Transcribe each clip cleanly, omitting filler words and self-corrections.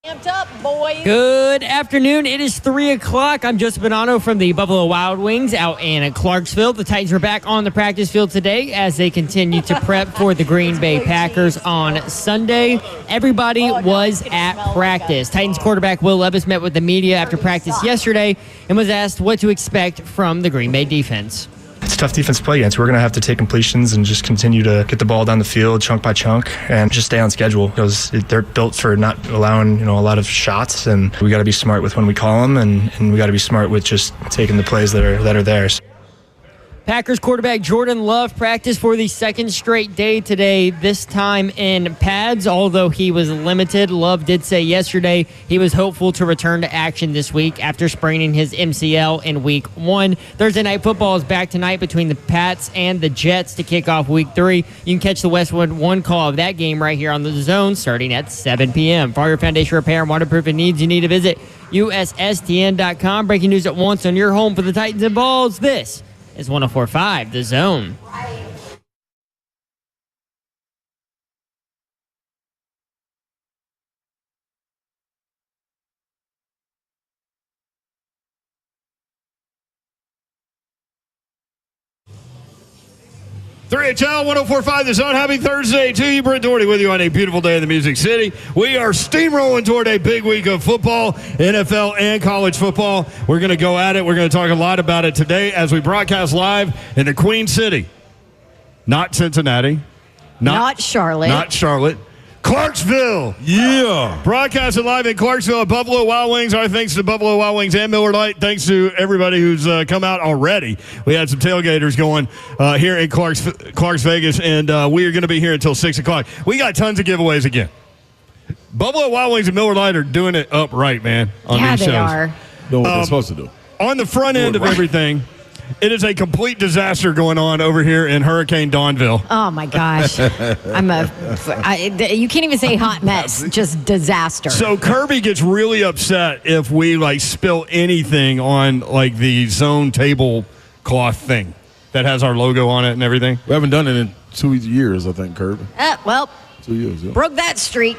Amped up, boys. Good afternoon. It is 3 o'clock. I'm Joseph Bonanno from the Buffalo Wild Wings out in Clarksville. The Titans are back on the practice field today as they continue to prep for the Green Bay Packers on Sunday. Everybody was at practice. Titans quarterback Will Levis met with the media after practice yesterday and was asked what to expect from the Green Bay defense. It's a tough defense to play against. We're going to have to take completions and just continue to get the ball down the field chunk by chunk and just stay on schedule because they're built for not allowing a lot of shots, and we got to be smart with when we call them, and we got to be smart with just taking the plays that are there. Packers quarterback Jordan Love practiced for the second straight day today, this time in pads. Although he was limited, Love did say yesterday he was hopeful to return to action this week after spraining his MCL in Week 1. Thursday Night Football is back tonight between the Pats and the Jets to kick off Week 3. You can catch the Westwood One call of that game right here on The Zone starting at 7 p.m. For all your foundation repair and waterproofing needs, you need to visit USSTN.com. Breaking news at once on your home for the Titans and Vols. This is 104.5 The Zone. HL 104.5 The Zone. Happy Thursday to you. Brent Doherty with you on a beautiful day in the Music City. We are steamrolling toward a big week of football, NFL and college football. We're going to go at it. We're going to talk a lot about it today as we broadcast live in the Queen City. Not Cincinnati. Not Charlotte. Clarksville. Yeah. Broadcasting live in Clarksville at Buffalo Wild Wings. Our thanks to Buffalo Wild Wings and Miller Lite. Thanks to everybody who's come out already. We had some tailgaters going here in Clarks Vegas, and we are going to be here until 6 o'clock. We got tons of giveaways again. Buffalo Wild Wings and Miller Lite are doing it upright, man, on these shows. They are. Doing what they're supposed to do. On the front end of everything, it is a complete disaster going on over here in Hurricane Dawnville. Oh, my gosh. You can't even say hot mess, just disaster. So Kirby gets really upset if we, spill anything on, the zone tablecloth thing that has our logo on it and everything. We haven't done it in 2 years, I think, Kirby. 2 years, yeah. Broke that streak.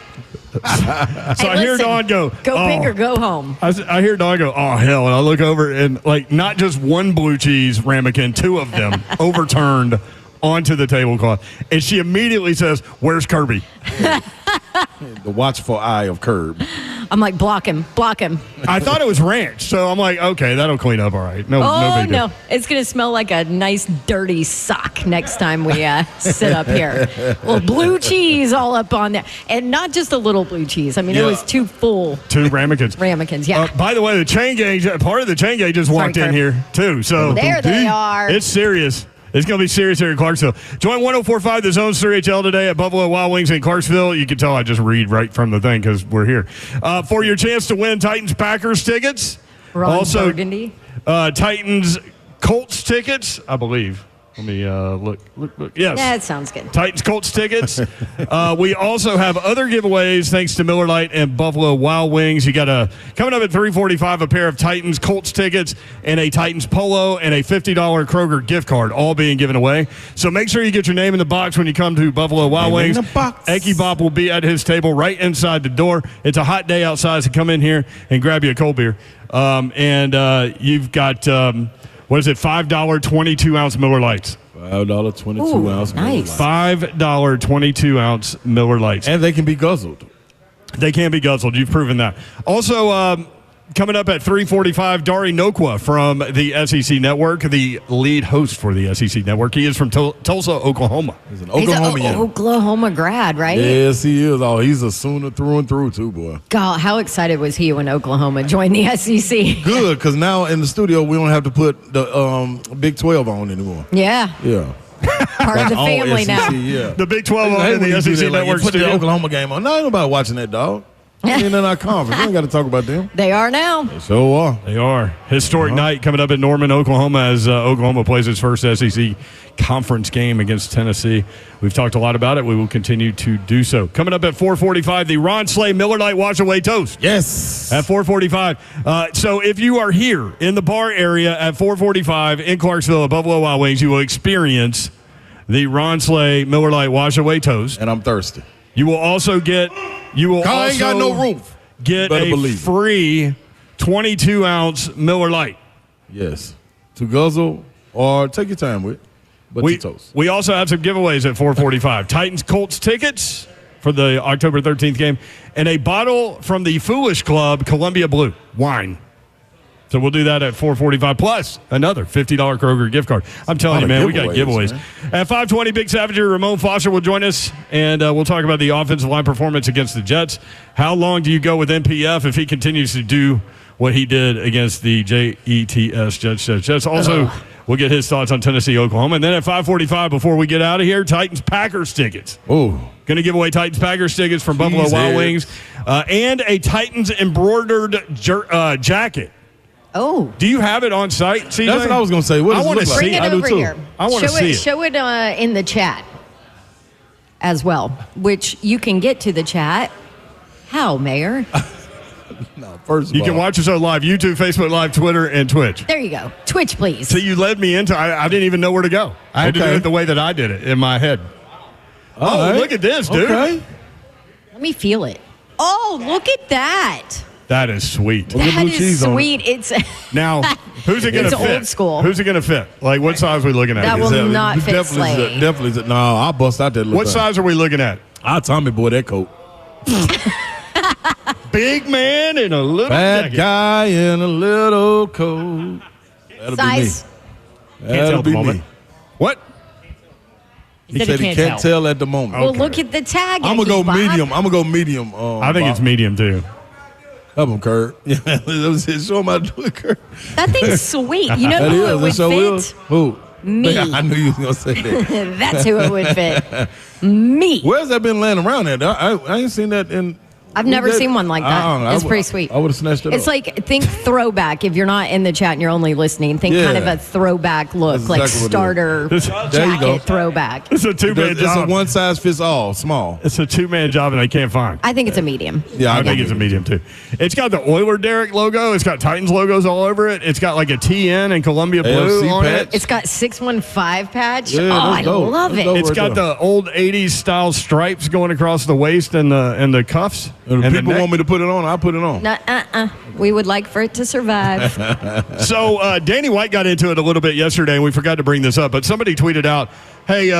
So I hear Dawn go, go big or go home. I hear Dawn go, oh, hell. And I look over and, not just one blue cheese ramekin, two of them overturned onto the tablecloth. And she immediately says, where's Kirby? The watchful eye of Curb. I'm like, block him. I thought it was ranch, so I'm like, okay, that'll clean up all right. No big deal. No. It's going to smell like a nice, dirty sock next time we sit up here. Well, blue cheese all up on there. And not just a little blue cheese. I mean, it was two full. Two ramekins. Yeah. By the way, the chain gang, part of the chain gang just walked in here, too. So there they are. It's serious. It's going to be serious here in Clarksville. Join 104.5 The Zone 3HL today at Buffalo Wild Wings in Clarksville. You can tell I just read right from the thing because we're here. For your chance to win Titans-Packers tickets. Also, Burgundy. Titans Colts tickets, I believe. Let me look. Yes. That sounds good. Titans Colts tickets. We also have other giveaways thanks to Miller Lite and Buffalo Wild Wings. You got coming up at 3:45 a pair of Titans Colts tickets and a Titans polo and a $50 Kroger gift card, all being given away. So make sure you get your name in the box when you come to Buffalo Wild Wings. Eki Bop will be at his table right inside the door. It's a hot day outside, so come in here and grab you a cold beer. You've got. What is it? $5 22-ounce Miller Lights. $5 22-ounce Miller Lights. $5 22-ounce Miller Lights. And they can be guzzled. They can be guzzled. You've proven that. Also, coming up at 3:45, Dari Nokwa from the SEC Network, the lead host for the SEC Network. He is from Tulsa, Oklahoma. He's an Oklahomian. He's an Oklahoma grad, right? Yes, he is. Oh, he's a Sooner through and through, too, boy. God, how excited was he when Oklahoma joined the SEC? Good, because now in the studio, we don't have to put the Big 12 on anymore. Yeah. Part of the family SEC, now. Yeah. The Big 12 on in the SEC Network put studio. the Oklahoma game on. No, ain't nobody watching that, dog. In our conference. We ain't got to talk about them. They are now. They so are. They are. Historic night coming up in Norman, Oklahoma, as Oklahoma plays its first SEC conference game against Tennessee. We've talked a lot about it. We will continue to do so. Coming up at 4:45, the Ron Slay Miller Lite Wash Away Toast. Yes. At 4:45. So if you are here in the bar area at 4:45 in Clarksville at Buffalo Wild Wings, you will experience the Ron Slay Miller Lite Wash Away Toast. And I'm thirsty. You will also get... I ain't got no roof. get Better a believe it. free 22-ounce Miller Lite. Yes. To guzzle or take your time with, but to toast. We also have some giveaways at 4:45. Titans Colts tickets for the October 13th game, and a bottle from the Foolish Club Columbia Blue wine. So we'll do that at 4:45, plus another $50 Kroger gift card. I'm telling you, man, we got giveaways. Man. At 5:20, Big Savager, Ramon Foster will join us, and we'll talk about the offensive line performance against the Jets. How long do you go with MPF if he continues to do what he did against the Jets? Also, we'll get his thoughts on Tennessee, Oklahoma. And then at 5:45, before we get out of here, Titans-Packers tickets. Oh. Going to give away Titans-Packers tickets from Buffalo Wild Wings and a Titans embroidered jacket. Oh. Do you have it on site, CJ? That's what I was going to say. What I does it want to look like? see Bring it I do over too. here. I want to see it. Show it in the chat as well, which you can get to the chat. How, Mayor? No, first of You all, can watch us on live, YouTube, Facebook Live, Twitter, and Twitch. There you go. Twitch, please. So you led me into I didn't even know where to go. I had to do Okay. it the way that I did it in my head. All Oh, right. look at this, dude. Okay. Let me feel it. Oh, look at that. That is sweet. Well, That blue is cheese on it. sweet. It's Now, who's it going to It's fit? old school. Who's it going to fit? Like, what size are we looking at? That Is will that- not fit Definitely, Slay. definitely. No, I'll bust out that little What thing. size are we looking at? I'll Tommy boy that coat. Big man in a little Bad jacket. guy in a little coat. That'll Size. be me. Can't tell That'll at the be moment. me. What? He said he can't tell at the moment. Well, look at the tag. I'm gonna go Bob. medium. I'm gonna go medium. I think it's medium, too. Help him, Kurt. Yeah, that was it. Show him how to do it, Kurt. That thing's sweet. You know That who is. it would That sure is. fit? Who? Me. I knew you was gonna say that. That's who it would fit. Me. Where's that been laying around at? I ain't seen that in. I've never seen one like that. I don't know. It's pretty sweet. I would have snatched it It's up. like, think throwback. If you're not in the chat and you're only listening, think kind of Yeah. a throwback look, That's like exactly what starter There you go. jacket throwback. It's a two-man It's job. a one size fits all, small. It's a two-man job, and I can't find. I think it's a medium. Yeah, I think it's a medium, too. It's got the Oiler Derrick logo. It's got Titans logos all over it. It's got like a TN and Columbia Blue AFC on patch. it. It's got 615 patch. Yeah, oh, that's I dope. love That's it. dope. It's got the old 80s style stripes going across the waist and the cuffs. If and the people neck. want me to put it on, I'll put it on. No, we would like for it to survive. So Danny White got into it a little bit yesterday, and we forgot to bring this up, but somebody tweeted out, hey,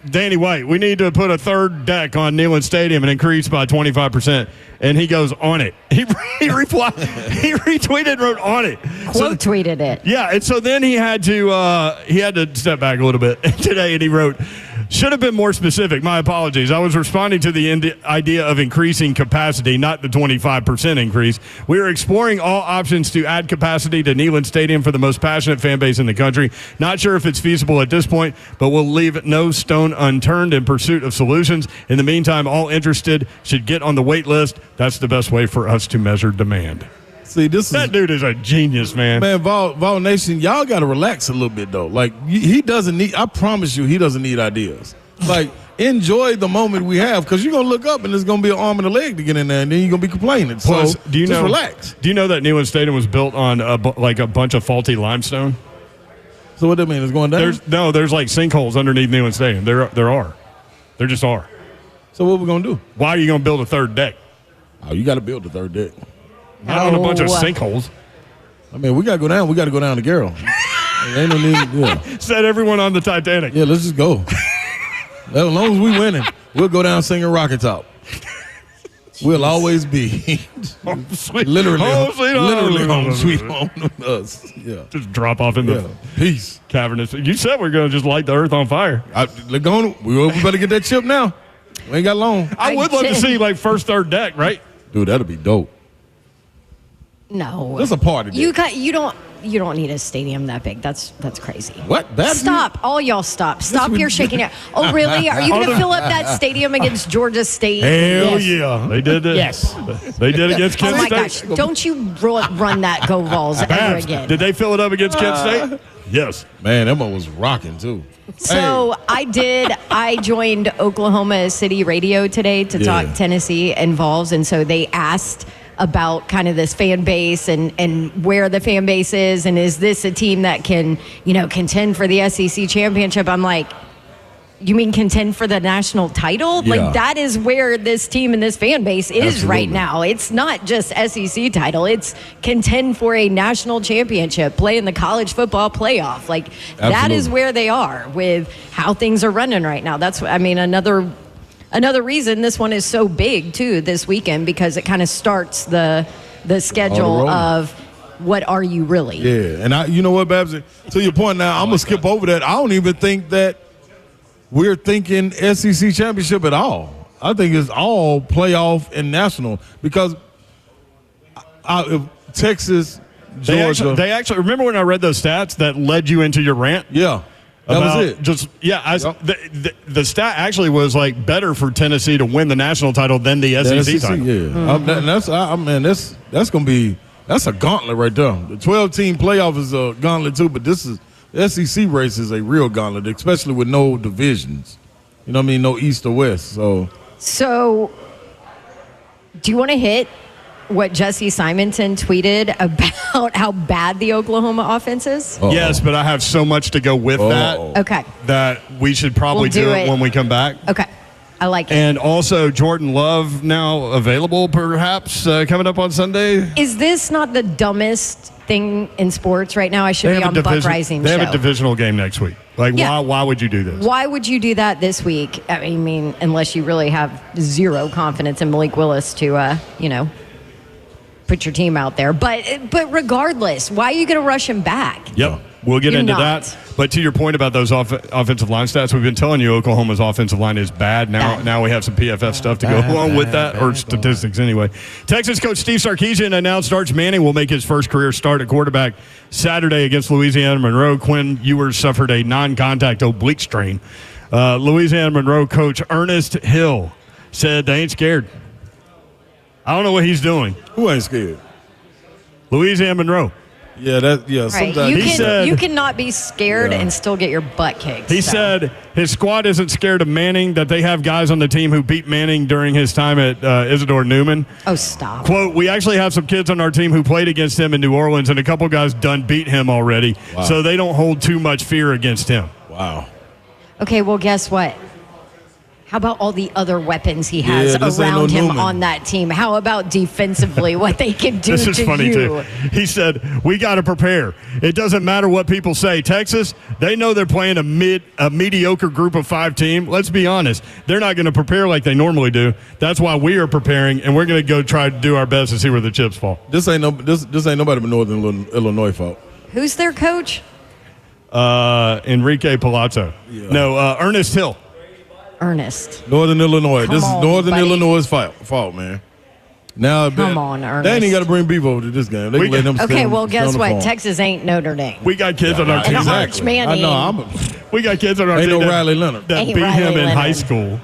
Danny White, we need to put a third deck on Neyland Stadium and increase by 25%. And he goes, on it. He replied, he retweeted and wrote, on it. Quote tweeted it. Yeah, and so then he had to step back a little bit today, and he wrote, should have been more specific. My apologies. I was responding to the idea of increasing capacity, not the 25% increase. We are exploring all options to add capacity to Neyland Stadium for the most passionate fan base in the country. Not sure if it's feasible at this point, but we'll leave no stone unturned in pursuit of solutions. In the meantime, all interested should get on the wait list. That's the best way for us to measure demand. See, this That is dude is a genius, man. Vol Nation. Y'all got to relax a little bit though. Like he doesn't need. I promise you, he doesn't need ideas. Like enjoy the moment we have, because you're gonna look up and there's gonna be an arm and a leg to get in there, and then you're gonna be complaining. Plus, So do you just know? relax. Do you know that Neyland Stadium was built on a bunch of faulty limestone? So what that mean? It's going down. There's like sinkholes underneath Neyland Stadium. There are. There just are. So what we gonna do? Why are you going to build a third deck? Oh, you got to build the third deck. Not on a bunch of No. sinkholes. I mean, we got to go down. We got to go down to Garrow. Ain't no need. Yeah, Set everyone on the Titanic. yeah. Let's just go. As long as we winning, we'll go down singing Rocket Top. We'll always be Sweet. literally, Home sweet home. literally home sweet home to us. Yeah, Just drop off in the yeah. Peace. cavernous. You said we're going to just light the earth on fire. Look on. We better get that chip now. We ain't got long. I would love to see like first, third deck, right? Dude, that'll be dope. No. That's a party day. You don't need a stadium that big. That's crazy. What? That Stop. All y'all stop. Stop we- your shaking it. Oh, really? Are you going to fill up that stadium against Georgia State? Hell Yes. yeah. They did it. Yes. They did against Oh Kent my State. gosh. Don't you run that Go Vols ever Babs, again. did they fill it up against Kent State? Yes. Man, that one was rocking too. So I joined Oklahoma City Radio today to Yeah. talk Tennessee and Vols. And so they asked about kind of this fan base and where the fan base is. And is this a team that can, contend for the SEC championship? I'm like, You mean contend for the national title? Yeah. Like, that is where this team and this fan base is right Absolutely. now. It's not just SEC title. It's contend for a national championship, play in the college football playoff. Like, that is Absolutely. where they are with how things are running right now. That's, I mean, another reason this one is so big, too, this weekend, because it kind of starts the schedule rolling. of what are you really? Yeah, and you know what, Babs? To your point now, I'm going to skip over that. I don't even think that we're thinking SEC championship at all. I think it's all playoff and national because if Texas, Georgia. They actually remember when I read those stats that led you into your rant. Yeah, that was it. The stat actually was like better for Tennessee to win the national title than the SEC title. Yeah, that's going to be a gauntlet right there. The 12-team playoff is a gauntlet too, but this is the SEC race is a real gauntlet, especially with no divisions. You know what I mean? No East or West. So, do you want to hit what Jesse Simonton tweeted about how bad the Oklahoma offense is? Uh-oh. Yes, but I have so much to go with that. Okay. That we should probably We'll do do it it. when we come back. Okay. I like it. And also Jordan Love now available perhaps coming up on Sunday. Is this not the dumbest thing in sports right now? I should be on Buck Rising They show. have a divisional game next week. Like, Yeah. why would you do this? Why would you do that this week? I mean, unless you really have zero confidence in Malik Willis to, put your team out there. But regardless, why are you going to rush him back? Yep. We'll get You're into not. that. But to your point about those offensive line stats, we've been telling you Oklahoma's offensive line is bad. Now we have some PFF stuff to go along with that, or statistics anyway. Texas coach Steve Sarkisian announced Arch Manning will make his first career start at quarterback Saturday against Louisiana Monroe. Quinn Ewers suffered a non-contact oblique strain. Louisiana Monroe coach Ernest Hill said they ain't scared. I don't know what he's doing. who ain't scared? Louisiana Monroe. Yeah, Right. sometimes You cannot be scared Yeah. and still get your butt kicked. He so. said his squad isn't scared of Manning, that they have guys on the team who beat Manning during his time at Isidore Newman. Oh, stop. Quote, we actually have some kids on our team who played against him in New Orleans, and a couple guys done beat him already, Wow. so they don't hold too much fear against him. Wow. Okay, well, guess what? How about all the other weapons he has Yeah, this ain't around no him Newman. on that team? How about defensively, what they can do This is to funny, you? too. He said, we got to prepare. It doesn't matter what people say. Texas, they know they're playing a mediocre group of 5 team. Let's be honest. They're not going to prepare like they normally do. That's why we are preparing, and we're going to go try to do our best to see where the chips fall. This ain't nobody but Northern Illinois fault. Who's their coach? Enrique Palazzo. Yeah. No, Ernest Hill. Ernest. Northern Illinois. Come This on, is Northern buddy. Illinois' fault, man. Now, Come on, They Ernest. ain't got to bring beef over to this game. They We can let got- them stay Okay, on- well, stay on guess the what? phone. Texas ain't Notre Dame. We got kids on our And team. Arch Manning. I know. We got kids on our Ain't team no that- Riley Leonard. that Ain't beat Riley him in Leonard. high school.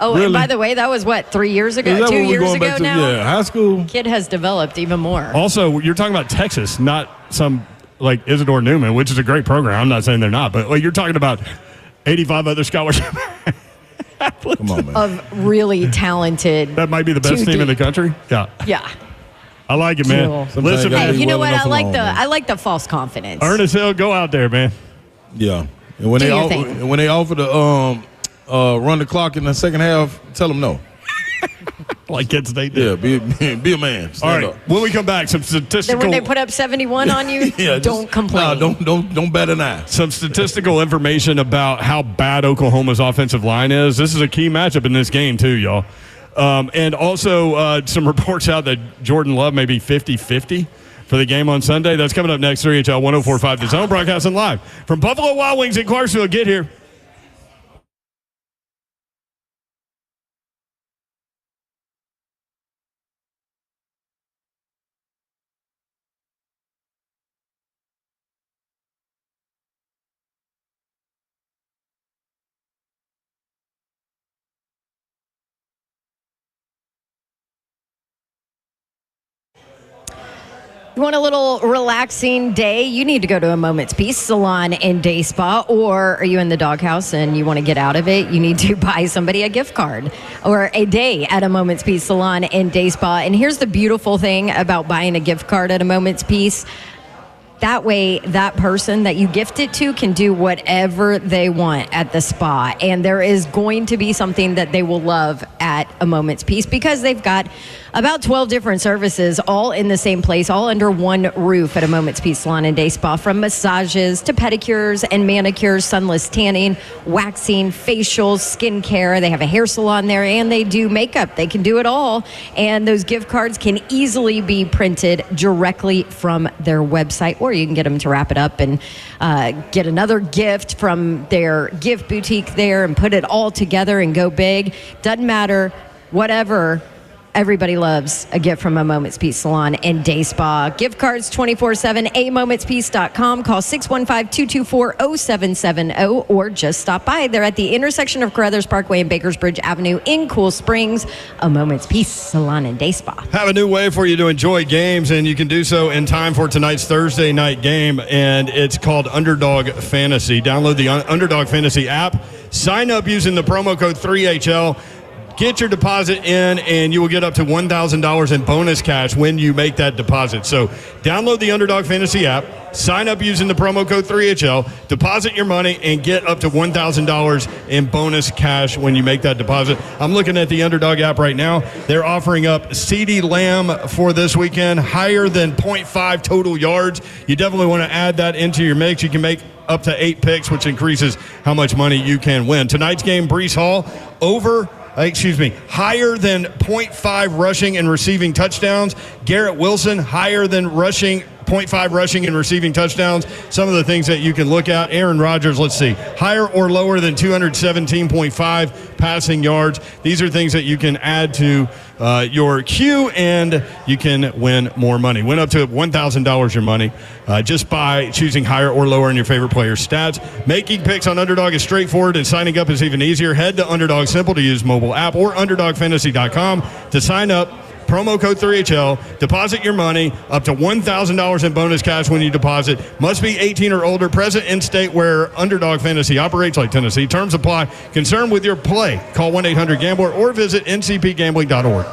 Oh, Really? and by the way, that was what, 3 years ago? Is that 2 what we're years going ago back to? now? Yeah, high school. Kid has developed even more. Also, you're talking about Texas, not some like Isidore Newman, which is a great program. I'm not saying they're not, but like, you're talking about 85 other scholarship. Come on, man. Of really talented. That might be the best Too team in the deep. country. Yeah, Yeah. I like it, man. Cool. Sometimes Listen, you gotta Hey, be you know well what? enough alone, man. I like the false confidence. Ernest Hill, go out there, man. Yeah. And when Do they your offer, thing. and when they offer to run the clock in the second half, tell them no. Like Kent State did. Yeah, be a man. All Stand right, up. when we come back, some Then statistical when they put up 71 on you, Yeah, don't complain. No, don't bat an eye. some statistical information about how bad Oklahoma's offensive line is. This is a key matchup in this game, too, y'all. And also some reports out that Jordan Love may be 50-50 for the game on Sunday. That's coming up next, 3HL 104.5 The Zone, broadcasting live from Buffalo Wild Wings in Clarksville. Get here. You want a little relaxing day? You need to go to a Moment's Peace salon and day spa, or are you in the doghouse and you want to get out of it? You need to buy somebody a gift card or a day at a Moment's Peace salon and day spa. And here's the beautiful thing about buying a gift card at a Moment's Peace. That way, that person that you gift it to can do whatever they want at the spa. And there is going to be something that they will love at A Moment's Peace because they've got about 12 different services all in the same place, all under one roof at A Moment's Peace Salon and Day Spa, from massages to pedicures and manicures, sunless tanning, waxing, facials, skincare. They have a hair salon there, and they do makeup. They can do it all. And those gift cards can easily be printed directly from their website, or you can get them to wrap it up and get another gift from their gift boutique there and put it all together and go big. Doesn't matter, whatever. Everybody loves a gift from A Moment's Peace Salon and Day Spa. Gift cards 24/7, amomentspeace.com. Call 615-224-0770 or just stop by. They're at the intersection of Carruthers Parkway and Bakersbridge Avenue in Cool Springs. A Moment's Peace Salon and Day Spa. Have a new way for you to enjoy games, and you can do so in time for tonight's Thursday night game, and it's called Underdog Fantasy. Download the Underdog Fantasy app. Sign up using the promo code 3HL. Get your deposit in, and you will get up to $1,000 in bonus cash when you make that deposit. So download the Underdog Fantasy app, sign up using the promo code 3HL, deposit your money, and get up to $1,000 in bonus cash when you make that deposit. I'm looking at the Underdog app right now. They're offering up CeeDee Lamb for this weekend, higher than 0.5 total yards. You definitely want to add that into your mix. You can make up to 8 picks, which increases how much money you can win. Tonight's game, Breece Hall, higher than 0.5 rushing and receiving touchdowns. Garrett Wilson, higher than 0.5 rushing and receiving touchdowns. Some of the things that you can look at. Aaron Rodgers, let's see, higher or lower than 217.5 passing yards. These are things that you can add to your queue, and you can win more money. Win up to $1,000 your money just by choosing higher or lower in your favorite player's stats. Making picks on Underdog is straightforward, and signing up is even easier. Head to Underdog Simple to use mobile app or UnderdogFantasy.com to sign up. Promo code 3HL. Deposit your money up to $1,000 in bonus cash when you deposit. Must be 18 or older. Present in state where Underdog Fantasy operates, like Tennessee. Terms apply. Concerned with your play? Call 1-800-GAMBLER or visit ncpgambling.org.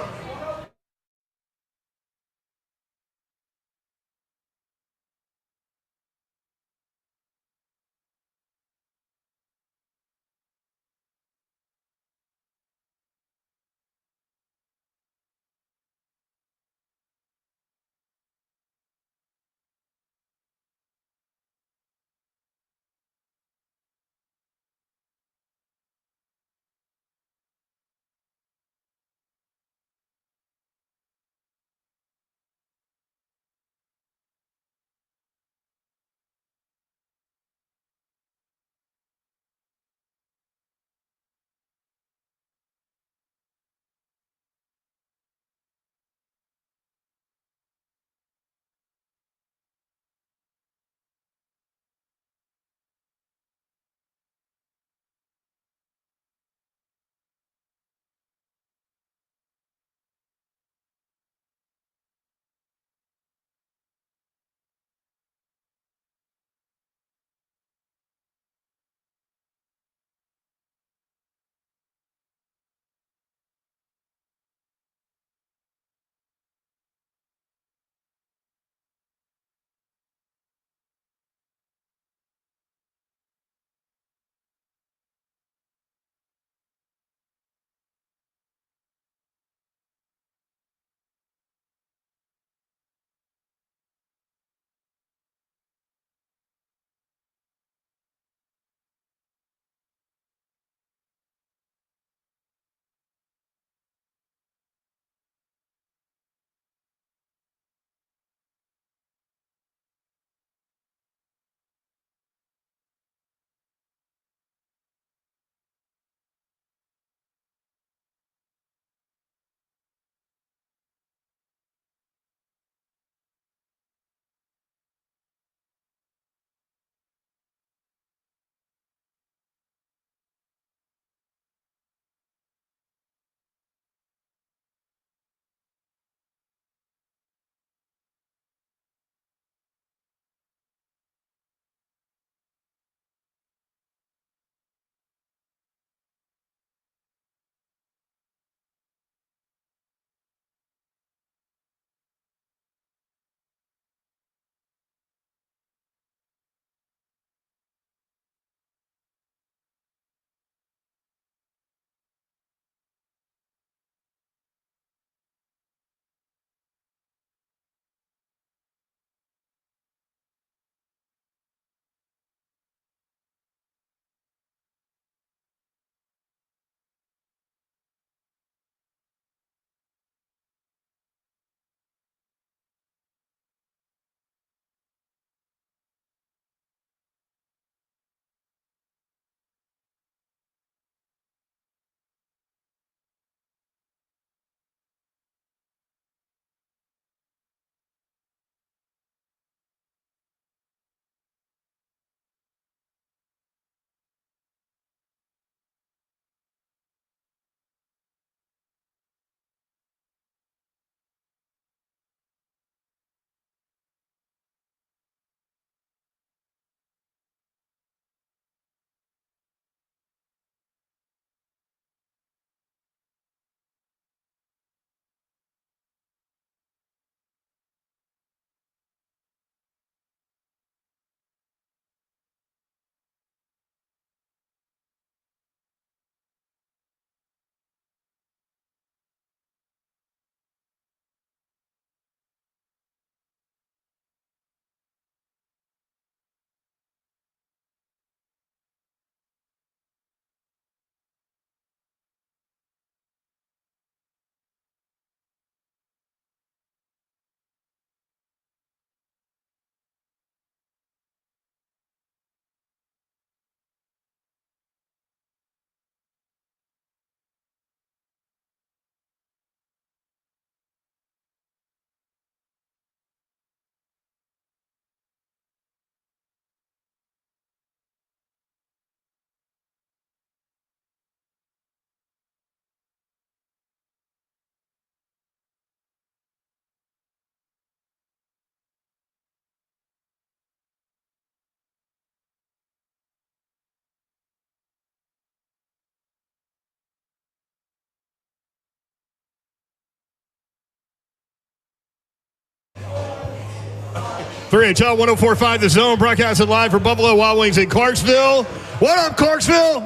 3HL 104.5 The Zone, broadcasting live for Buffalo Wild Wings in Clarksville. What up, Clarksville?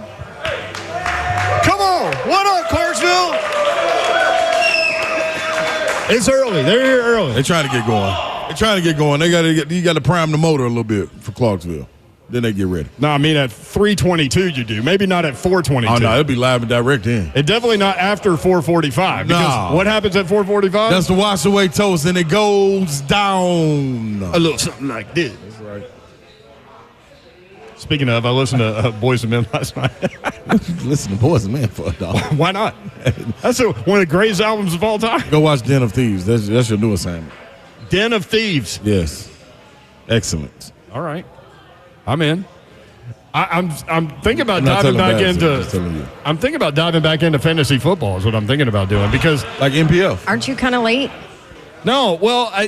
Come on. What up, Clarksville? It's early. They're here early. They're trying to get going. You got to prime the motor a little bit for Clarksville. Then they get ready. No, I mean at 3:22 you do. Maybe not at 4:22. Oh, no, it'll be live and direct in. It definitely not after 4:45. Because what happens at 4:45? That's the wash away toast, and it goes down. A little something like this. That's right. Speaking of, I listened to Boys and Men last night. Listen to Boys and Men for a dollar. Why not? That's one of the greatest albums of all time. Go watch Den of Thieves. That's your new assignment. Den of Thieves. Yes. Excellent. All right. I'm in. I'm thinking about diving back into. I'm thinking about diving back into fantasy football. Is what I'm thinking about doing because like NPF. Aren't you kind of late? No, well, I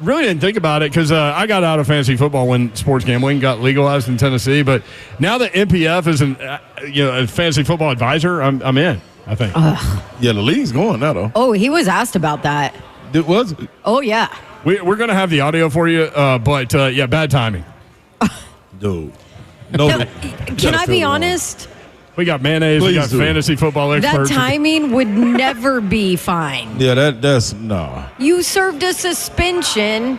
really didn't think about it because I got out of fantasy football when sports gambling got legalized in Tennessee. But now that NPF is a fantasy football advisor, I'm in. I think. Yeah, the league's going now though. Oh, he was asked about that. It was. Oh yeah. We're gonna have the audio for you, but yeah, bad timing. Dude. No, can I be honest? We got mayonnaise. Please we got do. fantasy football experts. That timing would never be fine. Yeah, that's no. You served a suspension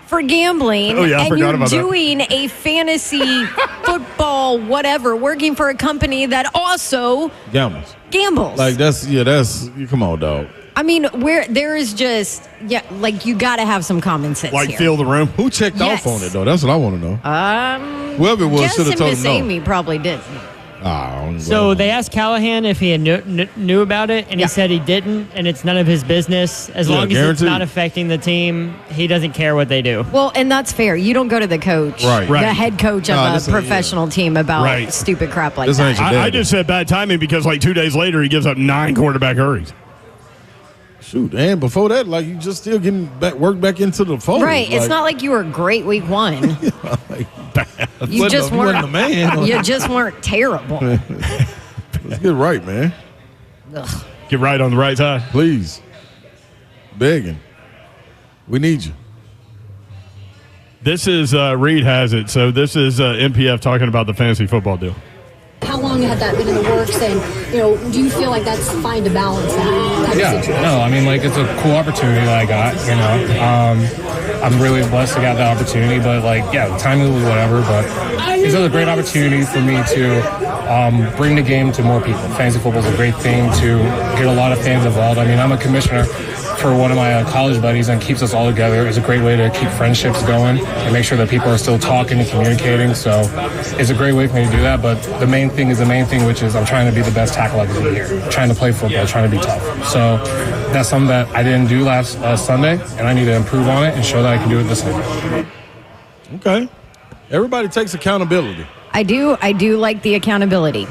for gambling, Oh, yeah, I and forgot you're about that. doing a fantasy football whatever, working for a company that also Gambles. gambles. That's come on, dog. I mean, where there is just you got to have some common sense Like here. feel the room. Who checked Yes. off on it though? That's what I want to know. Whoever it was Jess should have and told Miss him no. Amy probably didn't. So they asked Callahan if he had knew about it, and he said he didn't, and it's none of his business. As long as it's guaranteed. not affecting the team, he doesn't care what they do. Well, and that's fair. You don't go to the coach, Right. the Right. head coach of this a ain't- professional team about Right. stupid crap like This that. ain't your I daddy. just said bad timing because like 2 days later he gives up 9 quarterback hurries. Shoot, and before that, like you just still getting work back into the fold. Right. It's not like you were great week one. You just wasn't weren't the man. You just weren't terrible. Let's get right, man. Ugh. Get right on the right side. Please. Begging. We need you. This is Reed has it. So this is MPF talking about the fantasy football deal. How long had that been in the works, and do you feel like that's fine to balance that type of situation? No, I mean, it's a cool opportunity that I got, I'm really blessed to get the opportunity, but the timing was whatever, but it's a great opportunity for me to bring the game to more people. Fantasy football is a great thing to get a lot of fans involved. I mean, I'm a commissioner for one of my college buddies and keeps us all together. It's a great way to keep friendships going and make sure that people are still talking and communicating. So it's a great way for me to do that. But the main thing is the main thing, which is I'm trying to be the best tackle I can be here. I'm trying to play football, trying to be tough. So that's something that I didn't do last Sunday, and I need to improve on it and show that I can do it this Sunday. Okay. Everybody takes accountability. I do like the accountability.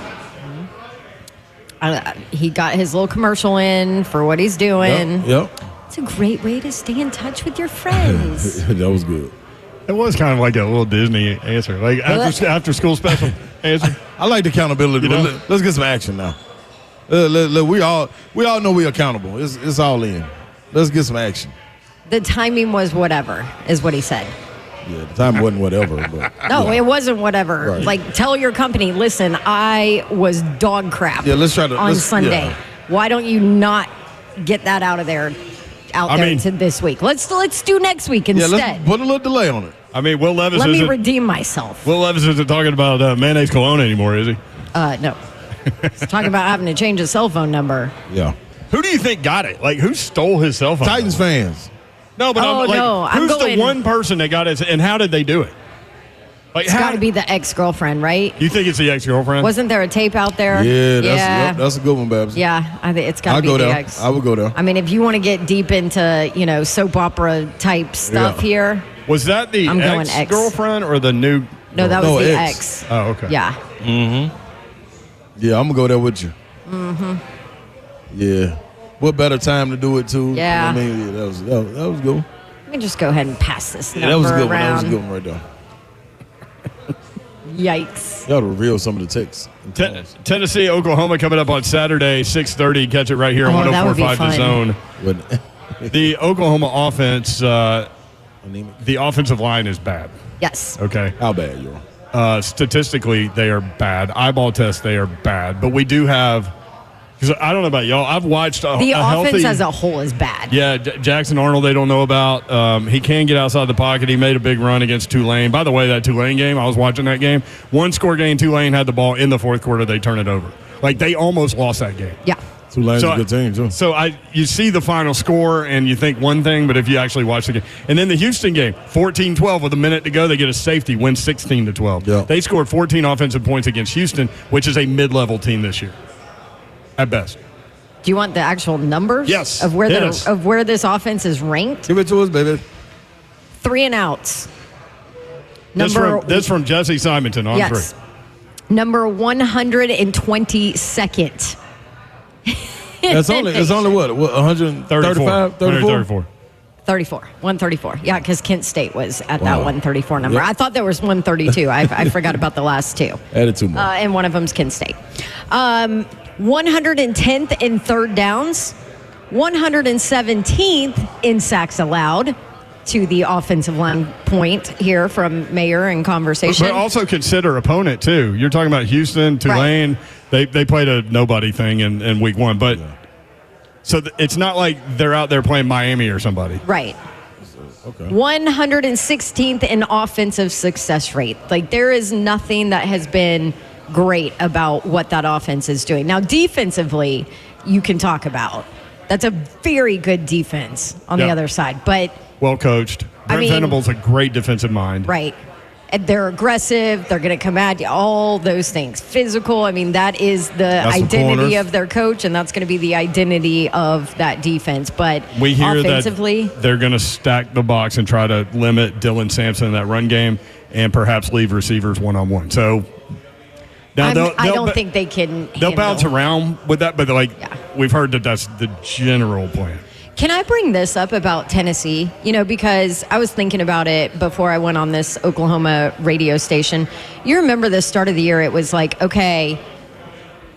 He got his little commercial in for what he's doing. Yep. It's a great way to stay in touch with your friends. That was good. It was kind of like a little Disney answer, like after school special answer. I like the accountability. You know? But let's get some action now. We all know we're accountable. It's all in. Let's get some action. The timing was whatever, is what he said. Yeah, the time wasn't whatever. But No, it wasn't whatever. Right. Tell your company, listen, I was dog crap let's try to on Sunday. yeah. Why don't you not get that out there to this week? Let's do next week Yeah, instead. let's put a little delay on it. I mean, Will Levis Let me isn't redeem myself. Will Levis isn't talking about mayonnaise cologne anymore, is he? No. He's talking about having to change his cell phone number. Yeah. Who do you think got it? Like, who stole his cell phone? Titans fans. No, but I'm who's going- the one person that got it, and how did they do it? Like, It's got to be the ex-girlfriend, right? You think it's the ex-girlfriend? Wasn't there a tape out there? Yeah, that's a good one, Babs. Yeah, I think it's got to I'll be go the there. ex. I would go there. I mean, if you want to get deep into, soap opera type stuff Yeah. here. Was that the I'm going ex-girlfriend or the new? No, that was No, the ex. ex. Oh, okay. Yeah. Yeah, I'm gonna go there with you. Yeah. What better time to do it too? Yeah. I mean, yeah, that was good. Let me just go ahead and pass this number Yeah, that was a good one. That was around. a good one right there. Yikes. Y'all to reveal some of the texts. Tennessee, Oklahoma coming up on Saturday, 6:30. Catch it right here on Oh, that would be 104.5 The fun. Zone. But The Oklahoma offense, The offensive line is bad. Yes. Okay. How bad, you? Statistically, they are bad. Eyeball test, they are bad. But we do have, because I don't know about y'all, I've watched the a offense healthy, as a whole is bad. Yeah, Jackson Arnold, they don't know about. He can get outside the pocket. He made a big run against Tulane. By the way, that Tulane game, I was watching that game. One-score game, Tulane had the ball in the fourth quarter. They turn it over. Like, they almost lost that game. Yeah. Tulane's a good team, too. So you see the final score and you think one thing, but if you actually watch the game. And then the Houston game, 14-12 with a minute to go, they get a safety, win 16-12. Yeah. They scored 14 offensive points against Houston, which is a mid-level team this year, at best. Do you want the actual numbers? Yes. Of where Yes. of where this offense is ranked? Give it to us, baby. 3 and outs. This from Jesse Simonton on Yes. 3. Number 122nd. It's only what 135, 134. 134. Yeah, because Kent State was at that Wow. 134 number. Yep. I thought there was 132. I forgot about the last two. Added 2 more. And one of them's Kent State. 110th in third downs, 117th in sacks allowed, to the offensive line point here from Mayer in conversation. But also consider opponent, too. You're talking about Houston, Tulane. Right. They played a nobody thing in week 1. But so it's not like they're out there playing Miami or somebody. Right. Okay. 116th in offensive success rate. Like, there is nothing that has been great about what that offense is doing. Now, defensively, you can talk about. That's a very good defense on the other side. But well coached. Brent Venables a great defensive mind. Right. And they're aggressive. They're going to come at you. All those things. Physical. I mean, that is the identity of their coach, and that's going to be the identity of that defense. But we hear offensively, that they're going to stack the box and try to limit Dylan Sampson in that run game and perhaps leave receivers one-on-one. So now I don't think they can. They'll bounce around with that, but we've heard that that's the general plan. Can I bring this up about Tennessee? Because I was thinking about it before I went on this Oklahoma radio station. You remember the start of the year, it was like, okay,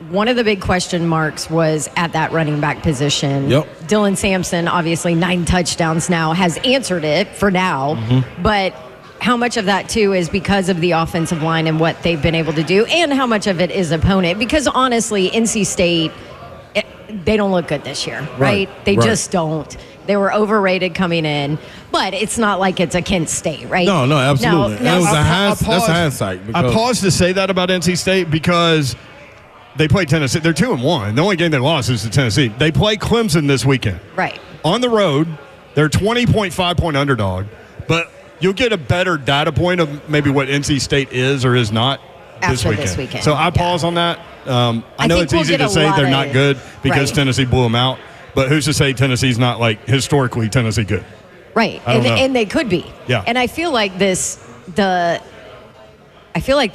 one of the big question marks was at that running back position. Yep. Dylan Sampson, obviously 9 touchdowns now, has answered it for now. Mm-hmm. But how much of that, too, is because of the offensive line and what they've been able to do, and how much of it is opponent? Because honestly, NC State, they don't look good this year, right? They just don't. They were overrated coming in, but it's not like it's a Kent State, right? No, absolutely. That's hindsight. I paused to say that about NC State because they play Tennessee. They're 2-1. The only game they lost is to Tennessee. They play Clemson this weekend. Right. On the road, they're 20.5-point underdog, but you'll get a better data point of maybe what NC State is or is not this weekend. So I pause on that. I know it's easy to say they're not good because Tennessee blew them out, but who's to say Tennessee's not, like, historically Tennessee good? Right. And they could be. Yeah. And I feel like the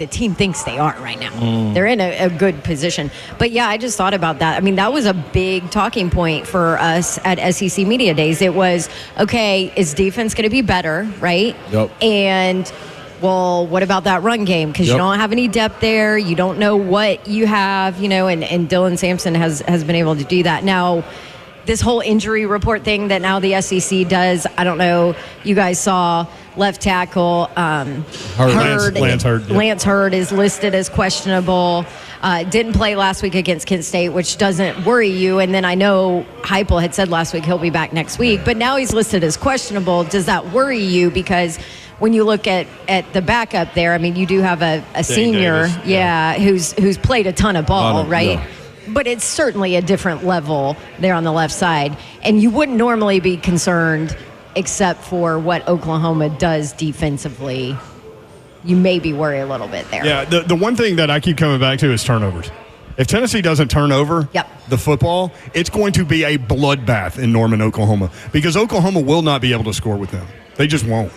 team thinks they are right now. They're in a good position. But, yeah, I just thought about that. I mean, that was a big talking point for us at SEC Media Days. It was, okay, is defense going to be better, right? Yep. And – well, what about that run game? Because you don't have any depth there. You don't know what you have, and Dylan Sampson has been able to do that. Now, this whole injury report thing that now the SEC does, I don't know, you guys saw left tackle Hurd. Lance Hurd. Lance Hurd is listed as questionable. Didn't play last week against Kent State, which doesn't worry you. And then I know Heupel had said last week he'll be back next week. But now he's listed as questionable. Does that worry you? Because when you look at the backup there, I mean, you do have a senior, Davis, who's played a ton of ball, right? Yeah. But it's certainly a different level there on the left side. And you wouldn't normally be concerned except for what Oklahoma does defensively. You maybe worry a little bit there. Yeah, the one thing that I keep coming back to is turnovers. If Tennessee doesn't turn over the football, it's going to be a bloodbath in Norman, Oklahoma, because Oklahoma will not be able to score with them. They just won't.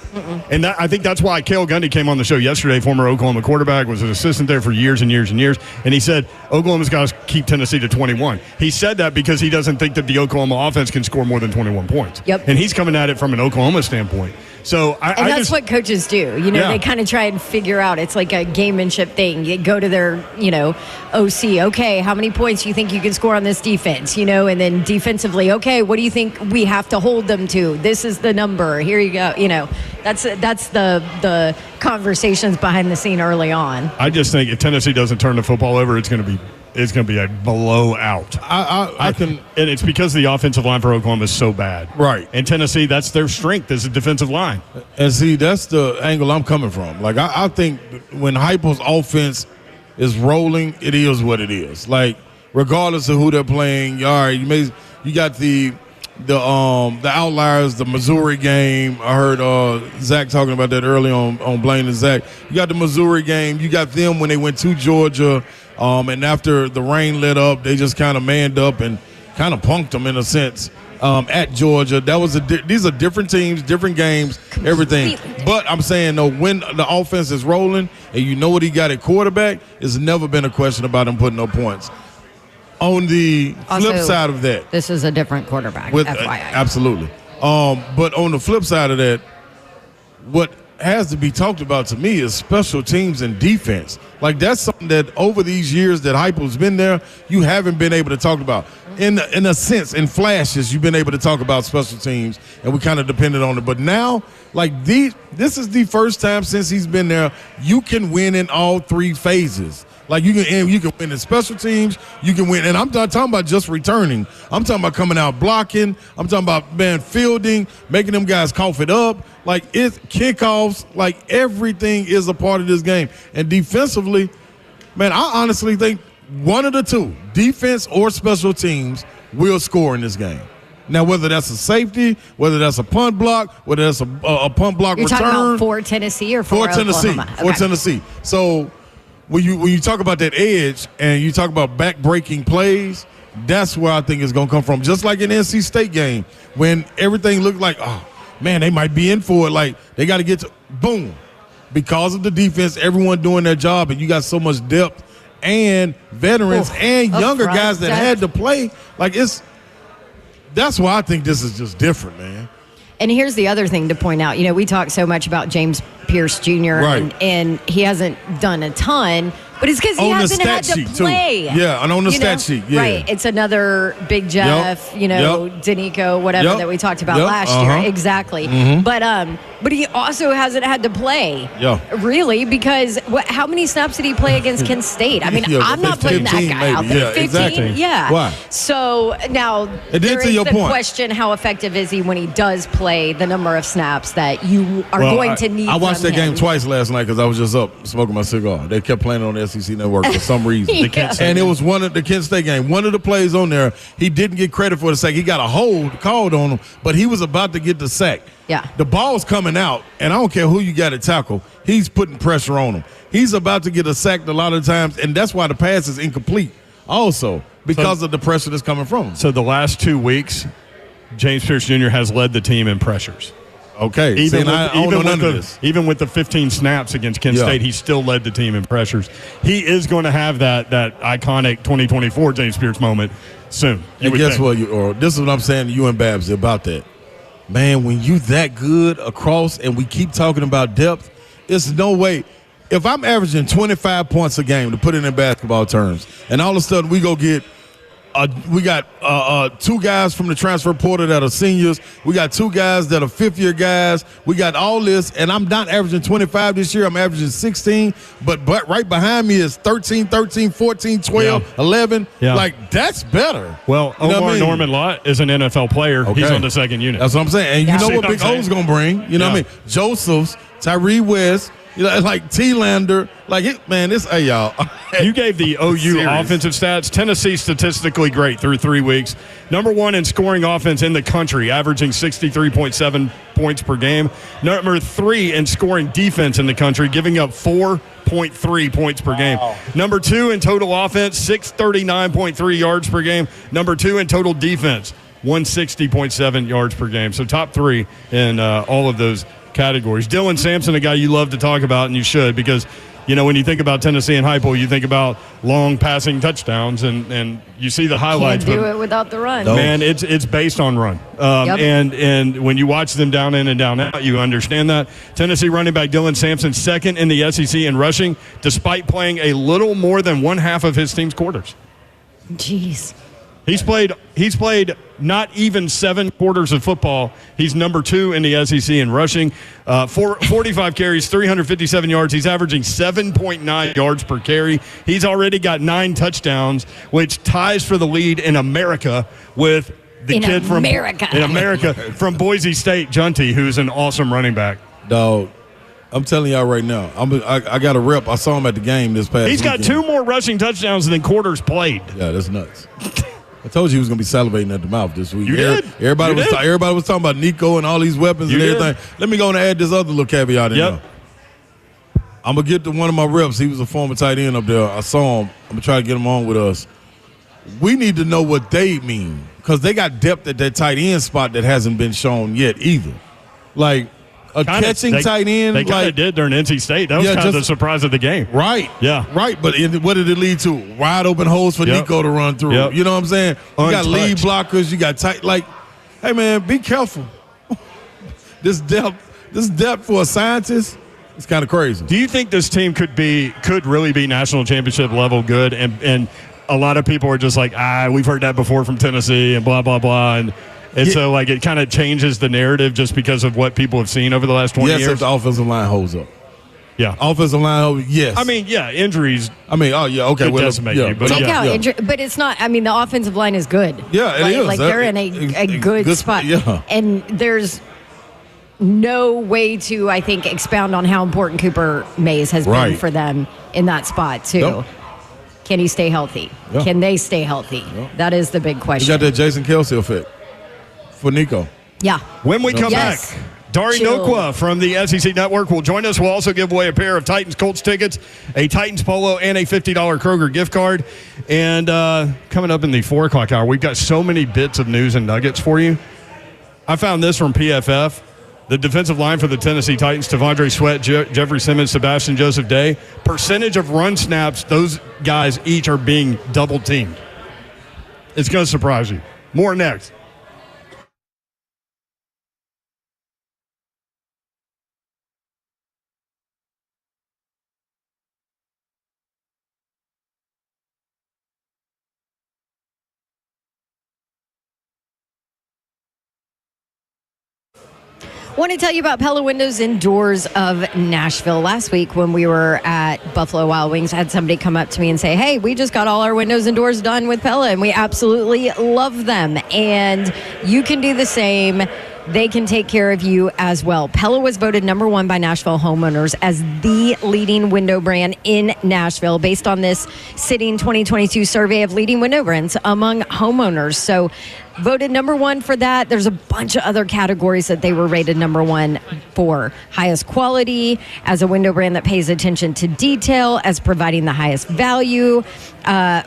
And I think that's why Cale Gundy came on the show yesterday, former Oklahoma quarterback, was an assistant there for years and years and years. And he said, Oklahoma's got to keep Tennessee to 21. He said that because he doesn't think that the Oklahoma offense can score more than 21 points. Yep. And he's coming at it from an Oklahoma standpoint. So that's what coaches do. They kind of try and figure out. It's like a gamemanship thing. You go to their, OC. Okay, how many points do you think you can score on this defense? And then defensively, okay, what do you think we have to hold them to? This is the number. Here you go. That's the conversations behind the scene early on. I just think if Tennessee doesn't turn the football over, it's going to be a blowout. And it's because the offensive line for Oklahoma is so bad. Right. And Tennessee, that's their strength is the defensive line. And see, that's the angle I'm coming from. Like, I think when Heupel's offense is rolling, it is what it is. Like, regardless of who they're playing, all right, you got the outliers, the Missouri game. I heard Zach talking about that early on Blaine and Zach. You got the Missouri game. You got them when they went to Georgia, and after the rain let up, they just kind of manned up and kind of punked them in a sense at Georgia. These are different teams, different games, everything. But I'm saying, though, when the offense is rolling and you know what he got at quarterback, it's never been a question about him putting up points. On the flip side of that, this is a different quarterback, FYI. Absolutely. But on the flip side of that, what has to be talked about to me is special teams and defense. Like, that's something that over these years that Heupel's been there, you haven't been able to talk about. In a sense, in flashes, you've been able to talk about special teams, and we kind of depended on it. But now, like, this is the first time since he's been there, you can win in all three phases. Like, you can win in special teams, you can win, and I'm not talking about just returning. I'm talking about coming out blocking. I'm talking about fielding, making them guys cough it up. Like, it's kickoffs. Like, everything is a part of this game. And defensively, man, I honestly think one of the two, defense or special teams, will score in this game. Now, whether that's a safety, whether that's a punt block, whether that's a punt block You're return. You're talking about for Tennessee or for Oklahoma? For Tennessee. So, when you talk about that edge and you talk about back-breaking plays, that's where I think it's going to come from. Just like in the NC State game, when everything looked like, oh, man, they might be in for it. Like, they got to get to – boom. Because of the defense, everyone doing their job, and you got so much depth and veterans and younger guys that had to play. Like, that's why I think this is just different, man. And here's the other thing to point out. You know, we talk so much about James Pierce Jr. And he hasn't done a ton, but it's because he hasn't had to play. Too. Yeah, and on the stat sheet. Yeah. Right. It's another Big Jeff, Danico, whatever that we talked about last year. Exactly. Mm-hmm. But he also hasn't had to play. Yeah. Really, because how many snaps did he play against Kent State? I mean, I'm not putting that guy out there. Yeah, 15? Exactly. Yeah. Why? So now there is the question, how effective is he when he does play the number of snaps that you are going to need? I watched that game twice last night because I was just up smoking my cigar. They kept playing on the SEC Network for some reason. And it was one of the Kent State game. One of the plays on there, he didn't get credit for the sack. He got a hold called on him, but he was about to get the sack. Yeah. The ball's coming out, and I don't care who you got to tackle. He's putting pressure on him. He's about to get a sack a lot of times, and that's why the pass is incomplete also because of the pressure that's coming from him. So the last 2 weeks, James Pierce Jr. has led the team in pressures. Okay. Even with the 15 snaps against Kent State, he still led the team in pressures. He is going to have that iconic 2024 James Pierce moment soon. And guess what? This is what I'm saying to you and Babs about that. Man, when you that good across and we keep talking about depth, it's no way. If I'm averaging 25 points a game, to put it in basketball terms, and all of a sudden we got two guys from the transfer portal that are seniors. We got two guys that are fifth-year guys. We got all this, and I'm not averaging 25 this year. I'm averaging 16, but right behind me is 13, 14, 12, 11. Yeah. Like, that's better. Well, Omar Norman Lott is an NFL player. Okay. He's on the second unit. That's what I'm saying. And you know what Big O's going to bring. You know what I mean? Josephs, Tyree West, like T-Lander. Hey, y'all. You gave the OU offensive stats. Tennessee statistically great through 3 weeks. Number one in scoring offense in the country, averaging 63.7 points per game. Number three in scoring defense in the country, giving up 4.3 points per game. Number two in total offense, 639.3 yards per game. Number two in total defense, 160.7 yards per game. So top three in all of those categories. Dylan Sampson, a guy you love to talk about, and you should, because when you think about Tennessee and Heupel, you think about long passing touchdowns, and you see the highlights. Can't do it without the run. Man, it's based on run. And when you watch them down in and down out, you understand that. Tennessee running back Dylan Sampson, second in the SEC in rushing, despite playing a little more than one half of his team's quarters. Jeez. He's played not even 7 quarters of football, he's number 2 in the SEC in rushing. 45 carries, 357 yards. He's averaging 7.9 yards per carry. He's already got 9 touchdowns, which ties for the lead in America with the kid from Boise State, Junty, who's an awesome running back. Dog, I'm telling y'all right now, I got a rep. I saw him at the game this past He's got weekend. 2 more rushing touchdowns than quarters played. Yeah, that's nuts. I told you he was going to be salivating at the mouth this week. You did. Everybody was talking about Nico and all these weapons and everything. Let me go and add this other little caveat in there. I'm going to get to one of my reps. He was a former tight end up there. I saw him. I'm going to try to get him on with us. We need to know what they mean because they got depth at that tight end spot that hasn't been shown yet either. Like catching tight end. They kind of did during NC State. That was kind of the surprise of the game. Right. Yeah. Right. But what did it lead to? Wide open holes for Nico to run through. You know what I'm saying? You got lead blockers. You got tight. Like, hey, man, be careful. This depth for a scientist, it's kind of crazy. Do you think this team could really be national championship level good? And a lot of people are just like, we've heard that before from Tennessee and blah, blah, blah. And so, like, it kind of changes the narrative just because of what people have seen over the last 20 years. Yes, if the offensive line holds up. Yeah. Offensive line, yes. I mean, yeah, injuries. I mean, okay. Could decimate you. But take out injury, but it's not. I mean, the offensive line is good. Yeah, it is. Like, they're in a good spot. Yeah. And there's no way to, I think, expound on how important Cooper Mays has been for them in that spot, too. Yep. Can he stay healthy? Yeah. Can they stay healthy? Yeah. That is the big question. You got that Jason Kelce effect for Nico. Yeah. When we come back, Dari Nokwa from the SEC Network will join us. We'll also give away a pair of Titans Colts tickets, a Titans polo, and a $50 Kroger gift card. And coming up in the 4 o'clock hour, we've got so many bits of news and nuggets for you. I found this from PFF. The defensive line for the Tennessee Titans, Tavondre Sweat, Jeffrey Simmons, Sebastian Joseph Day. Percentage of run snaps, those guys each are being double-teamed. It's going to surprise you. More next. Want to tell you about Pella Windows and Doors of Nashville. Last week when we were at Buffalo Wild Wings, I had somebody come up to me and say, hey, we just got all our windows and doors done with Pella, and we absolutely love them. And you can do the same. They can take care of you as well. Pella was voted #1 by Nashville homeowners as the leading window brand in Nashville based on this sitting 2022 survey of leading window brands among homeowners. So voted #1 for that. There's a bunch of other categories that they were rated #1 for. Highest quality, as a window brand that pays attention to detail, as providing the highest value,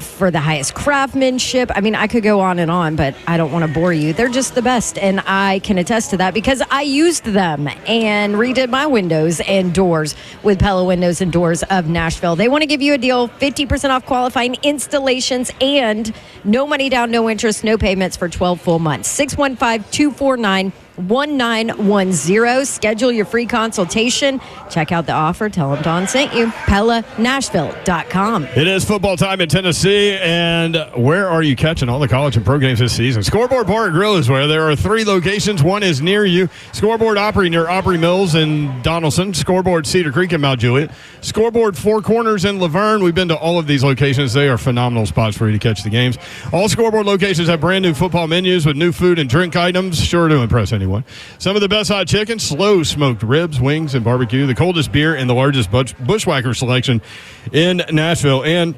for the highest craftsmanship. I mean, I could go on, but I don't want to bore you. They're just the best, and I can attest to that because I used them and redid my windows and doors with Pella Windows and Doors of Nashville. They want to give you a deal, 50% off qualifying installations and no money down, no interest, no payments for 12 full months. 615-249-1910. Schedule your free consultation. Check out the offer. Tell them Don sent you. PellaNashville.com. It is football time in Tennessee, and where are you catching all the college and pro games this season? Scoreboard Bar and Grill is where. There are 3 locations. One is near you. Scoreboard Opry near Opry Mills in Donaldson. Scoreboard Cedar Creek in Mount Juliet. Scoreboard Four Corners in Laverne. We've been to all of these locations. They are phenomenal spots for you to catch the games. All Scoreboard locations have brand new football menus with new food and drink items, sure to impress anyone. Some of the best hot chicken, slow smoked ribs, wings, and barbecue, the coldest beer, and the largest bushwhacker selection in Nashville. And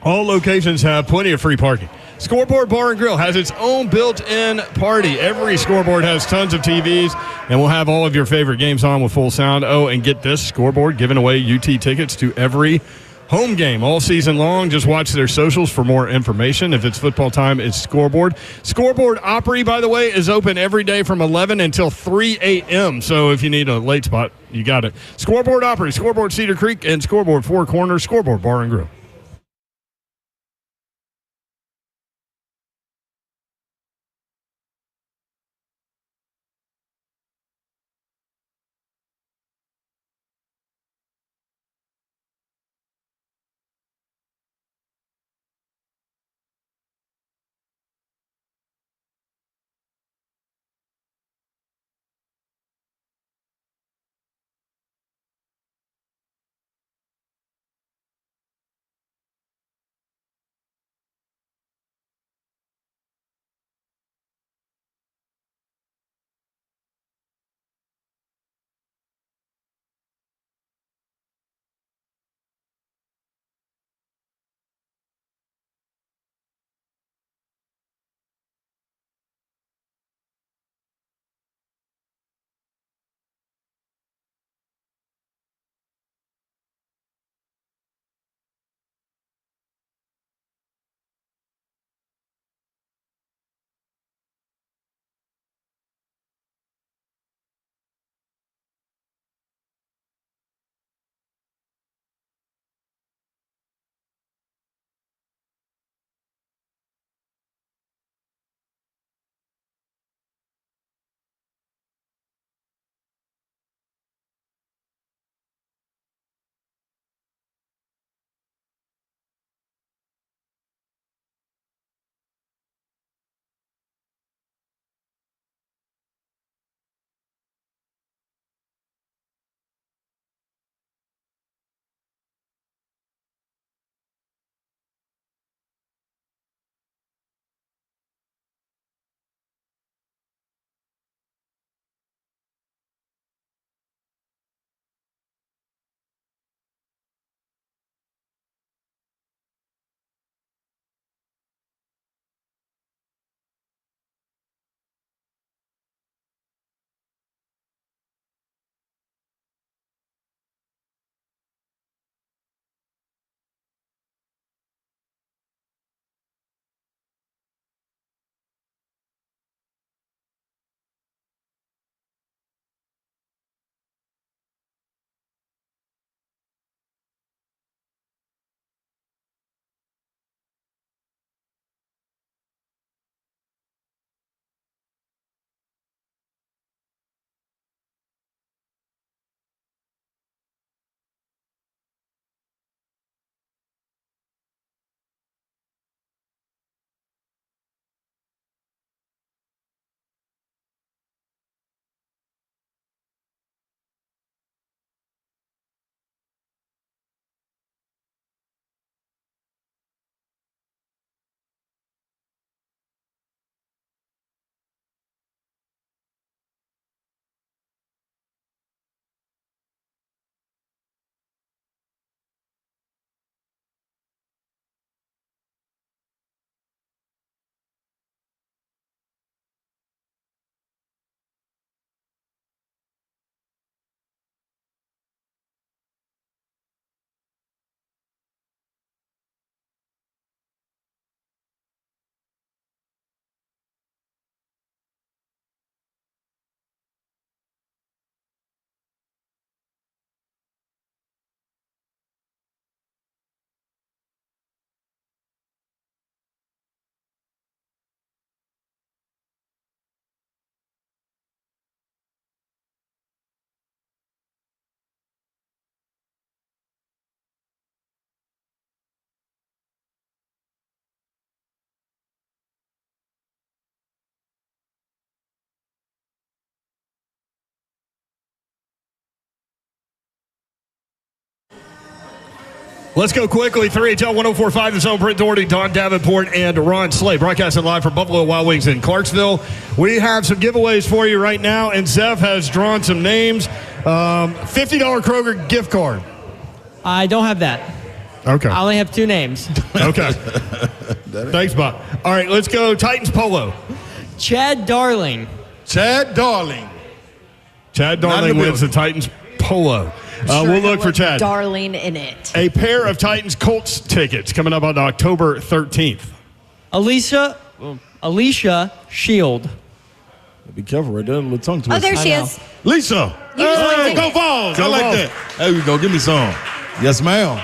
all locations have plenty of free parking. Scoreboard Bar and Grill has its own built-in party. Every Scoreboard has tons of TVs, and we'll have all of your favorite games on with full sound. Oh, and get this, Scoreboard giving away UT tickets to every home game all season long. Just watch their socials for more information. If it's football time, it's Scoreboard. Scoreboard Opry, by the way, is open every day from 11 until 3 a.m. So if you need a late spot, you got it. Scoreboard Opry, Scoreboard Cedar Creek, and Scoreboard Four Corners, Scoreboard Bar and Grill. Let's go quickly. 3HL 104.5, the zone. Brent Doherty, Don Davenport, and Ron Slay. Broadcasting live from Buffalo Wild Wings in Clarksville. We have some giveaways for you right now, and Zeph has drawn some names. $50 Kroger gift card. I don't have that. Okay. I only have 2 names. Okay. Thanks, Bob. All right, let's go Titans Polo. Chad Darling. Chad Darling. Chad Darling wins the Titans Polo. We'll look for Chad. Darling in it. A pair of Titans Colts tickets coming up on October 13th. Alicia Shield. Be careful right there, a little tongue twister. Oh, there she is. Lisa. Hey, go Vols. I like that. There we go. Give me some. Yes, ma'am.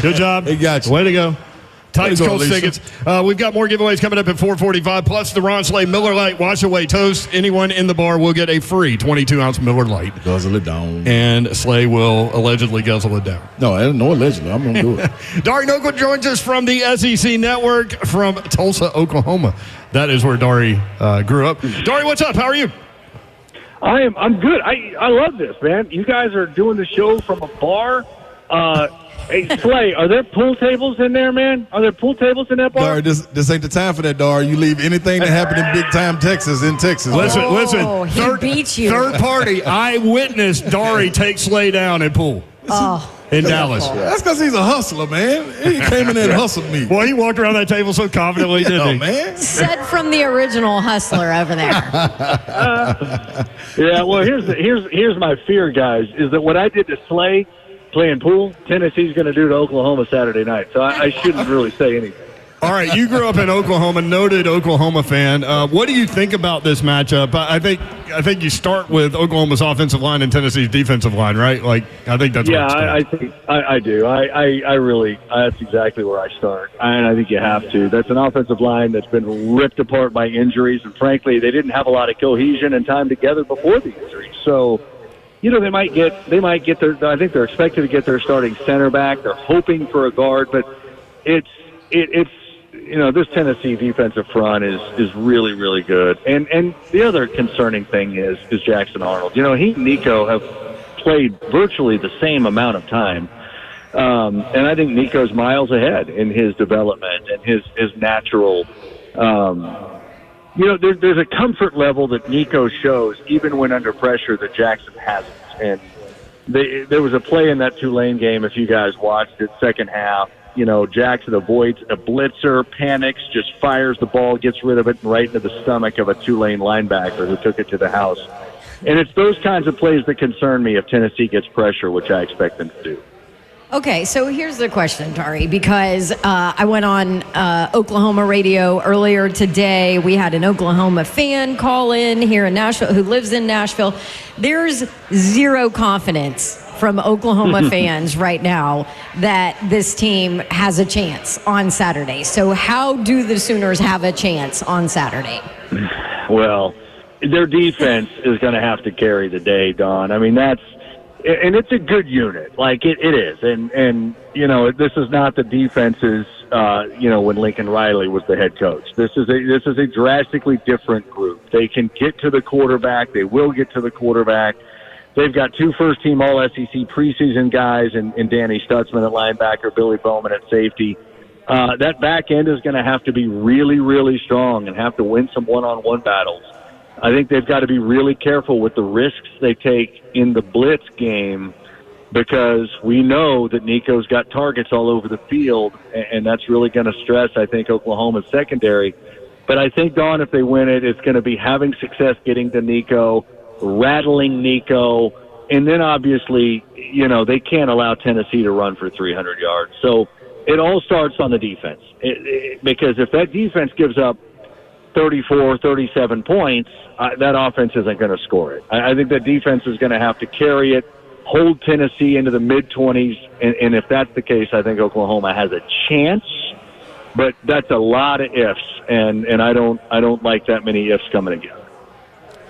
Good job. He got you. Way to go. Titans Colts Lisa. tickets. We've got more giveaways coming up at 4:45, plus the Ron Slay Miller Lite Wash Away Toast. Anyone in the bar will get a free 22-ounce Miller Lite. Guzzle it down. And Slay will allegedly guzzle it down. No, allegedly. I'm going to do it. Dari Nokel joins us from the SEC Network from Tulsa, Oklahoma. That is where Dari grew up. Dari, what's up? How are you? I'm good. I love this, man. You guys are doing the show from a bar. Hey, Slay, are there pool tables in there, man? Are there pool tables in that bar? Dar, this ain't the time for that, Dar. You leave anything that happened in big-time Texas in Texas. Listen. He beat you. Third party, I witnessed Dari take Slay down at pool in Dallas. That's because he's a hustler, man. He came in there and hustled me. Well, he walked around that table so confidently, didn't he? Man. Said from the original hustler over there. Yeah, well, here's my fear, guys, is that what I did to Slay playing pool, Tennessee's going to do to Oklahoma Saturday night. So I shouldn't really say anything. All right, you grew up in Oklahoma, noted Oklahoma fan. What do you think about this matchup? I think you start with Oklahoma's offensive line and Tennessee's defensive line, right? Like, I think that's yeah, I think I do. I really that's exactly where I start, and I think you have to. That's an offensive line that's been ripped apart by injuries, and frankly, they didn't have a lot of cohesion and time together before the injuries. So, you know, they might get their. I think they're expected to get their starting center back. They're hoping for a guard, but it's. You know, this Tennessee defensive front is really, really good. And the other concerning thing is Jackson Arnold. You know, he and Nico have played virtually the same amount of time. And I think Nico's miles ahead in his development and his natural, you know, there's a comfort level that Nico shows even when under pressure that Jackson hasn't. And there was a play in that Tulane game, if you guys watched it, second half. You know, Jackson avoids a blitzer, panics, just fires the ball, gets rid of it, and right into the stomach of a Tulane linebacker who took it to the house. And it's those kinds of plays that concern me if Tennessee gets pressure, which I expect them to do. Okay, so here's the question, Dari, because I went on Oklahoma radio earlier today. We had an Oklahoma fan call in here in Nashville who lives in Nashville. There's zero confidence from Oklahoma fans right now that this team has a chance on Saturday. So how do the Sooners have a chance on Saturday? Well, their defense is going to have to carry the day, Don. I mean, and it's a good unit. Like, it is. And you know, this is not the defenses, you know, when Lincoln Riley was the head coach. This is a drastically different group. They can get to the quarterback. They will get to the quarterback. They've got 2 first-team All-SEC preseason guys and Danny Stutzman at linebacker, Billy Bowman at safety. That back end is going to have to be really, really strong and have to win some one-on-one battles. I think they've got to be really careful with the risks they take in the blitz game because we know that Nico's got targets all over the field, and that's really going to stress, I think, Oklahoma's secondary. But I think, Don, if they win it, it's going to be having success getting to Nico, rattling Nico, and then obviously, you know, they can't allow Tennessee to run for 300 yards. So it all starts on the defense because if that defense gives up 34, 37 points, that offense isn't going to score it. I think that defense is going to have to carry it, hold Tennessee into the mid-20s, and if that's the case, I think Oklahoma has a chance. But that's a lot of ifs, and I don't like that many ifs coming together.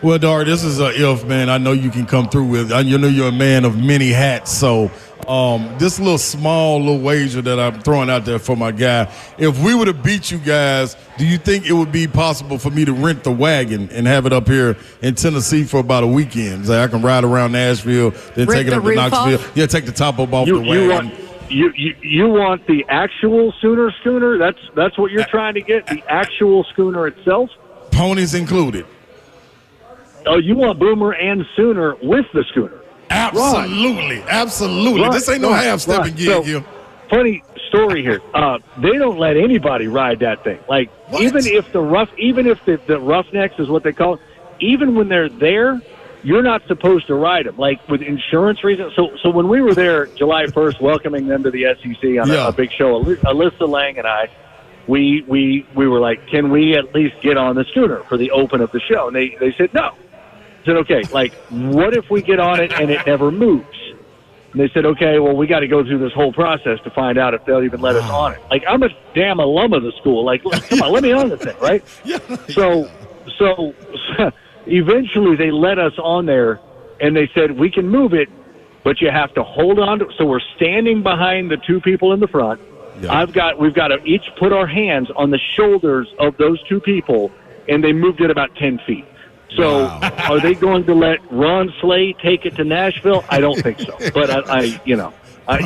Well, Dar, this is a if, man. I know you can come through with. I know you're a man of many hats. So this little wager that I'm throwing out there for my guy, if we were to beat you guys, do you think it would be possible for me to rent the wagon and have it up here in Tennessee for about a weekend? So I can ride around Nashville, then take it up to Knoxville. Yeah, take the top off the wagon. You want the actual Sooner schooner? That's what you're trying to get? The actual schooner itself? Ponies included. Oh, you want Boomer and Sooner with the schooner? Absolutely. Absolutely. Right, This ain't no half-stepping gig So, here. funny story here. They don't let anybody ride that thing. Like, What? even if the Roughnecks is what they call it, even when they're there, you're not supposed to ride them, like with insurance reasons. So when we were there July 1st, welcoming them to the SEC on a big show, Alyssa Lang and I, we were like, can we at least get on the schooner for the open of the show? And they said no. I said, okay, like, what if we get on it and it never moves? And they said, okay, well, we got to go through this whole process to find out if they'll even let us on it. Like, I'm a damn alum of the school. Like, come on, let me on the thing, right? So eventually they let us on there, and they said, we can move it, but you have to hold on to it. So we're standing behind the two people in the front. Yeah. We've got to each put our hands on the shoulders of those two people, and they moved it about 10 feet. So are they going to let Ron Slay take it to Nashville? I don't think so. But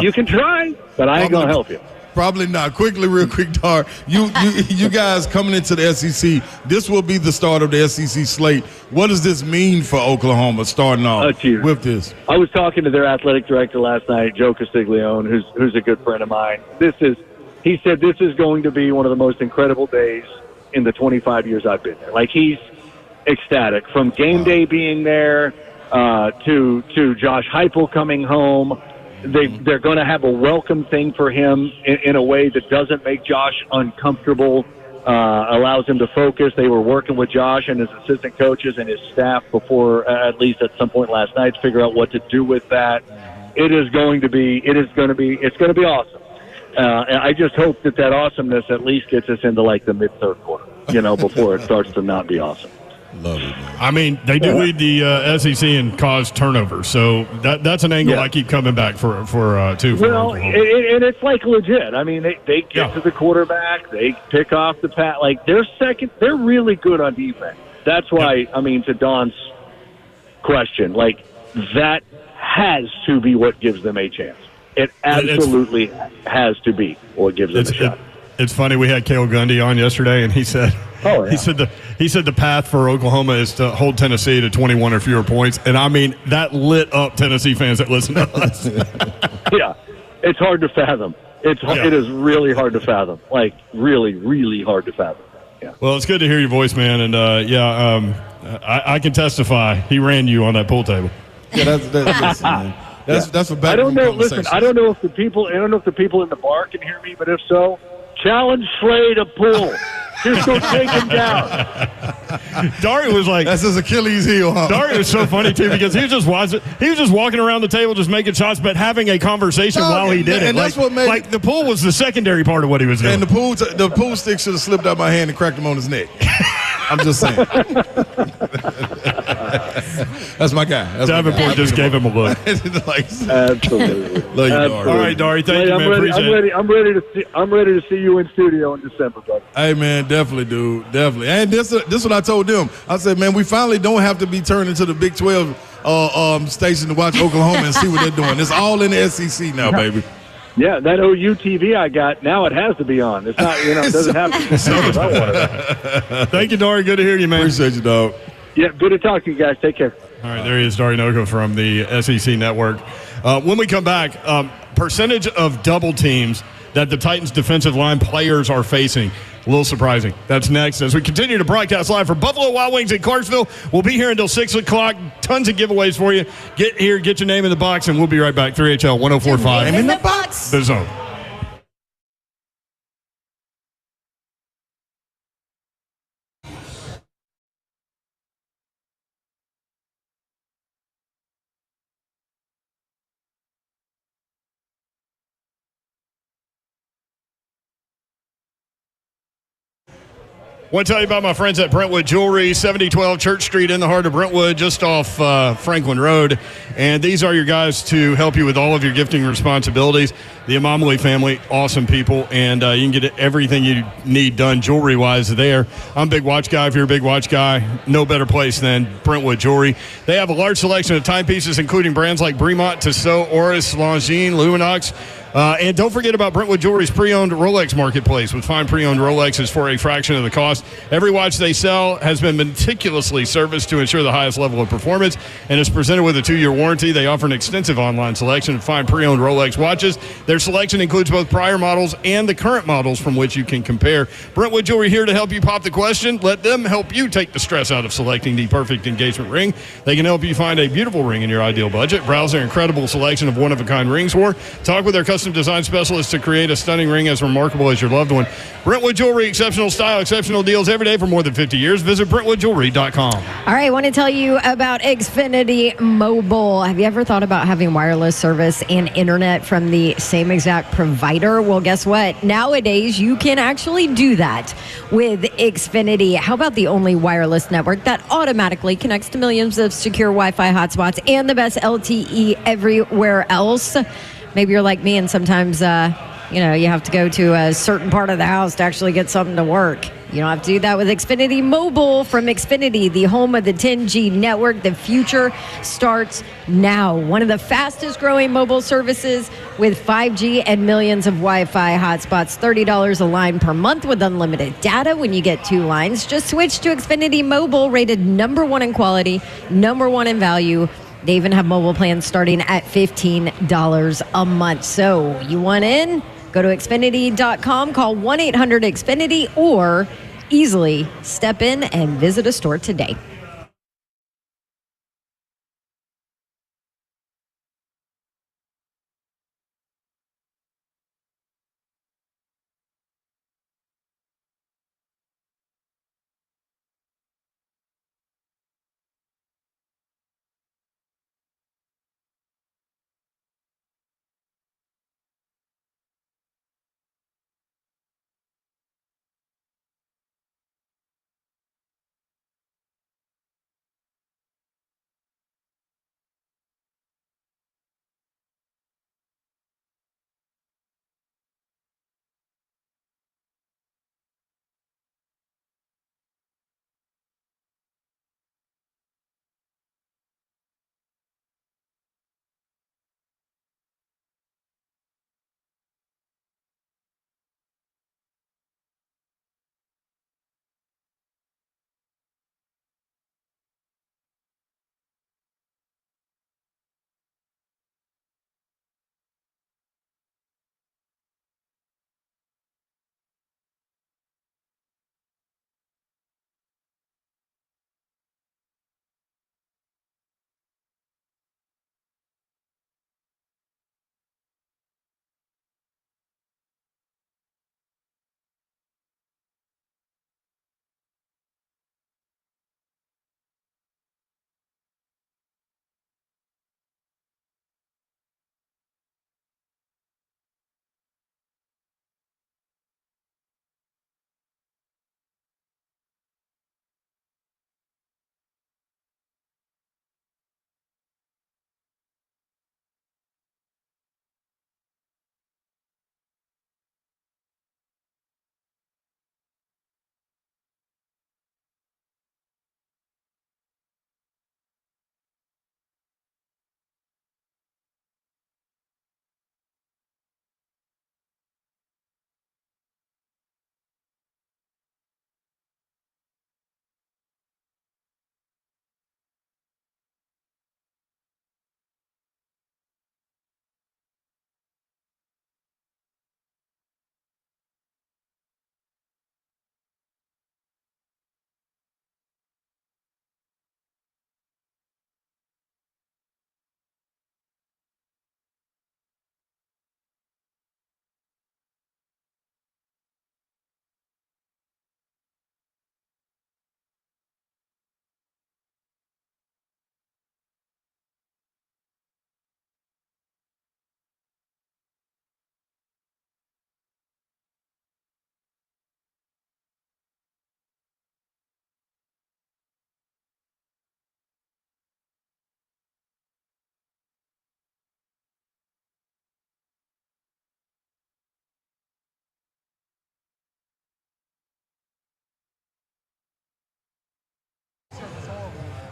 you can try, but I ain't going to help you. Probably not. Real quick, Dar. You guys coming into the SEC, this will be the start of the SEC slate. What does this mean for Oklahoma starting off with this? I was talking to their athletic director last night, Joe Castiglione, who's a good friend of mine. He said this is going to be one of the most incredible days in the 25 years I've been there. Like, he's ecstatic, from game day being there to Josh Heupel coming home. They're going to have a welcome thing for him in a way that doesn't make Josh uncomfortable, allows him to focus. They were working with Josh and his assistant coaches and his staff before, at least at some point last night, to figure out what to do with that. It's going to be awesome. And I just hope that awesomeness at least gets us into like the mid-third quarter, before it starts to not be awesome. Love it, man. I mean, they do lead the SEC in cause turnover, so that's an angle I keep coming back for too. Well, and it's like legit. I mean, they get to the quarterback, they pick off the pass. Like, they're really good on defense. That's why, I mean, to Don's question, like, that has to be what gives them a chance. It absolutely has to be what gives them a shot. It's funny. We had Cale Gundy on yesterday, and he said, he said the path for Oklahoma is to hold Tennessee to 21 or fewer points, and I mean that lit up Tennessee fans that listen to us. Yeah, it's hard to fathom. It is really hard to fathom. Like, really, really hard to fathom. Yeah. Well, it's good to hear your voice, man, and I can testify. He ran you on that pool table. Yeah, that's man. That's a bad. I don't know. Listen, I don't know if the people in the bar can hear me, but if so, challenge Slay to pull. Just go take him down. Dari was like, that's his Achilles heel. Huh? Dari was so funny too, because he was just walking around the table, just making shots, but having a conversation while he did it. And that's what made the pull was the secondary part of what he was doing. And the pool stick should have slipped out my hand and cracked him on his neck. I'm just saying. That's my guy. Davenport just gave him a look. Absolutely. Love you, Dari. All right, Dari. Thank you, man. Appreciate it. I'm ready to see you in studio in December, buddy. Hey, man, definitely, dude. Definitely. And this is what I told them. I said, man, we finally don't have to be turned into the Big 12 station to watch Oklahoma and see what they're doing. It's all in the SEC now, baby. Yeah, that OU TV I got, now it has to be on. It's not, it doesn't have to be. Thank you, Dari. Good to hear you, man. Appreciate you, dog. Yeah, good to talk to you guys. Take care. All right, there he is, Dari Noko from the SEC Network. When we come back, percentage of double teams that the Titans defensive line players are facing. A little surprising. That's next as we continue to broadcast live for Buffalo Wild Wings in Clarksville. We'll be here until 6 o'clock. Tons of giveaways for you. Get here, get your name in the box, and we'll be right back. 3HL 104.5. Name in the box. The Zone. I want to tell you about my friends at Brentwood Jewelry, 7012 Church Street in the heart of Brentwood, just off Franklin Road. And these are your guys to help you with all of your gifting responsibilities. The Amamali family, awesome people, and you can get everything you need done jewelry-wise there. I'm a big watch guy. If you're a big watch guy, no better place than Brentwood Jewelry. They have a large selection of timepieces, including brands like Bremont, Tissot, Oris, Longines, Luminox, And don't forget about Brentwood Jewelry's pre-owned Rolex marketplace. With fine pre-owned Rolexes for a fraction of the cost. Every watch they sell has been meticulously serviced to ensure the highest level of performance and is presented with a 2-year warranty. They offer an extensive online selection of fine pre-owned Rolex watches. Their selection includes both prior models and the current models from which you can compare. Brentwood Jewelry here to help you pop the question. Let them help you take the stress out of selecting the perfect engagement ring. They can help you find a beautiful ring in your ideal budget. Browse their incredible selection of one-of-a-kind rings or talk with their custom design specialist to create a stunning ring as remarkable as your loved one. Brentwood Jewelry, exceptional style, exceptional deals every day for more than 50 years. Visit BrentwoodJewelry.com. All right, I want to tell you about Xfinity Mobile. Have you ever thought about having wireless service and internet from the same exact provider? Well, guess what? Nowadays, you can actually do that with Xfinity. How about the only wireless network that automatically connects to millions of secure Wi-Fi hotspots and the best LTE everywhere else? Maybe you're like me and sometimes, you have to go to a certain part of the house to actually get something to work. You don't have to do that with Xfinity Mobile from Xfinity, the home of the 10G network. The future starts now. One of the fastest growing mobile services with 5G and millions of Wi-Fi hotspots. $30 a line per month with unlimited data when you get 2 lines. Just switch to Xfinity Mobile, rated #1 in quality, #1 in value. They even have mobile plans starting at $15 a month. So you want in? Go to Xfinity.com, call 1-800-XFINITY, or easily step in and visit a store today.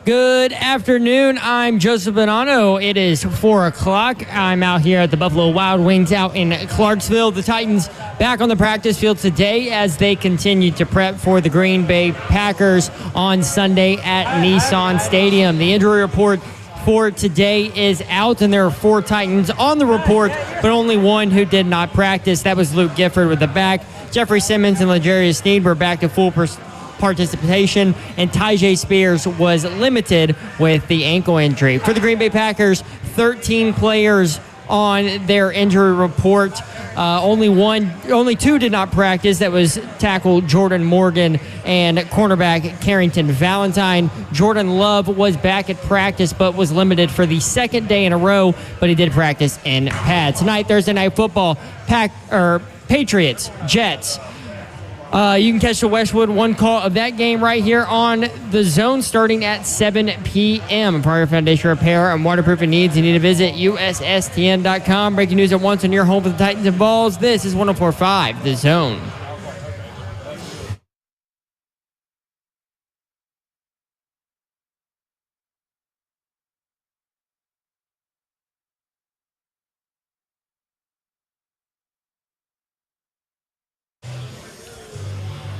Good afternoon. I'm Joseph Bonanno. It is 4 o'clock. I'm out here at the Buffalo Wild Wings out in Clarksville. The Titans back on the practice field today as they continue to prep for the Green Bay Packers on Sunday at Nissan Stadium. The injury report for today is out, and there are 4 Titans on the report, but only one who did not practice. That was Luke Gifford with the back. Jeffrey Simmons and L'Jarius Sneed were back to full participation, and Tyjae Spears was limited with the ankle injury. For the Green Bay Packers, 13 players on their injury report. Only 2 did not practice. That was tackle Jordan Morgan and cornerback Carrington Valentine. Jordan Love was back at practice but was limited for the second day in a row, but he did practice in pads. Tonight, Thursday Night Football, Patriots, Jets. You can catch the Westwood One call of that game right here on The Zone starting at 7 p.m. For your foundation repair and waterproofing needs, you need to visit USSTN.com. Breaking news at once on your home for the Titans and Vols. This is 104.5 The Zone.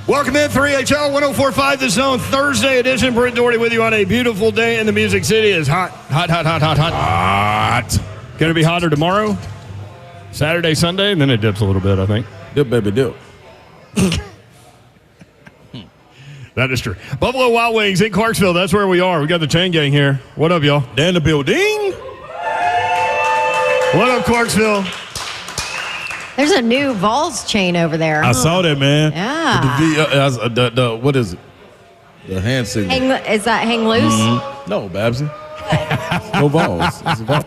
Welcome in 3HL 104.5 The Zone Thursday edition. Brent Doherty with you on a beautiful day in the Music City. It's hot. Going to be hotter tomorrow, Saturday, Sunday, and then it dips a little bit, I think. Dip, baby, dip. That is true. Buffalo Wild Wings in Clarksville. That's where we are. We got the chain gang here. What up, y'all? Dan the building. What up, Clarksville? There's a new Vols chain over there. I saw that, man. Yeah. What is it? The hand signal. Is that hang loose? Mm-hmm. No, Babsy. No Vols. It's a Vol.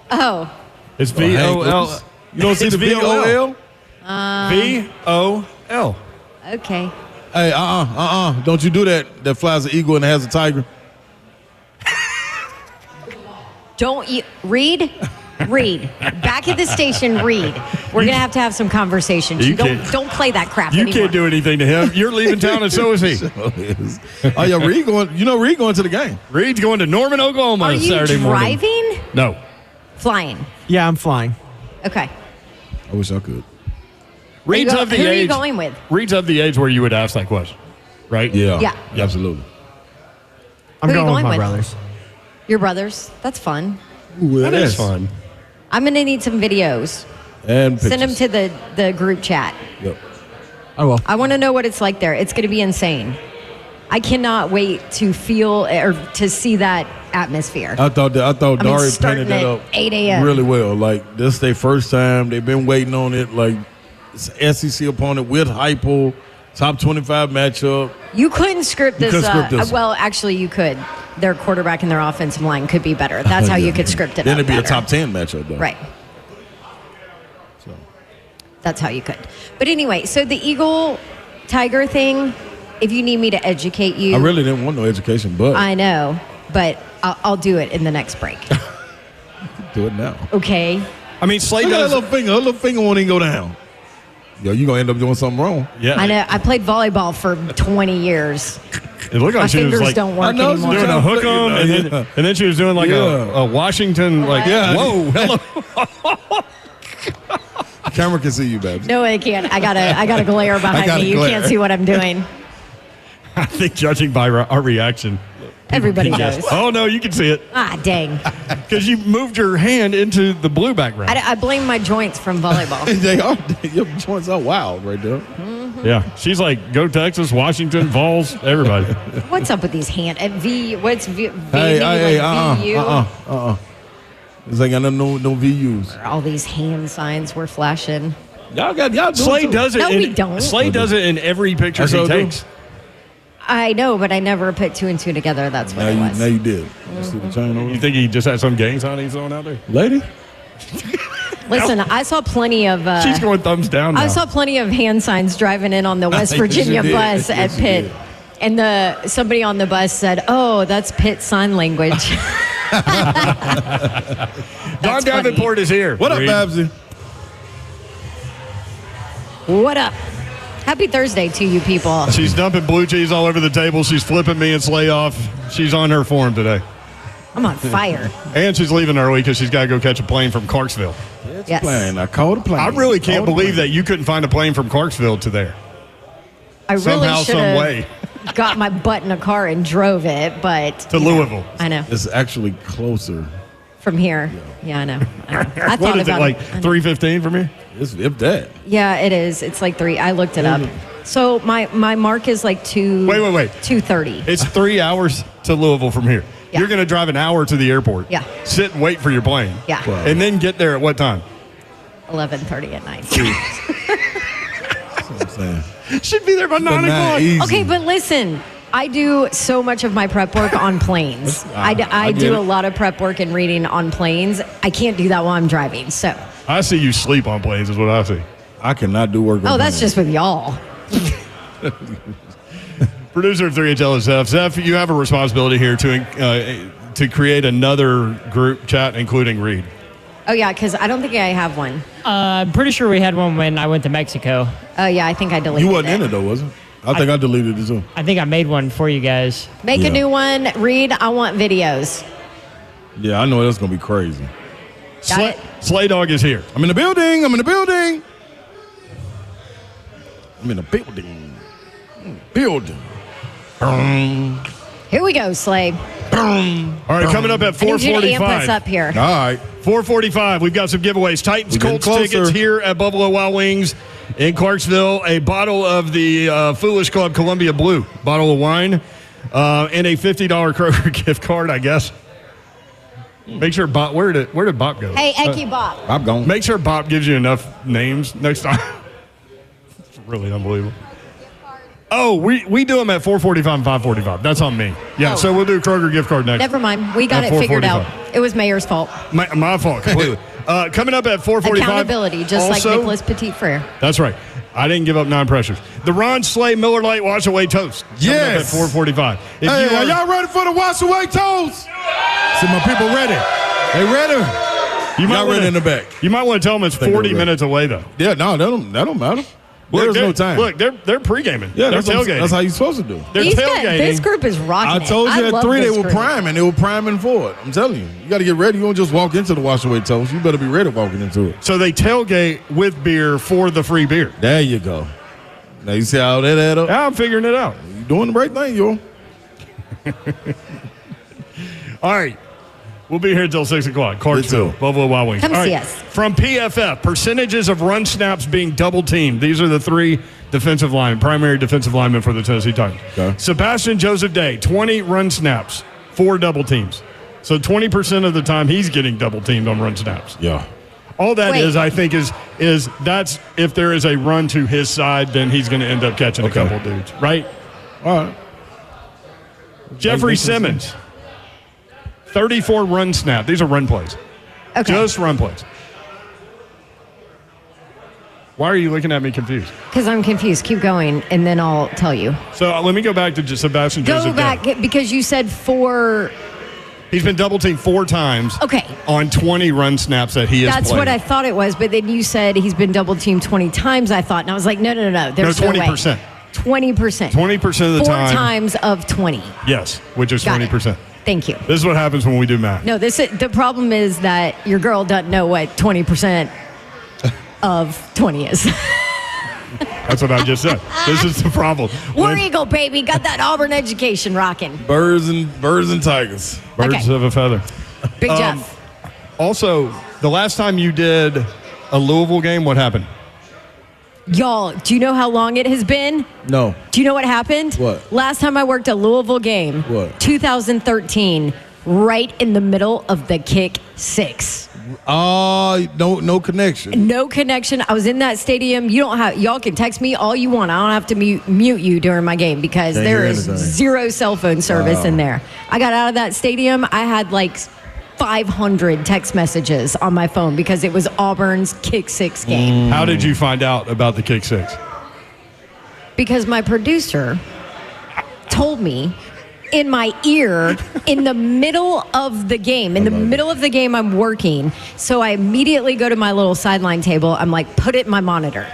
Oh. It's V-O-L. You don't see the V-O-L? V-O-L. Okay. Hey, don't you do that. That flies an eagle and has a tiger. Don't you read? Read. Back at the station, read. We're going to have some conversations. Don't play that crap anymore. You can't do anything to him. You're leaving town, and so is he. Oh, yeah, Reed going to the game. Reed's going to Norman, Oklahoma Saturday morning. Are you driving? No. Flying. Yeah, I'm flying. Okay. I wish I could. Reed's of the age. Who are you going with? Reed's of the age where you would ask that question, right? Yeah. Absolutely. I'm Who are you going with going my with? brothers. Your brothers? That's fun. Ooh, That is fun. I'm going to need some videos. And pictures. Send them to the group chat. Yep. I will. I want to know what it's like there. It's going to be insane. I cannot wait to feel or to see that atmosphere. I thought Dari starting painted that at up 8 a.m. really well. Like, this is their first time. They've been waiting on it. Like, it's an SEC opponent with Hypo, top 25 matchup. You couldn't script this. this. Well, actually, you could. Their quarterback and their offensive line could be better. That's how you could script it. Then up it'd be better. a top 10 matchup, though. Right. So. That's how you could. But anyway, so the Eagle Tiger thing, if you need me to educate you. I really didn't want no education, but. I know, but I'll do it in the next break. Do it now. Okay. I mean, Slade Look at does. that little finger won't even go down. Yo, you gonna end up doing something wrong. Yeah. I know. I played volleyball for 20 years. It looked My like she was fingers like don't work I know, anymore. doing a hook 'em, and then she was doing like a Washington, like, whoa, hello. Camera can see you, Babs. No, I can't. I got a glare behind me. You glare. can't see what I'm doing. I think judging by our reaction. Everybody Yes. knows. Oh, no, you can see it. Ah, dang. Because you moved your hand into the blue background. I blame my joints from volleyball. They are. Your joints are wild right there. Yeah. She's like, go Texas, Washington, Vols, everybody. What's up with these hand at V? What's V? Hey, VU? It's like I don't know no VUs. All these hand signs we're flashing. Y'all doing Slade too. does it. No, we don't. Slade does it in every picture That's he what I do. takes. I know, but I never put 2 and 2 together. That's what it was. Now you did. You see the chain over? You think he just had some gang sign he's on out there? Lady? Listen, I saw plenty of. She's going thumbs down now. I saw plenty of hand signs driving in on the West Yes, you Virginia did. bus at Yes, you Pitt, did. and somebody on the bus said, "Oh, that's Pitt sign language." Don That's Davenport is here. What up, Reed? Babsy? What up? Happy Thursday to you people. She's dumping blue cheese all over the table. She's flipping me and Slay off. She's on her form today. I'm on fire. And she's leaving early because she's got to go catch a plane from Clarksville. Yes. Plane. I called a plane. I really can't believe that you couldn't find a plane from Clarksville to there. I really Somehow, should some way. have got my butt in a car and drove it, but To Louisville. I know. It's actually closer. From here. Yeah, I know. I thought What is it, about like I know. 3:15 from here? If that. Yeah, it is. It's like 3. I looked it up. So my mark is like 2. Wait. 2:30. It's 3 hours to Louisville from here. Yeah. You're going to drive an hour to the airport. Yeah. Sit and wait for your plane. Yeah. Wow. And then get there at what time? 11:30 at night. That's what I'm saying. Should be there by 9 o'clock. Easy. Okay, but listen, I do so much of my prep work on planes. I get do it. a lot of prep work and reading on planes. I can't do that while I'm driving. So, I see you sleep on planes is what I see. I cannot do work on that's planes. just with y'all. Producer of 3HL is Zeph. Zeph, you have a responsibility here to create another group chat, including Reed. Oh yeah, because I don't think I have one. I'm pretty sure we had one when I went to Mexico. Oh yeah, I think I deleted You wasn't it. in it though, was it? I think I deleted it too. I think I made one for you guys. Make Yeah. a new one. Read. I want videos. Yeah, I know that's gonna be crazy. Got it? Slay Dog is here. I'm in the building. I'm in the building. I'm in the building. Building. Here we go, Slay. All right, coming up at I need you to amp us 4:45. up here. All right. 4:45. We've got some giveaways. Titans We're getting Colts closer. tickets here at Buffalo Wild Wings in Clarksville. A bottle of the Foolish Club Columbia Blue bottle of wine, and a $50 Kroger gift card. I guess. Make sure Bob. Where did Bob go? Hey, Eki Bop. I'm gone. Make sure Bob gives you enough names next time. It's really unbelievable. Oh, we do them at 4:45 and 5:45. That's on me. Yeah, Oh. so we'll do Kroger gift card next. Never mind. We got At it figured out. 4:45. It was Mayor's fault. My fault completely. Coming up at 4:45. Accountability, just like Nicholas Petit Frere. That's right. I didn't give up 9 pressures. The Ron Slay Miller Lite Wash Away Toast. Coming up Yes. at 4:45. If Hey, you are y'all ready for the wash away toast? See my people ready. They ready? Y'all ready in the back. You might want to tell them it's Think 40 they're ready. minutes away though. Yeah, no, that don't matter. There's no time. Look, they're pre-gaming. Yeah, they're that's, what I'm- tailgating. that's how you're supposed to do. They're tailgating. This group is rocking I told you it. at love 3 they this were group. priming. They were priming for it. I'm telling you. You got to get ready. You don't just walk into the wash away toast. You better be ready walking into it. So they tailgate with beer for the free beer. There you go. Now you see how that add up? Yeah, I'm figuring it out. You doing the right thing, yo. All right. We'll be here until 6 o'clock. Clarksville, too. Buffalo Wild Wings. Come All see right. us. From PFF, percentages of run snaps being double teamed. These are the 3 defensive linemen, primary defensive linemen for the Tennessee Titans. Okay. Sebastian Joseph Day, 20 run snaps, 4 double teams. So 20% of the time he's getting double teamed on run snaps. Yeah. Wait. All that is, I think, is that's if there is a run to his side, then he's going to end up catching Okay. a couple dudes, right? All right. Jeffrey Simmons, 34 run snap. These are run plays. Okay. Just run plays. Why are you looking at me confused? Because I'm confused. Keep going, and then I'll tell you. So let me go back to Sebastian Go Joseph. back Day. because you said 4. He's been double teamed 4 times. Okay. On 20 run snaps that he has That's played. what I thought it was, but then you said he's been double teamed 20 times, I thought. And I was like, no. There's no way. 20%. 20%. 20% of the 4 time. times of 20. Yes, which is Got it. 20%. Thank you. This is what happens when we do math. No, the problem is that your girl doesn't know what 20% of 20 is. That's what I just said. This is the problem. War Eagle, baby. Got that Auburn education rocking. Birds and tigers. Birds Okay. of a feather. Big Jeff. Also, the last time you did a Louisville game, what happened? Y'all, do you know how long it has been? No. Do you know what happened? What? Last time I worked a Louisville game. What? 2013, right in the middle of the kick 6. No connection. No connection. I was in that stadium. Y'all can text me all you want. I don't have to mute you during my game because Can't there hear is anything. 0 cell phone service Wow. in there. I got out of that stadium. I had like 500 text messages on my phone because it was Auburn's kick 6 game. How did you find out about the kick 6? Because my producer told me in my ear in the middle of the game. In the middle of the game, I'm working. So I immediately go to my little sideline table. I'm like, put it in my monitor.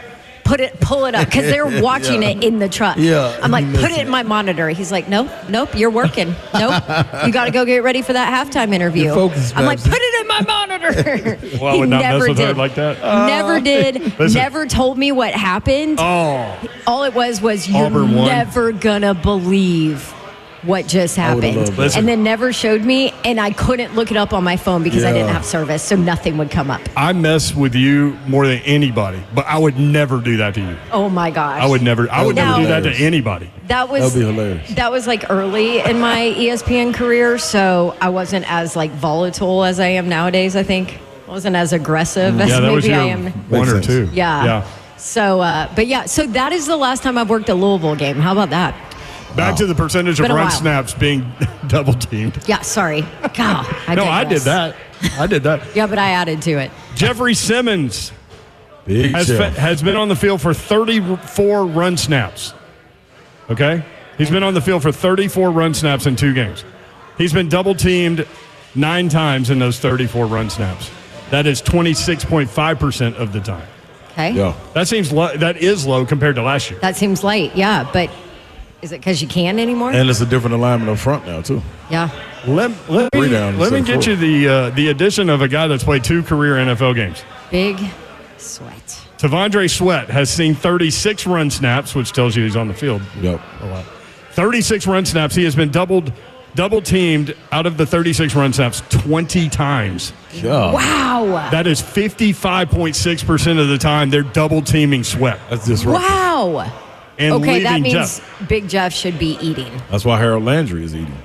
pull it up, because they're watching it in the truck. Yeah, I'm like, put it in my monitor. He's like, nope, you're working. Nope, you got to go get ready for that halftime interview. I'm like, put it in my monitor. Well, I would not mess with her like that. Never did. Never told me what happened. Oh. All it was you're Auburn won. never gonna believe what just happened. And then never showed me, and I couldn't look it up on my phone because I didn't have service, so nothing would come up. I mess with you more than anybody, but I would never do that to you. Oh my gosh. I would never do that to anybody. That'd be hilarious. That was like early in my ESPN career, so I wasn't as like volatile as I am nowadays, I think. I wasn't as aggressive as maybe I am. One or two. Yeah. So, so that is the last time I've worked a Louisville game. How about that? Back to the percentage of run snaps being double teamed. Yeah, sorry. God, I did that. Yeah, but I added to it. Jeffrey Simmons has been on the field for 34 run snaps. Okay? He's been on the field for 34 run snaps in 2 games. He's been double teamed 9 times in those 34 run snaps. That is 26.5% of the time. Okay. Yeah. That seems low. That is low compared to last year. That seems light, yeah, but is it because you can anymore? And it's a different alignment up front now, too. Yeah. Let me get you the addition of a guy that's played 2 career NFL games. Big Sweat. Tavondre Sweat has seen 36 run snaps, which tells you he's on the field a lot. 36 run snaps. He has been double teamed out of the 36 run snaps 20 times. God. Wow. That is 55.6% of the time they're double teaming Sweat. That's disruptive. Wow. And okay, that means Jeff. Big Jeff should be eating. That's why Harold Landry is eating.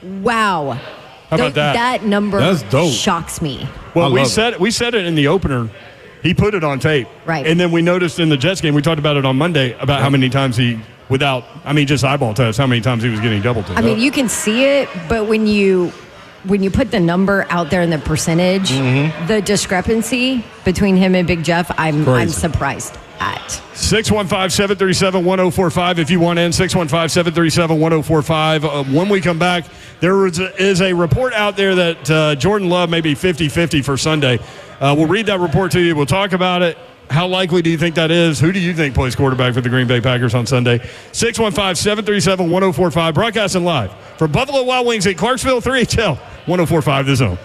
Wow. How about that? That number That's dope. shocks me. Well, we said it in the opener. He put it on tape. Right. And then we noticed in the Jets game, we talked about it on Monday, about how many times just eyeball test, how many times he was getting double teamed. I mean, you can see it, but when you put the number out there in the percentage, the discrepancy between him and Big Jeff, I'm surprised at. 615-737-1045 if you want in, 615-737-1045. When we come back, there is a report out there that Jordan Love may be 50-50 for Sunday. We'll read that report to you. We'll talk about it. How likely do you think that is? Who do you think plays quarterback for the Green Bay Packers on Sunday? 615-737-1045. Broadcasting live from Buffalo Wild Wings at Clarksville, 3HL 1045 The Zone.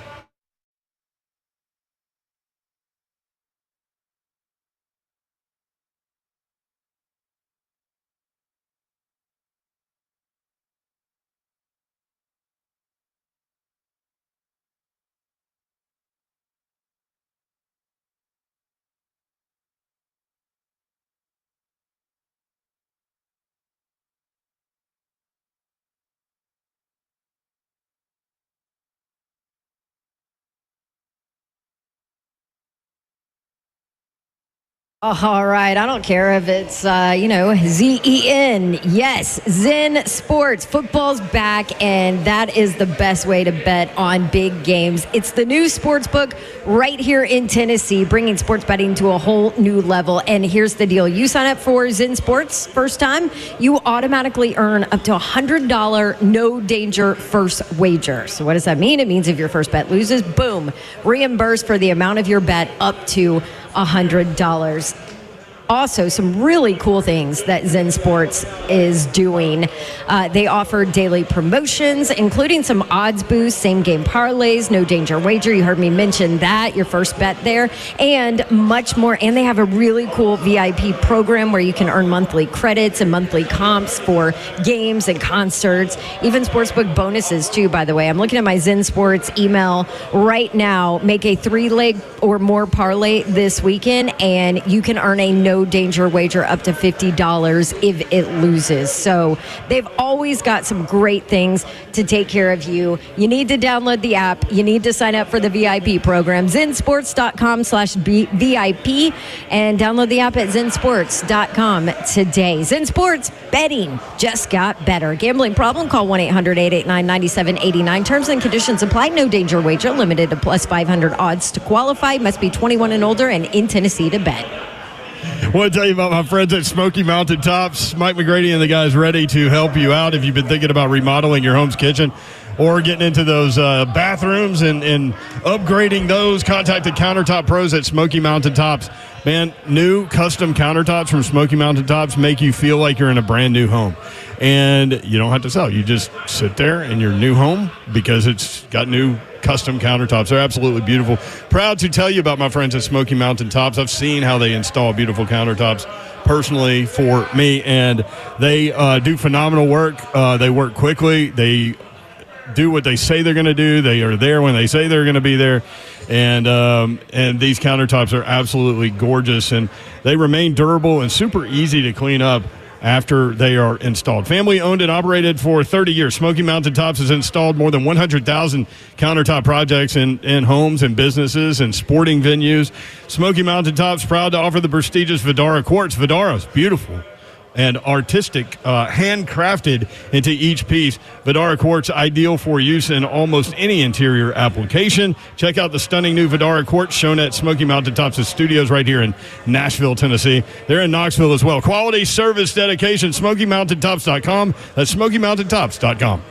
All right. I don't care if it's, ZEN. Yes, Zen Sports. Football's back, and that is the best way to bet on big games. It's the new sports book right here in Tennessee, bringing sports betting to a whole new level. And here's the deal. You sign up for Zen Sports first time, you automatically earn up to $100 no-danger first wager. So what does that mean? It means if your first bet loses, boom, reimbursed for the amount of your bet up to $100. Also, some really cool things that Zen Sports is doing. They offer daily promotions, including some odds boosts, same game parlays, no danger wager. You heard me mention that, your first bet there, and much more. And they have a really cool VIP program where you can earn monthly credits and monthly comps for games and concerts, even sportsbook bonuses too, by the way. I'm looking at my Zen Sports email right now. Make a 3-leg or more parlay this weekend, and you can earn a no danger wager up to $50 if it loses. So they've always got some great things to take care of you. You need to download the app. You need to sign up for the VIP program, zensports.com/VIP, and download the app at zensports.com today. Zen Sports, betting just got better. Gambling problem? Call 1-800-889-9789. Terms and conditions apply. No danger wager. Limited to plus 500 odds to qualify. Must be 21 and older and in Tennessee to bet. I want to tell you about my friends at Smoky Mountain Tops. Mike McGrady and the guys ready to help you out if you've been thinking about remodeling your home's kitchen or getting into those bathrooms and upgrading those. Contact the Countertop Pros at Smoky Mountain Tops. Man, new custom countertops from Smoky Mountain Tops make you feel like you're in a brand new home. And you don't have to sell. You just sit there in your new home because it's got new custom countertops. They're absolutely beautiful. Proud to tell you about my friends at Smoky Mountain Tops. I've seen how they install beautiful countertops personally for me, and they do phenomenal work. They work quickly. They do what they say they're going to do. They are there when they say they're going to be there. And these countertops are absolutely gorgeous, and they remain durable and super easy to clean up after they are installed. Family owned and operated for 30 years. Smoky Mountain Tops has installed more than 100,000 countertop projects in homes and businesses and sporting venues. Smoky Mountain Tops proud to offer the prestigious Vidara quartz. Vidara is beautiful and artistic, handcrafted into each piece. Vidara quartz, ideal for use in almost any interior application. Check out the stunning new Vidara quartz shown at Smoky Mountain Tops' studios right here in Nashville, Tennessee. They're in Knoxville as well. Quality, service, dedication, SmokyMountainTops.com. That's SmokyMountainTops.com.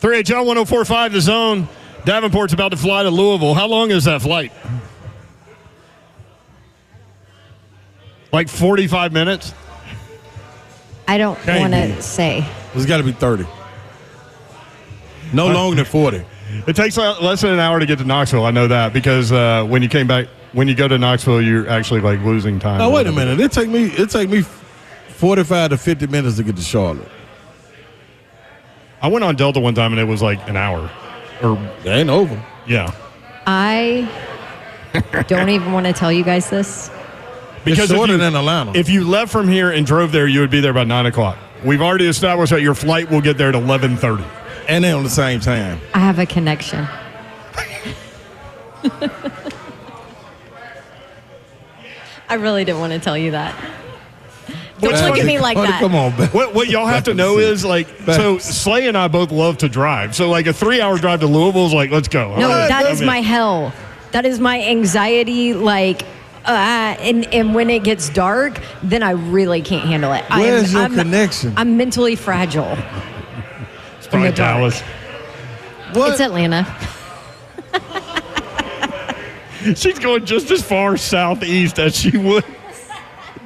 3HL 104.5 The Zone. Davenport's about to fly to Louisville. How long is that flight? Like 45 minutes? I don't want to say. It's got to be 30. No longer than 40. It takes less than an hour to get to Knoxville. I know that because when you go to Knoxville, you're actually like losing time. Now wait a minute. It take me 45 to 50 minutes to get to Charlotte. I went on Delta one time and it was like an hour. Or it ain't over. Yeah. I don't even want to tell you guys this. Because it's shorter than Atlanta. If you left from here and drove there, you would be there by 9 o'clock. We've already established that your flight will get there at 11:30. And they're on the same time. I have a connection. I really didn't want to tell you that. Don't look at me like that. Come on, man. What y'all have to know is, like, so Slay and I both love to drive. So, like, a 3-hour drive to Louisville is like, let's go. No, Right, that is my hell. That is my anxiety, like, and when it gets dark, then I really can't handle it. Where's your connection? I'm mentally fragile. It's probably Dallas. What? It's Atlanta. She's going just as far southeast as she would.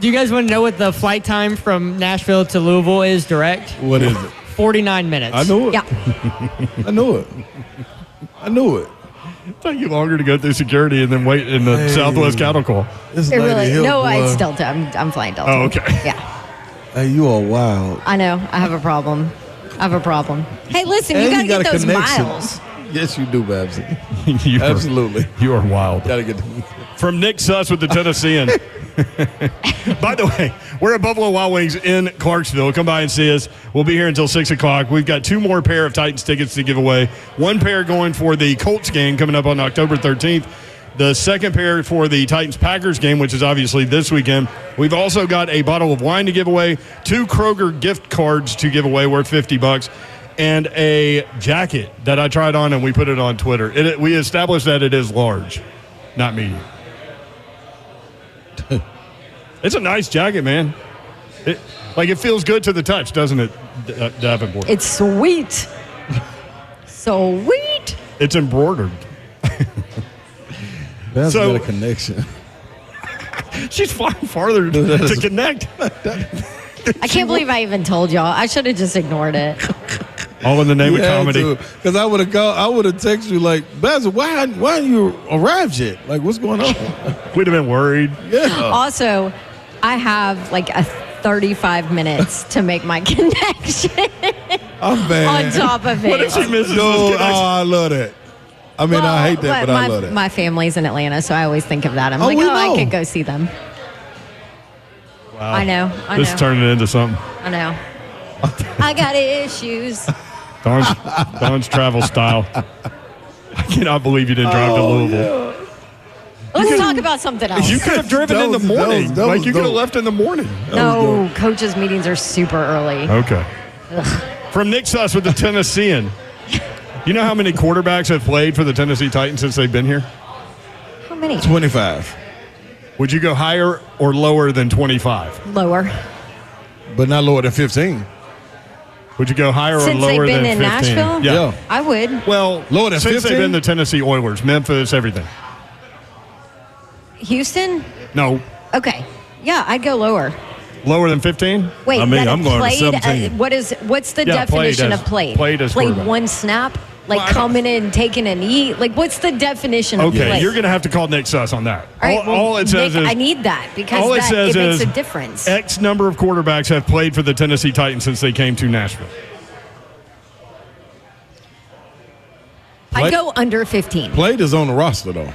Do you guys want to know what the flight time from Nashville to Louisville is direct? What is it? 49 minutes. I knew it. Yeah. I knew it. I knew it. It took you longer to go through security and then wait in the Southwest Cattle Call. This It lady really, here, no, boy. it's Delta. I'm flying Delta. Oh, okay. Yeah. Hey, you are wild. I know. I have a problem. Hey, listen, you And got to get got a those connection. miles. Yes, you do, Babsy. Absolutely. You are wild. Got to get. From Nick Suss with the Tennessean. By the way, we're at Buffalo Wild Wings in Clarksville. Come by and see us. We'll be here until 6 o'clock. We've got 2 more pair of Titans tickets to give away. 1 pair going for the Colts game coming up on October 13th. The 2nd pair for the Titans-Packers game, which is obviously this weekend. We've also got a bottle of wine to give away, 2 Kroger gift cards to give away worth $50, and a jacket that I tried on and we put it on Twitter. We established that it is large, not medium. It's a nice jacket, man. It feels good to the touch, doesn't it, Davenport? It's sweet. Sweet. It's embroidered. That's So- got a connection. She's flying farther to connect. I can't believe I even told y'all. I should have just ignored it. All in the name of comedy. Because I would have texted you like, Basil, why haven't you arrived yet? Like, what's going on? We'd have been worried. Yeah. Also, I have like a 35 minutes to make my connection I'm bad. on top of it. What if she misses No, this connection? I love that. I mean, I hate that, but I love that. My family's in Atlanta, so I always think of that. I'm Oh, like, we I know. could go see them. Wow. I know. This is turning into something. I know. I got issues. Dawn's travel style. I cannot believe you didn't drive to Louisville. Let's talk about something else. You could have driven in the morning. that was You could have dope. left in the morning. No, coaches' meetings are super early. Okay. From Nick Suss with the Tennessean. You know how many quarterbacks have played for the Tennessee Titans since they've been here? How many? 25, Would you go higher or lower than 25? Lower. but not lower than 15. Would you go higher Since or lower they've been than in 15? Nashville? Yeah. I would. Well, Lower than since 15? they've been the Tennessee Oilers, Memphis, everything. Houston? No. Okay. Yeah, I'd go lower. Lower than 15? Wait, I mean, that I'm going to played, 17. What's the Yeah, played definition as- of played? played as Played quarterback. one snap? Like Well, I don't- coming in, taking a knee? Like, what's the definition of Okay, play? you're going to have to call Nick Suss on that. All right, well, all it says Nick, is I need that because all it that, says it makes is a difference. X number of quarterbacks have played for the Tennessee Titans since they came to Nashville. I'd go under 15. Played is on the roster, though.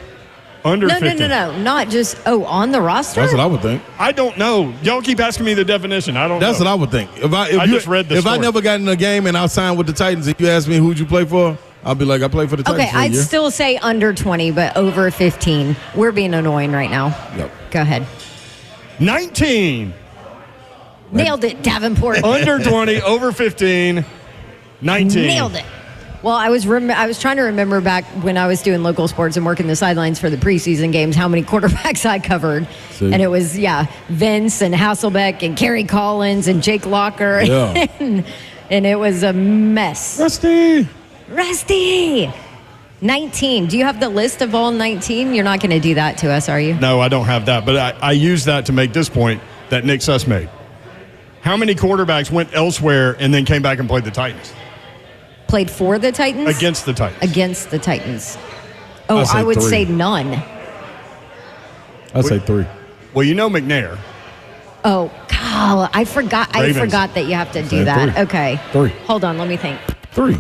Under No, 15. no. Not just, on the roster? That's what I would think. I don't know. Y'all keep asking me the definition. I don't That's know. what I would think. If I just read the If I story. never got in a game and I signed with the Titans and you asked me who'd you play for, I'll be like, I play for the Titans Okay, for a I'd year. still say under 20, but over 15. We're being annoying right now. Yep. Go ahead. 19. Nailed it, Davenport. Under 20, over 15, 19. Nailed it. Well, I was trying to remember back when I was doing local sports and working the sidelines for the preseason games, how many quarterbacks I covered. See? And it was, Vince and Hasselbeck and Kerry Collins and Jake Locker. Yeah. And it was a mess. Rusty. Rusty. 19. Do you have the list of all 19? You're not going to do that to us, are you? No, I don't have that. But I use that to make this point that Nick Suss made. How many quarterbacks went elsewhere and then came back and played the Titans? Played for the Titans? Against the Titans. Against the Titans. Oh, I would 3. say none. I'd say 3. Well, you know McNair. Oh, God, I forgot. Ravens. I forgot that you have to do said that. 3. Okay. 3. Hold on, let me think. 3.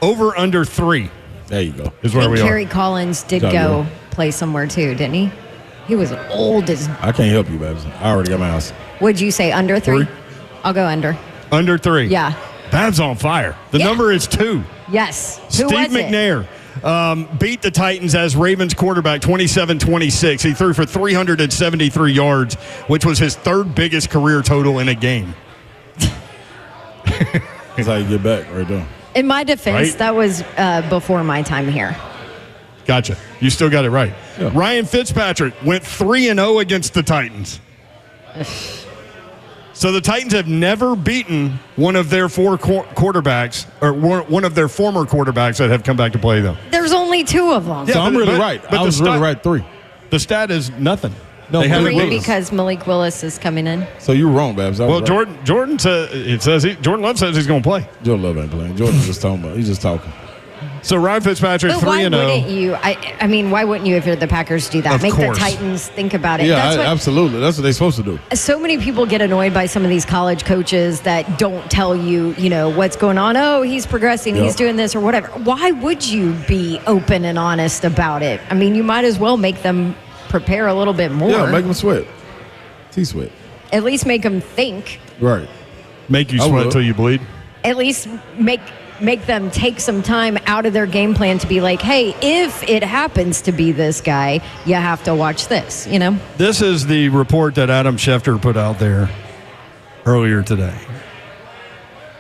Over under 3 There you go. is I where think we Kerry are. Collins did Got go it. play somewhere too, didn't he? He was old as. I can't help you, Babs. I already got my answer. Would you say under 3? 3. I'll go under. Under 3. Yeah. Babs on fire. The Yeah. number is 2. Yes. Who Steve was it? McNair beat the Titans as Ravens quarterback 27-26. He threw for 373 yards, which was his 3rd biggest career total in a game. That's how you get back right there. In my defense, Right? that was before my time here. Gotcha. You still got it right. Yeah. Ryan Fitzpatrick went 3-0 against the Titans. So the Titans have never beaten one of their 4 quarterbacks, or one of their former quarterbacks that have come back to play them. There's only 2 of them. Yeah, So I'm but- really but- right. but I the was really stat- right. 3. The stat is nothing. No, They haven't 3 Malik beaten. because Malik Willis is coming in. So you were wrong, Babs. I was Well, right. Jordan Jordan Love says he's going to play. Jordan Love ain't playing. Jordan's just talking about. He's just talking. So Ryan Fitzpatrick But why 3-0. wouldn't you? I mean, why wouldn't you if you're the Packers do that? Of Make course. the Titans think about it. Yeah, That's what, absolutely. That's what they're supposed to do. so many people get annoyed by some of these college coaches that don't tell you, what's going on. Oh, he's progressing, Yep. he's doing this or whatever. Why would you be open and honest about it? I mean, you might as well make them prepare a little bit more. Yeah, make them sweat. T-sweat. At least make them think. Right. Make you I sweat will. till you bleed. At least make them take some time out of their game plan to be like, hey, if it happens to be this guy, you have to watch this, This is the report that Adam Schefter put out there earlier today.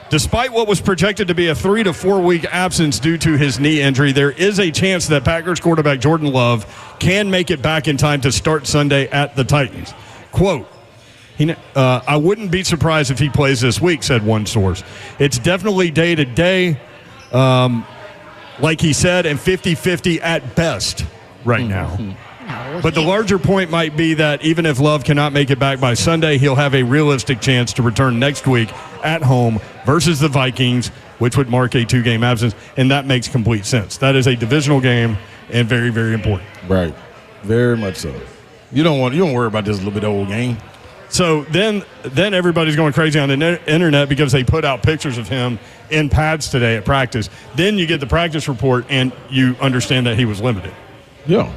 Despite what was projected to be a 3 to 4 week absence due to his knee injury, there is a chance that Packers quarterback Jordan Love can make it back in time to start Sunday at the Titans. Quote, I wouldn't be surprised if he plays this week, said one source. It's definitely day to day, like he said, and 50-50 at best right now. But the larger point might be that even if Love cannot make it back by Sunday, he'll have a realistic chance to return next week at home versus the Vikings, which would mark a 2-game absence, and that makes complete sense. That is a divisional game and very, very important. Right. Very much so. You don't worry about this little bit old game. So then everybody's going crazy on the internet because they put out pictures of him in pads today at practice. Then you get the practice report and you understand that he was limited. Yeah.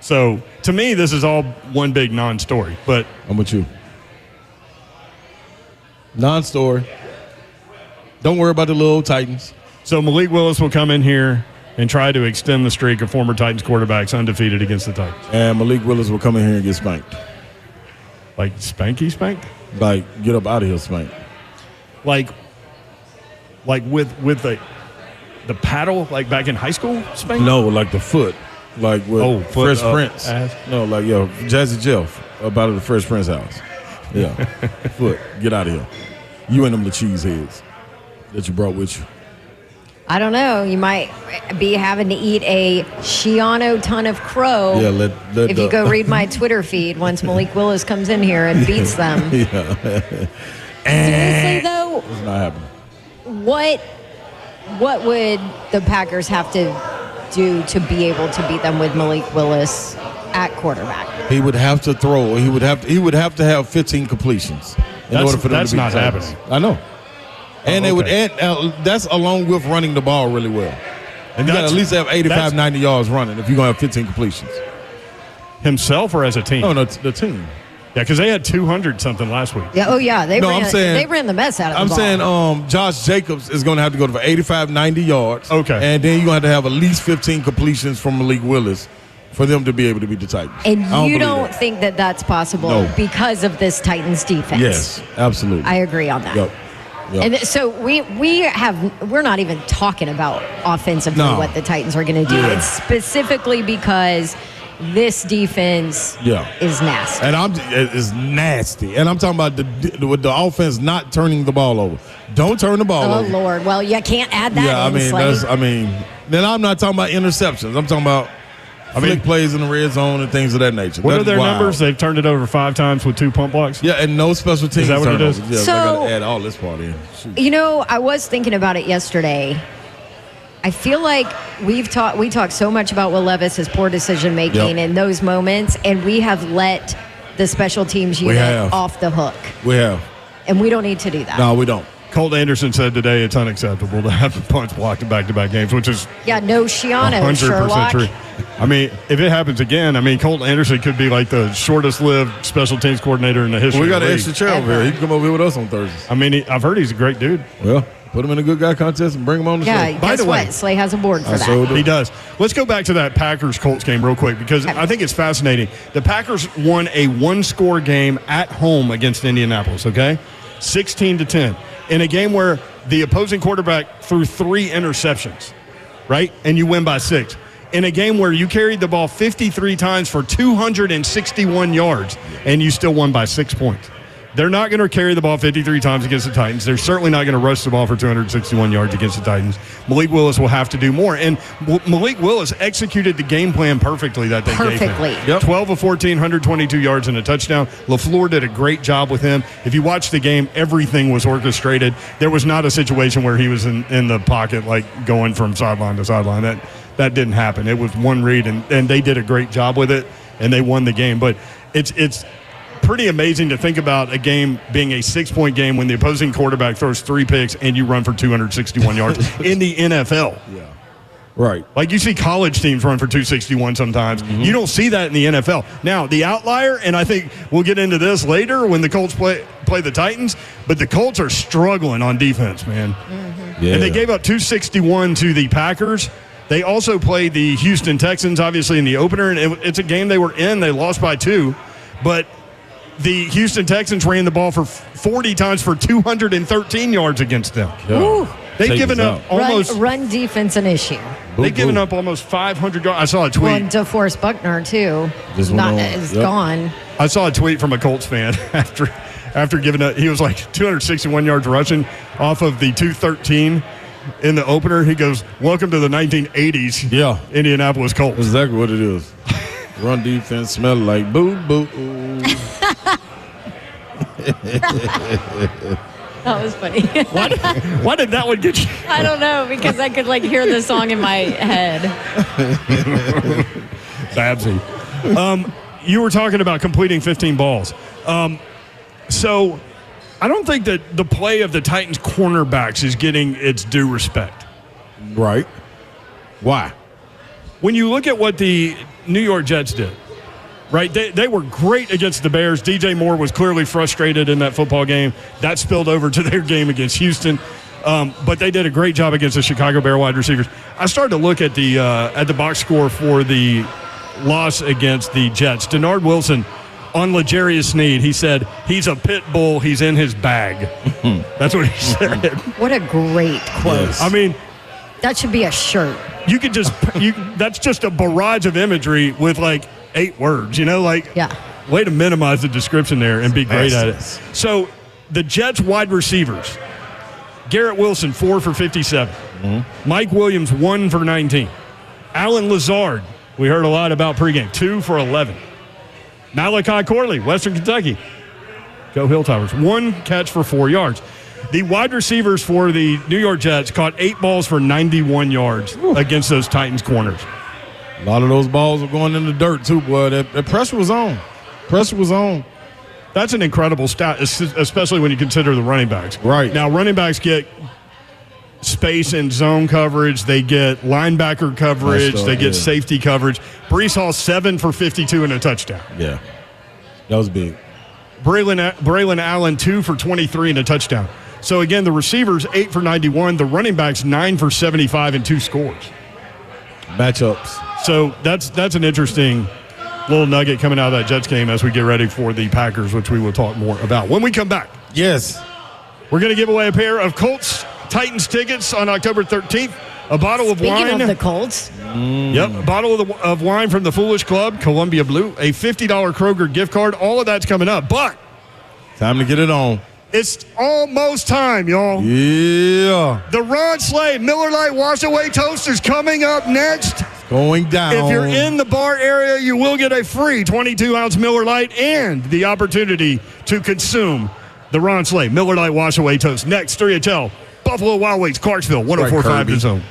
So to me, this is all one big non-story. But I'm with you. Non-story. Don't worry about the little Titans. so Malik Willis will come in here and try to extend the streak of former Titans quarterbacks undefeated against the Titans. And Malik Willis will come in here and get spanked. Like spank? Like, get up out of here, spanked. Like with the paddle, like back in high school spank? No, like the foot. Like with foot Fresh up, Prince. ass. No, like, Jazzy Jeff about at the Fresh Prince house. Yeah. Foot. Get out of here. You and them the cheese heads that you brought with you. I don't know. You might be having to eat a Shiano ton of crow. Yeah, let if you go read my Twitter feed once Malik Willis comes in here and beats them. Yeah. Seriously, though, It's not happening. what would the Packers have to do to be able to beat them with Malik Willis at quarterback? He would have to throw. He would have to have 15 completions in order for them That's to beat not the Titans. happening. I know. And they would, okay. and that's along with running the ball really well. And you got to at least have 85, 90 yards running if you're going to have 15 completions. Himself or as a team? No, the team. Yeah, because they had 200-something last week. Yeah. Oh, yeah. They I'm saying they ran the mess out of the ball. I'm saying Josh Jacobs is going to have to go to 85, 90 yards. Okay. And then you're going to have at least 15 completions from Malik Willis for them to be able to beat the Titans. And I you believe don't that. think that that's possible No. because of this Titans defense? Yes, absolutely. I agree on that. Yep. And so we're not even talking about offensively No. what the Titans are going to do. Yeah. It's specifically because this defense is nasty. And it's nasty. And I'm talking about with the offense not turning the ball over. Don't turn the ball over. Oh, Lord. Well, you can't add that then I'm not talking about interceptions. I'm talking about flick plays in the red zone and things of that nature. What are their numbers? They've turned it over 5 times with 2 pump blocks? Yeah, and no special teams. Is that what it is? Yeah, so, I got to add all this part in. Shoot. You know, I was thinking about it yesterday. I feel like we talk so much about Will Levis's poor decision making in those moments, and we have let the special teams unit off the hook. We have. And we don't need to do that. No, we don't. Colt Anderson said today it's unacceptable to have the punts blocked in back-to-back games, which is no Shiano, 100% Sherlock. true. I mean, if it happens again, Colt Anderson could be like the shortest-lived special teams coordinator in the history. We got of the an extra chair over here. He can come over here with us on Thursdays. I've heard he's a great dude. Well, put him in a good guy contest and bring him on the show. Yeah, By the way, Slay has a board for that. So he does. Let's go back to that Packers-Colts game real quick because I think it's fascinating. The Packers won a 1-score game at home against Indianapolis, 16-10, in a game where the opposing quarterback threw 3 interceptions, right? And you win by 6. In a game where you carried the ball 53 times for 261 yards, and you still won by 6 points. They're not going to carry the ball 53 times against the Titans. They're certainly not going to rush the ball for 261 yards against the Titans. Malik Willis will have to do more. And Malik Willis executed the game plan perfectly that they gave him. 12 of 14, 122 yards and a touchdown. LaFleur did a great job with him. If you watch the game, everything was orchestrated. There was not a situation where he was in the pocket, like going from sideline to sideline. That didn't happen. It was one read, and they did a great job with it, and they won the game. But it's pretty amazing to think about a game being a 6-point game when the opposing quarterback throws 3 picks and you run for 261 yards in the NFL. Yeah. Right. Like you see college teams run for 261 sometimes. Mm-hmm. You don't see that in the NFL. Now, the outlier, and I think we'll get into this later when the Colts play the Titans, but the Colts are struggling on defense, man. Mm-hmm. Yeah. And they gave up 261 to the Packers. They also played the Houston Texans, obviously, in the opener, and it's a game they were in. They lost by 2, but the Houston Texans ran the ball for 40 times for 213 yards against them. Yeah. They've given up almost run defense an issue. They've given up almost 500 yards. I saw a tweet. Well, DeForest Buckner too is gone. I saw a tweet from a Colts fan after giving up. He was like 261 yards rushing off of the 213 in the opener. He goes, "Welcome to the 1980s." Yeah, Indianapolis Colts. That's exactly what it is. Run defense smell like boo boo. That was funny. Why did that one get you? I don't know, because I could hear the song in my head. Babsy. You were talking about completing 15 balls. So I don't think that the play of the Titans cornerbacks is getting its due respect. Right. Why? When you look at what the New York Jets did, right? They were great against the Bears. DJ Moore was clearly frustrated in that football game. That spilled over to their game against Houston. But they did a great job against the Chicago Bear wide receivers. I started to look at the box score for the loss against the Jets. Denard Wilson on L'Jarius Sneed, he said, "He's a pit bull. He's in his bag." That's what he said. What a great quote. Yes. I mean, that should be a shirt. You could that's just a barrage of imagery with 8 words, way to minimize the description there and be great at it. So the Jets wide receivers, Garrett Wilson, 4 for 57. Mm-hmm. Mike Williams, 1 for 19. Alan Lazard, we heard a lot about pregame, 2 for 11. Malachi Corley, Western Kentucky. Go Hilltoppers. 1 catch for 4 yards. The wide receivers for the New York Jets caught 8 balls for 91 yards against those Titans corners. A lot of those balls were going in the dirt, too, boy. That pressure was on. Pressure was on. That's an incredible stat, especially when you consider the running backs. Right. Now, running backs get space and zone coverage. They get linebacker coverage. They get safety coverage. Breece Hall, 7 for 52 and a touchdown. Yeah. That was big. Braylon Allen, 2 for 23 and a touchdown. So, again, the receivers, 8 for 91. The running backs, 9 for 75 and 2 scores. Matchups. So, that's an interesting little nugget coming out of that Jets game as we get ready for the Packers, which we will talk more about when we come back. Yes. We're going to give away a pair of Colts Titans tickets on October 13th. A bottle of Speaking wine. of the Colts. Yep, a bottle of wine from the Foolish Club, Columbia Blue, a $50 Kroger gift card. All of that's coming up. But Time to get it on. it's almost time, y'all. Yeah. The Ron Slay Miller Lite Wash Away Toasters coming up next. Going down. If you're in the bar area, you will get a free 22-ounce Miller Lite and the opportunity to consume the Ron Slay Miller Lite Wash Away Toast. Next, 3 Tell, Buffalo Wild Wings, Clarksville, 104.5 The Zone.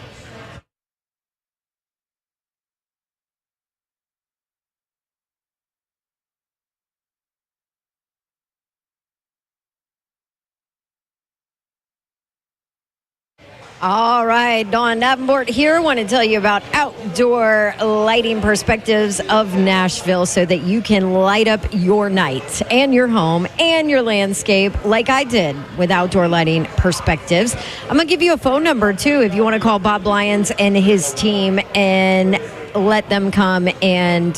All right, Dawn Davenport here. I want to tell you about outdoor lighting perspectives of Nashville so that you can light up your night and your home and your landscape like I did with outdoor lighting perspectives. I'm going to give you a phone number, too, if you want to call Bob Lyons and his team and let them come and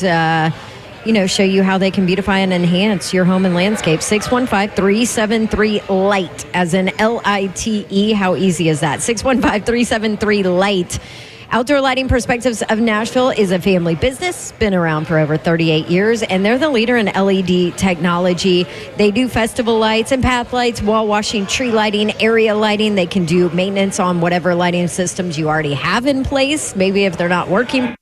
show you how they can beautify and enhance your home and landscape. 615-373-LIGHT, as in L-I-T-E. How easy is that? 615-373-LIGHT. Outdoor Lighting Perspectives of Nashville is a family business, been around for over 38 years, and they're the leader in LED technology. They do festival lights and path lights, wall washing, tree lighting, area lighting. They can do maintenance on whatever lighting systems you already have in place, maybe if they're not working.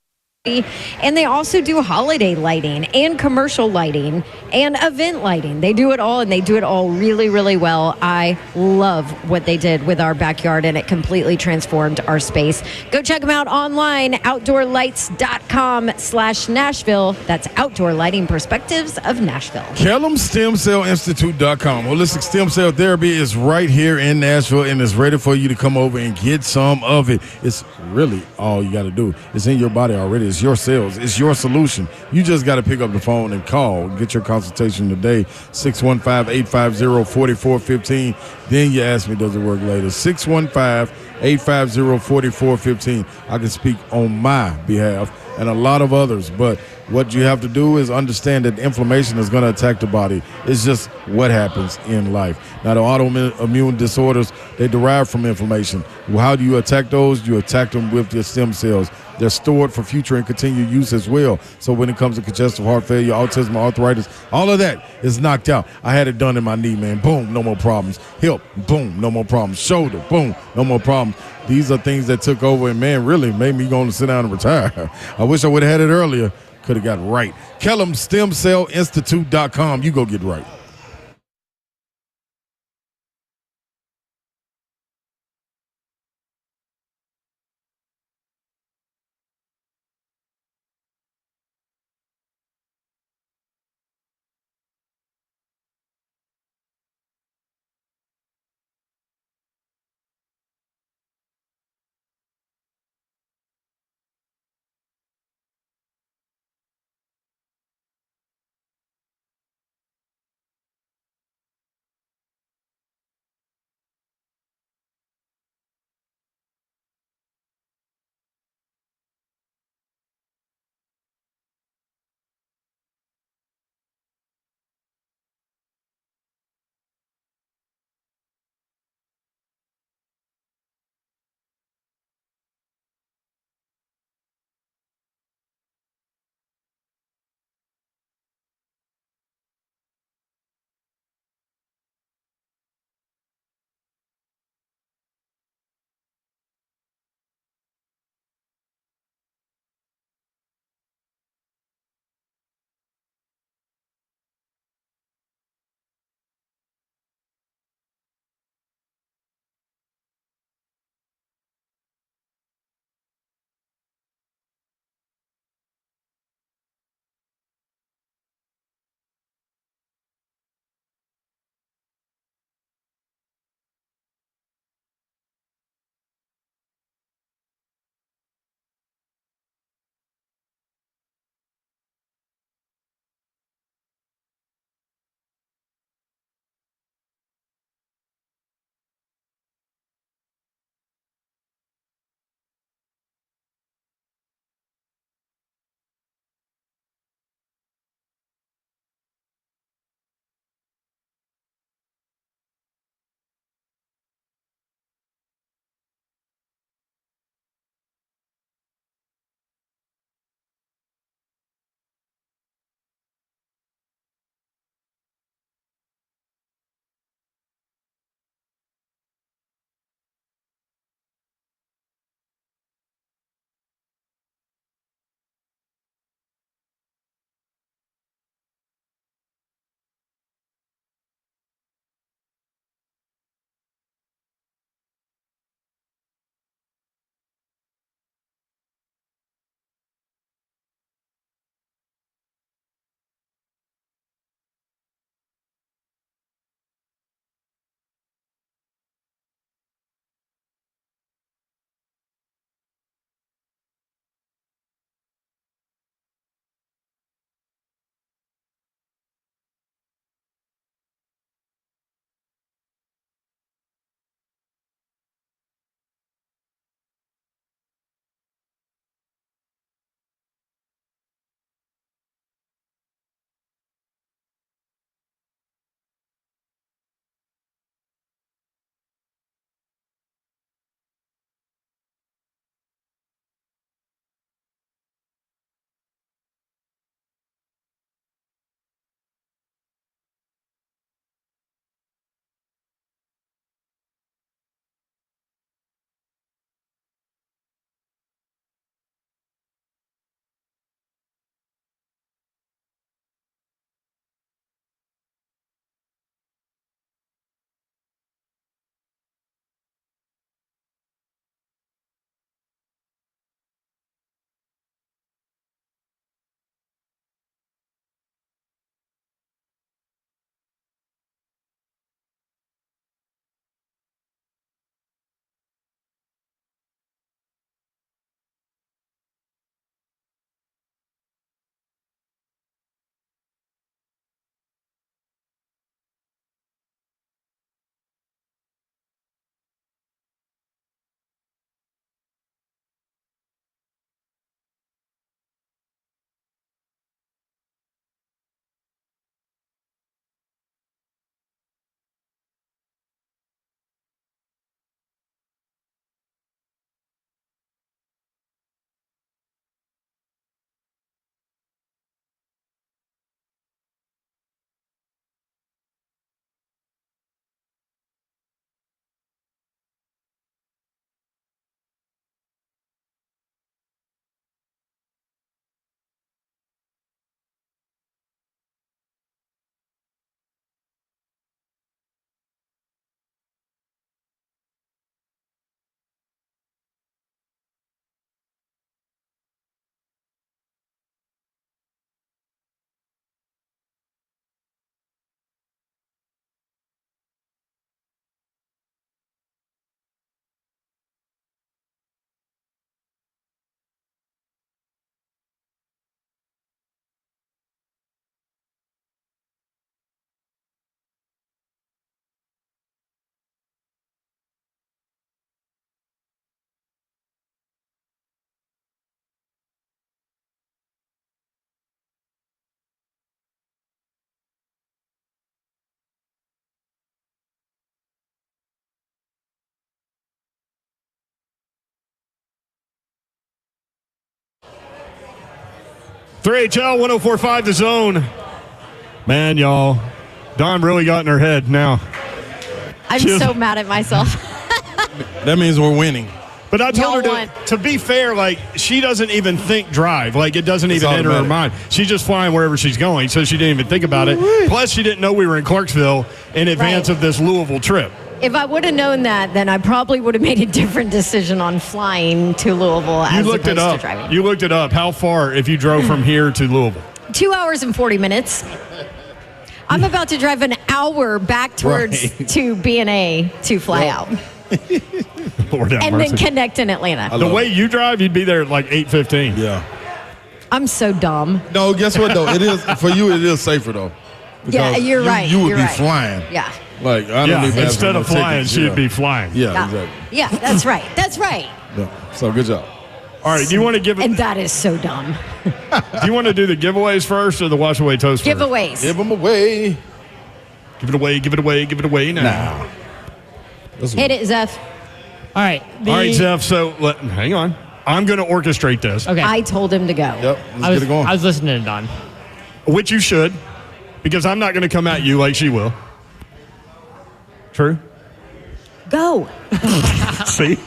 And they also do holiday lighting and commercial lighting and event lighting. They do it all, and they do it all really, really well. I love what they did with our backyard, and it completely transformed our space. Go check them out online, outdoorlights.com/Nashville. That's Outdoor Lighting Perspectives of Nashville. KellumStemCellInstitute.com. Holistic stem cell therapy is right here in Nashville, and is ready for you to come over and get some of it. It's really all you got to do. It's in your body already. It's your cells. It's your solution. You just got to pick up the phone and call. Get your consultation today, 615-850-4415. Then you ask me, does it work later? 615-850-4415. I can speak on my behalf and a lot of others, but what you have to do is understand that inflammation is going to attack the body. It's just what happens in life. Now, the autoimmune disorders, they derive from inflammation. Well, how do you attack those? You attack them with your stem cells. They're stored for future and continued use as well. So when it comes to congestive heart failure, autism, arthritis, all of that is knocked out. I had it done in my knee, man. Boom, no more problems. Hip, boom, no more problems. Shoulder, boom, no more problems. These are things that took over and, man, really made me go to sit down and retire. I wish I would have had it earlier. Could have got right. KellumStemCellInstitute.com. You go get right. 3HL 104.5 The Zone. Man, y'all, Dawn really got in her head now. I'm so mad at myself. That means we're winning. But I told her to be fair, like, she doesn't even think drive. Like, it doesn't even enter her mind. She's just flying wherever she's going, so she didn't even think about it. Plus, she didn't know we were in Clarksville in advance of this Louisville trip. If I would have known that, then I probably would have made a different decision on flying to Louisville as opposed to driving. You looked it up. How far if you drove from here to Louisville? 2 hours and 40 minutes. I'm about to drive an hour back towards to B&A to fly out. Lord have and mercy. then connect in Atlanta. The way you drive, you'd be there at like 8:15. Yeah. I'm so dumb. No, guess what though? It is for you. It is safer though. Yeah, you're right. You would you're be right. flying. Yeah. Like I don't even instead of flying, she'd be flying. Yeah, exactly. Yeah, that's right. That's right. Yeah. So good job. All right, do you want to give it? And that is so dumb. Do you want to do the giveaways first or the wash away toast first? Giveaways. Give them away. Give it away. Give it away. Give it away now. Hit it, Zeph. All right. All right, Zeph. So hang on. I'm going to orchestrate this. Okay. I told him to go. Yep. Let's get it going. I was listening to Don. Which you should, because I'm not going to come at you like she will. True? Go. See?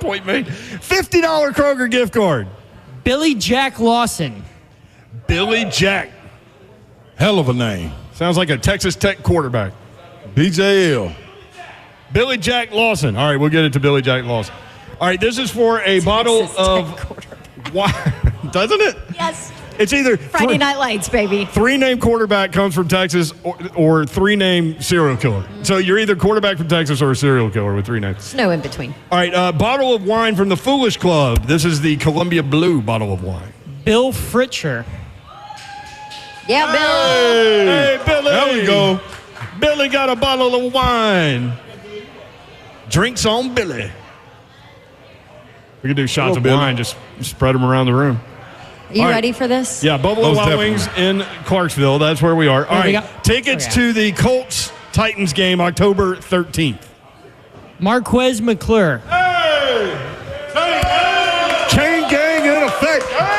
Point made. $50 Kroger gift card. Billy Jack Lawson. Billy Jack. Hell of a name. Sounds like a Texas Tech quarterback. BJL. Billy Jack Lawson. All right, we'll get it to Billy Jack Lawson. All right, this is for a bottle of wine. Doesn't it? Yes. It's either Friday Night Lights, baby. 3-name quarterback comes from Texas or 3-name serial killer. So you're either quarterback from Texas or a serial killer with 3 names. No in between. All right, bottle of wine from the Foolish Club. This is the Columbia Blue bottle of wine. Bill Fritcher. Yeah, Bill. Hey, Billy. There we go. Billy got a bottle of wine. Drinks on Billy. We could do shots of wine, just spread them around the room. You ready for this? Yeah, Buffalo Wild Wings in Clarksville. That's where we are. All right, tickets to the Colts-Titans game, October 13th. Marquez McClure. Hey! Chain gang in effect. Hey!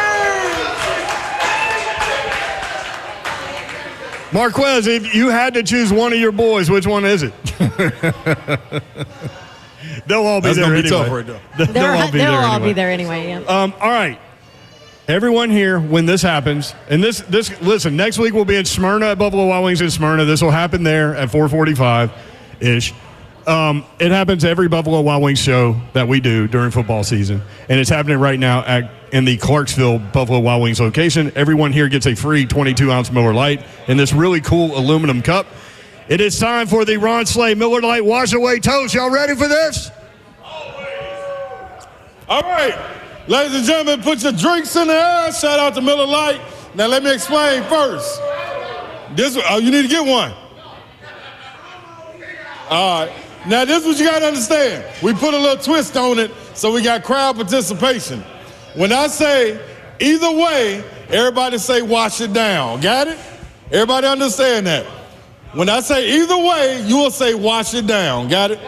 Marquez, if you had to choose one of your boys, which one is it? They'll all be there anyway. Tough right there. They'll all be there anyway. Yeah. All right. Everyone here, when this happens, and this listen, next week we'll be in Smyrna at Buffalo Wild Wings in Smyrna. This will happen there at 4:45-ish. It happens every Buffalo Wild Wings show that we do during football season, and it's happening right now in the Clarksville Buffalo Wild Wings location. Everyone here gets a free 22-ounce Miller Lite in this really cool aluminum cup. It is time for the Ron Slay Miller Lite Wash Away Toast. Y'all ready for this? All right. Ladies and gentlemen, put your drinks in the air. Shout out to Miller Lite. Now, let me explain first. You need to get one. All right. Now, this is what you got to understand. We put a little twist on it, so we got crowd participation. When I say either way, everybody say wash it down. Got it? Everybody understand that? When I say either way, you will say wash it down. Got it?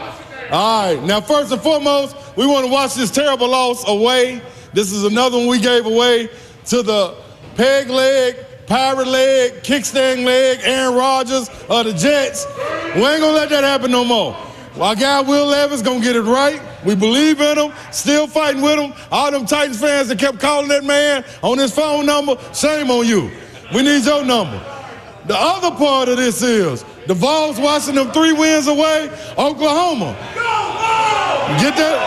All right. Now, first and foremost, we want to wash this terrible loss away. This is another one we gave away to the peg leg, pirate leg, kickstand leg, Aaron Rodgers of the Jets. We ain't going to let that happen no more. Our guy Will Levis going to get it right. We believe in him, still fighting with him. All them Titans fans that kept calling that man on his phone number, shame on you. We need your number. The other part of this is the Vols washing them 3 wins away, Oklahoma. Get that?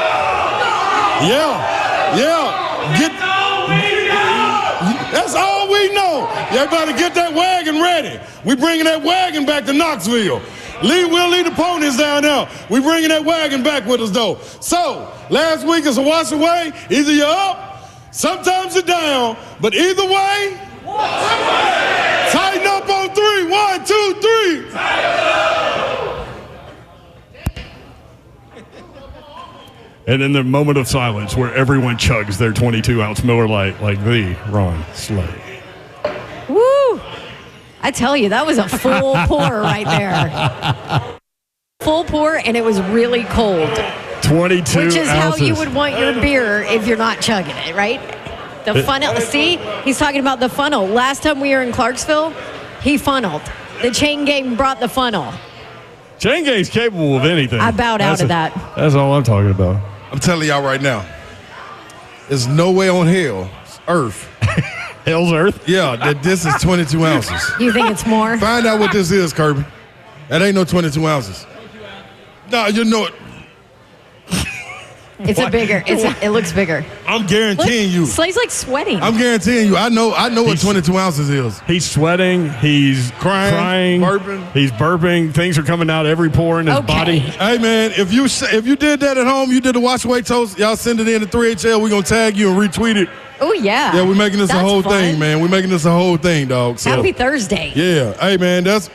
Yeah. That's all we know. Everybody get that wagon ready. We bringing that wagon back to Knoxville. We'll leave the ponies down there. We bringing that wagon back with us, though. So, last week is a wash away. Either you're up, sometimes you're down, but either way, tighten up on 3. 1, 2, 3. And in the moment of silence where everyone chugs their 22-ounce Miller Lite like the Ron Slay. Woo! I tell you, that was a full pour right there. Full pour, and it was really cold. 22 Which is ounces. how you would want your beer if you're not chugging it, right? The funnel. See, he's talking about the funnel. Last time we were in Clarksville, he funneled. The chain gang brought the funnel. Chain gang's capable of anything. I bowed out of that. That's all I'm talking about. I'm telling y'all right now, there's no way on hell, earth. Hell's Earth? Yeah, that this is 22 ounces. You think it's more? Find out what this is, Kirby. That ain't no 22 ounces. No, you know it. It's a bigger. It looks bigger. I'm guaranteeing you. Slay's like sweating. I'm guaranteeing you. I know what 22 ounces is. He's sweating. He's crying. Burping. He's burping. Things are coming out every pore in his body. Hey, man, if you did that at home, you did the watch weight toast, y'all send it in to 3HL. We're going to tag you and retweet it. Oh, yeah. Yeah, we're making this a whole fun. thing, man. We're making this a whole thing, dog. So, Happy Thursday. yeah. Hey, man, that's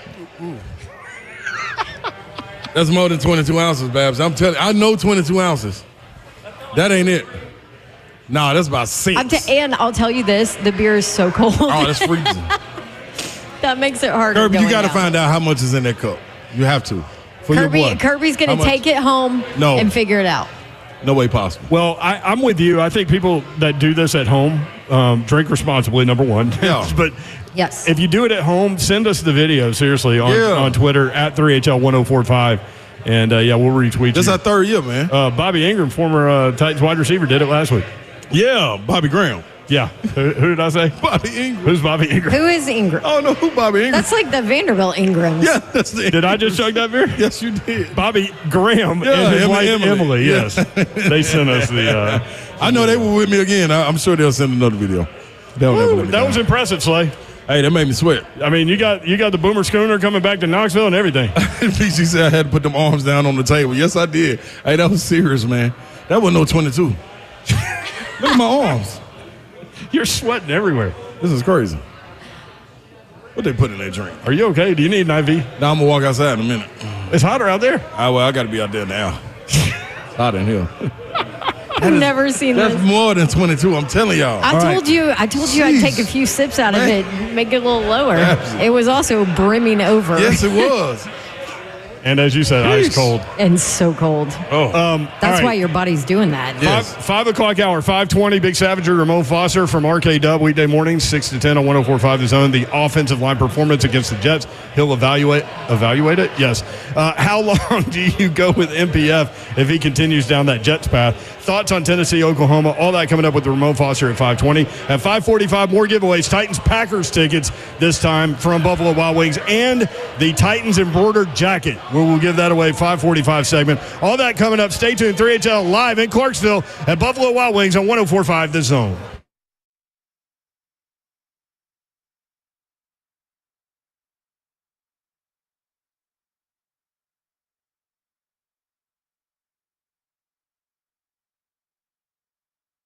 more than 22 ounces, Babs. I'm telling you, I know 22 ounces. That ain't it. Nah, that's about 6. And I'll tell you this, the beer is so cold. Oh, that's freezing. That makes it harder. Kirby, you going got to down. find out how much is in that cup. You have to. For your boy. Kirby's going to take it home and figure it out. No way possible. Well, I'm with you. I think people that do this at home drink responsibly, number one. Yeah. But yes, if you do it at home, send us the video, seriously, on Twitter, at 3HL1045. And, we'll retweet you. This is our third year, man. Bobby Ingram, former Titans wide receiver, did it last week. Yeah, Bobby Graham. Yeah. Who did I say? Bobby Ingram. Who's Bobby Ingram? Who is Ingram? Oh, no, who Bobby Ingram? That's like the Vanderbilt Ingrams. Yeah, that's the Did I just chug that beer? Yes, you did. Bobby Graham Yeah, and his wife Emily. Emily, yes. They sent us the... I know they were with me again. I'm sure they'll send another video. They'll never let me that down. was impressive, Slay. Hey, that made me sweat. I mean, you got the Boomer Schooner coming back to Knoxville and everything. PG said I had to put them arms down on the table. Yes, I did. Hey, that was serious, man. That wasn't no 22. Look at my arms. You're sweating everywhere. This is crazy. What they put in that drink? Are you okay? Do you need an IV? Now I'm going to walk outside in a minute. It's hotter out there. I got to be out there now. It's hot in here. I've never seen That's this. more than 22. I'm telling y'all. I told you I'd take a few sips out of it, make it a little lower. It was also brimming over. Yes, it was. And as you said, ice cold. And so cold. Oh. That's why your body's doing that. Yes. 5 o'clock hour, 5:20. Big Savager, Ramon Foster from RK Dub, weekday mornings, 6 to 10 on 104.5 The Zone. The offensive line performance against the Jets. He'll evaluate it? Yes. How long do you go with MPF if he continues down that Jets path? Thoughts on Tennessee, Oklahoma, all that coming up with the Ramon Foster at 5:20. At 5:45, more giveaways. Titans-Packers tickets this time from Buffalo Wild Wings and the Titans embroidered jacket. We'll give that away, 5:45 segment. All that coming up. Stay tuned. 3HL live in Clarksville at Buffalo Wild Wings on 104.5 The Zone.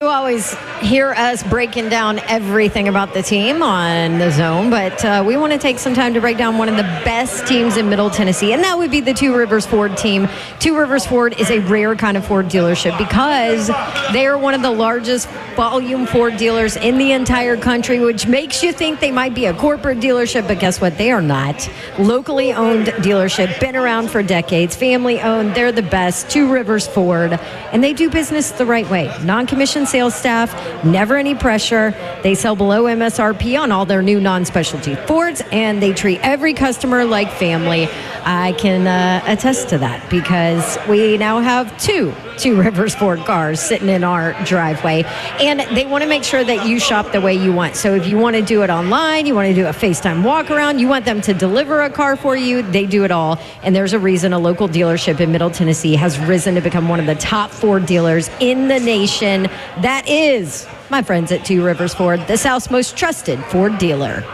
You always hear us breaking down everything about the team on The Zone, but we want to take some time to break down one of the best teams in Middle Tennessee, and that would be the Two Rivers Ford team. Two Rivers Ford is a rare kind of Ford dealership because they are one of the largest volume Ford dealers in the entire country, which makes you think they might be a corporate dealership, but guess what? They are not. Locally owned dealership, been around for decades, family owned. They're the best. Two Rivers Ford, and they do business the right way. Non-commissioned sales staff, never any pressure. They sell below MSRP on all their new non-specialty Fords, and they treat every customer like family. I can attest to that because we now have two Rivers Ford cars sitting in our driveway, and they want to make sure that you shop the way you want. So if you want to do it online, you want to do a FaceTime walk around, you want them to deliver a car for you, they do it all. And there's a reason a local dealership in Middle Tennessee has risen to become one of the top Ford dealers in the nation. That is my friends at Two Rivers Ford, the South's most trusted Ford dealer.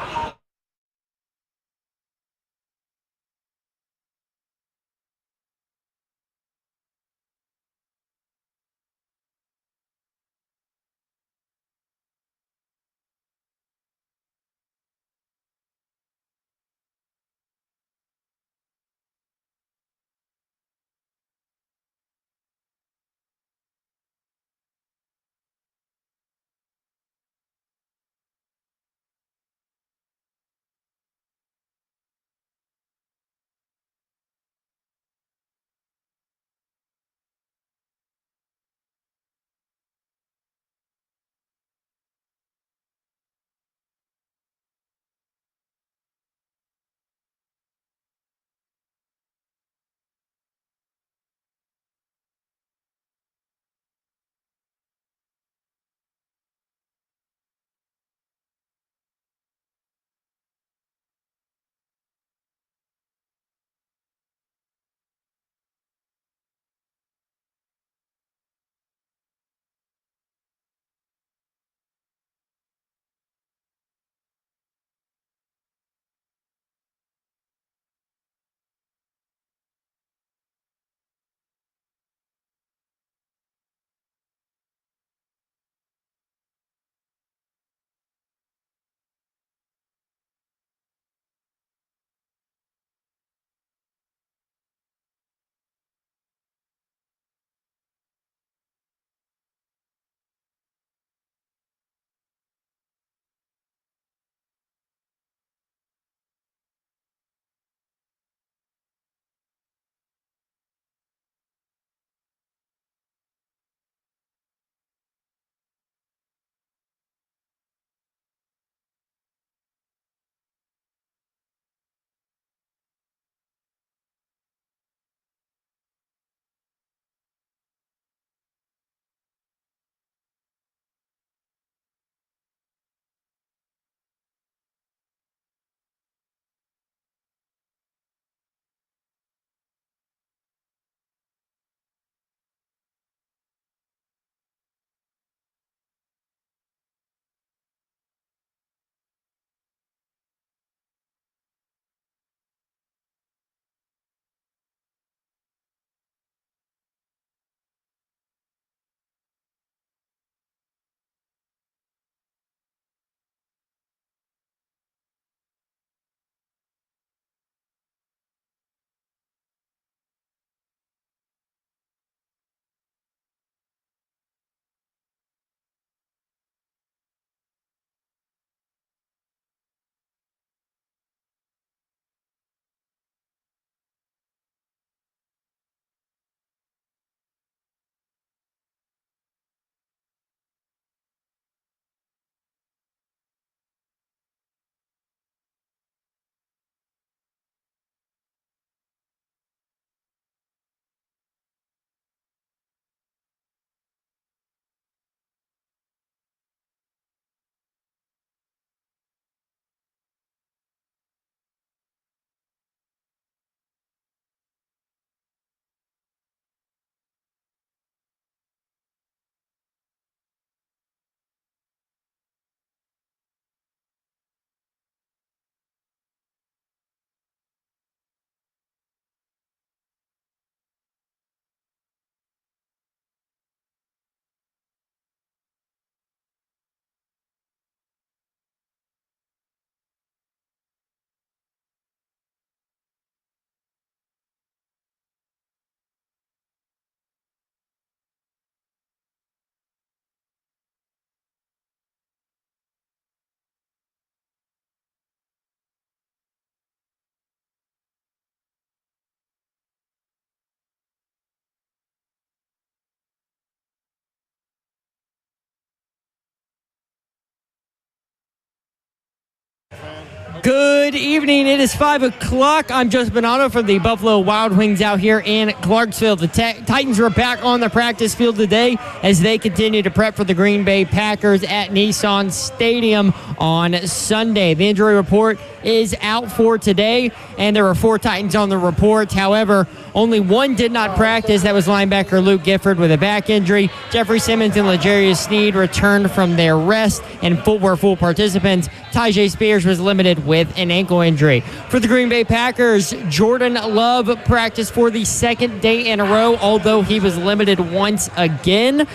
Good evening. It is 5 o'clock. I'm Joseph Bonanno from the Buffalo Wild Wings out here in Clarksville. The Titans are back on the practice field today as they continue to prep for the Green Bay Packers at Nissan Stadium on Sunday. The injury report is out for today, and there were 4 Titans on the report. However, only one did not practice. That was linebacker Luke Gifford with a back injury. Jeffrey Simmons and L'Jarius Sneed returned from their rest and were full participants. Tyjae Spears was limited with an ankle injury. For the Green Bay Packers, Jordan Love practiced for the second day in a row, although he was limited once again.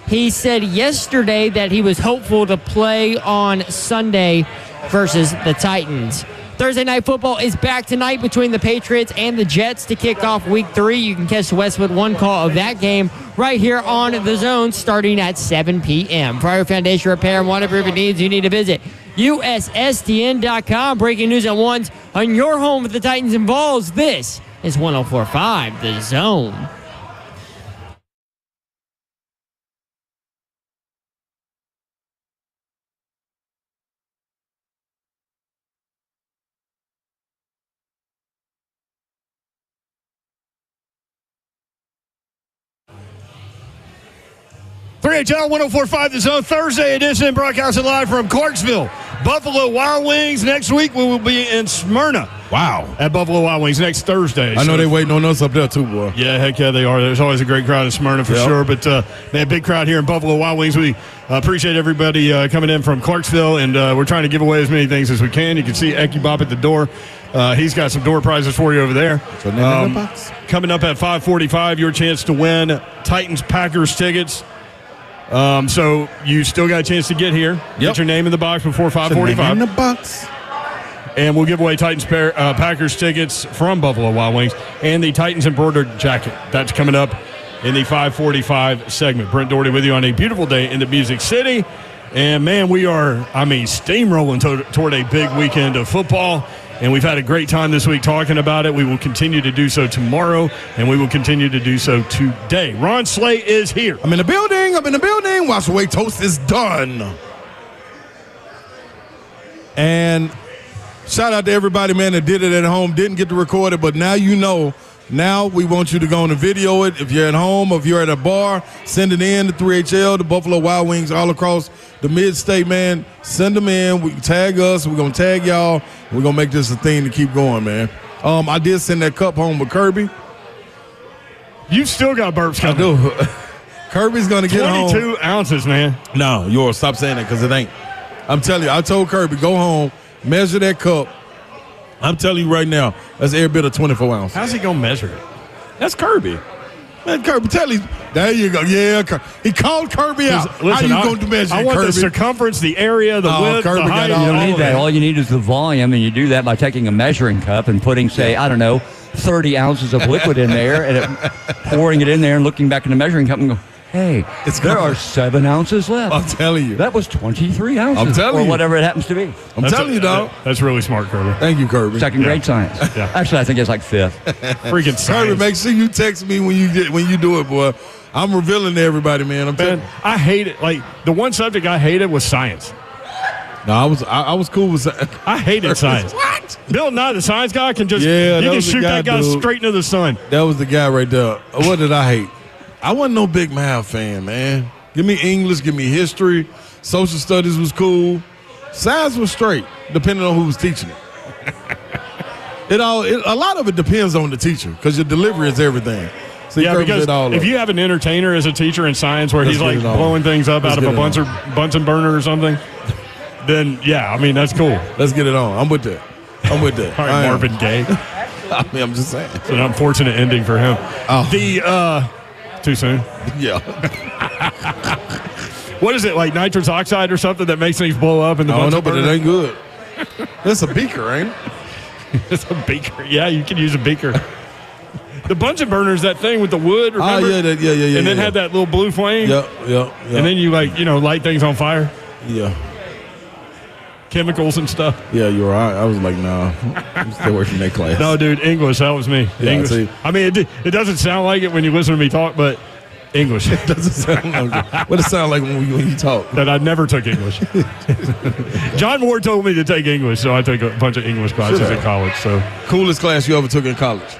He said yesterday that he was hopeful to play on Sunday versus the Titans. Thursday Night Football is back tonight between the Patriots and the Jets to kick off Week 3. You can catch the Westwood One call of that game right here on The Zone starting at 7 p.m. For your foundation repair and waterproofing needs, you need to visit USSTN.com. Breaking news at once on your home with the Titans and Vols. This is 104.5 The Zone. HL 104.5 The Zone, Thursday edition, broadcasting live from Clarksville. Buffalo Wild Wings. Next week we will be in Smyrna. Wow. At Buffalo Wild Wings next Thursday. I know they're waiting on us up there too, boy. Yeah, heck yeah, they are. There's always a great crowd in Smyrna for sure. But, man, big crowd here in Buffalo Wild Wings. We appreciate everybody coming in from Clarksville, and we're trying to give away as many things as we can. You can see Ecky Bop at the door. He's got some door prizes for you over there. Coming up at 5:45, your chance to win Titans-Packers tickets. So you still got a chance to get here. Get your name in the box before 5:45. In the box. And we'll give away Titans Packers tickets from Buffalo Wild Wings and the Titans embroidered jacket. That's coming up in the 5:45 segment. Brent Doherty with you on a beautiful day in the Music City. And, man, we are, steamrolling toward a big weekend of football. And we've had a great time this week talking about it. We will continue to do so tomorrow, and we will continue to do so today. Ron Slay is here. I'm in the building. Wash Away Toast is done. And shout out to everybody, man, that did it at home. Didn't get to record it, but now you know. Now we want you to go on and video it. If you're at home, if you're at a bar, send it in to 3HL, the Buffalo Wild Wings all across the mid-state, man. Send them in. We tag us. We're going to tag y'all. We're going to make this a thing to keep going, man. I did send that cup home with Kirby. You still got burps coming. I do. Kirby's going to get home. 22 ounces, man. No, yours. Stop saying that because it ain't. I'm telling you, I told Kirby, go home, measure that cup. I'm telling you right now, that's every bit of 24 ounces. How's he going to measure it? That's Kirby. Man, Kirby, tell him. There you go. Yeah, he called Kirby out. Listen, how you going to measure I want Kirby? The circumference, the area, the width, Kirby the height. got You don't need that. All you need is the volume, and you do that by taking a measuring cup and putting, say, 30 ounces of liquid in there, and pouring it in there and looking back in the measuring cup and go, hey, there are 7 ounces left. I'm telling you. That was 23 ounces. I'm telling you. Or whatever it happens to be. I'm telling you, dog. That's really smart, Kirby. Thank you, Kirby. Second grade science. Yeah. Actually, I think it's like 5th. Freaking science. Kirby, make sure you text me when you do it, boy. I'm revealing to everybody, man. I hate it. Like, the one subject I hated was science. No, I was cool with science. I hated science. What? Bill Nye, the science guy, can just shoot that guy straight into the sun. That was the guy right there. What did I hate? I wasn't no big math fan, man. Give me English, give me history. Social studies was cool. Science was straight, depending on who was teaching it. A lot of it depends on the teacher because your delivery is everything. So because if you have an entertainer as a teacher in science where he's like blowing things up out of a Bunsen burner or something, then that's cool. Let's get it on. I'm with that. All right, Marvin Gaye. I'm just saying. It's an unfortunate ending for him. Too soon. Yeah. What is it, like nitrous oxide or something that makes things blow up? I don't know, but it ain't good. That's a beaker, ain't it? It's a beaker. Yeah, you can use a beaker. The Bunsen burner is that thing with the wood, remember? Yeah. And then had that little blue flame. Yeah. And then you light things on fire. Yeah. Chemicals and stuff. Yeah, you're right. I was like, nah, I'm still working that class. No, dude, English, that was me. Yeah, English. I mean, it doesn't sound like it when you listen to me talk, but English. It doesn't sound like what it sound like when you talk. That I never took English. John Moore told me to take English, so I took a bunch of English classes in college. So coolest class you ever took in college?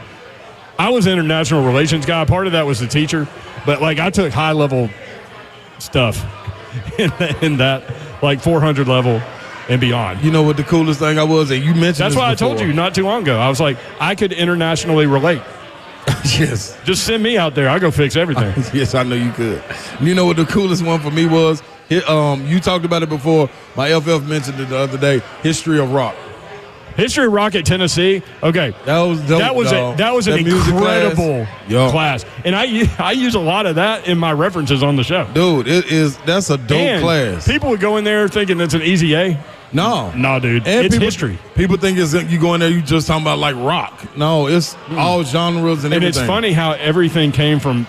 I was an international relations guy. Part of that was the teacher, but like I took high level stuff in that like 400 level and beyond. You know what the coolest thing I was? And you mentioned that's why I told you not too long ago. I was like, I could internationally relate. Yes. Just send me out there. I'll go fix everything. Yes, I know you could. You know what the coolest one for me was? You talked about it before. My FF mentioned it the other day. History of rock. History of rock at Tennessee. Okay, that was dope, that was an incredible class, and I use a lot of that in my references on the show. Dude, that's a dope class. People would go in there thinking that's an easy A. No, dude, and it's history. People think you go in there, you just talking about like rock. No, it's all genres and everything. And it's funny how everything came from.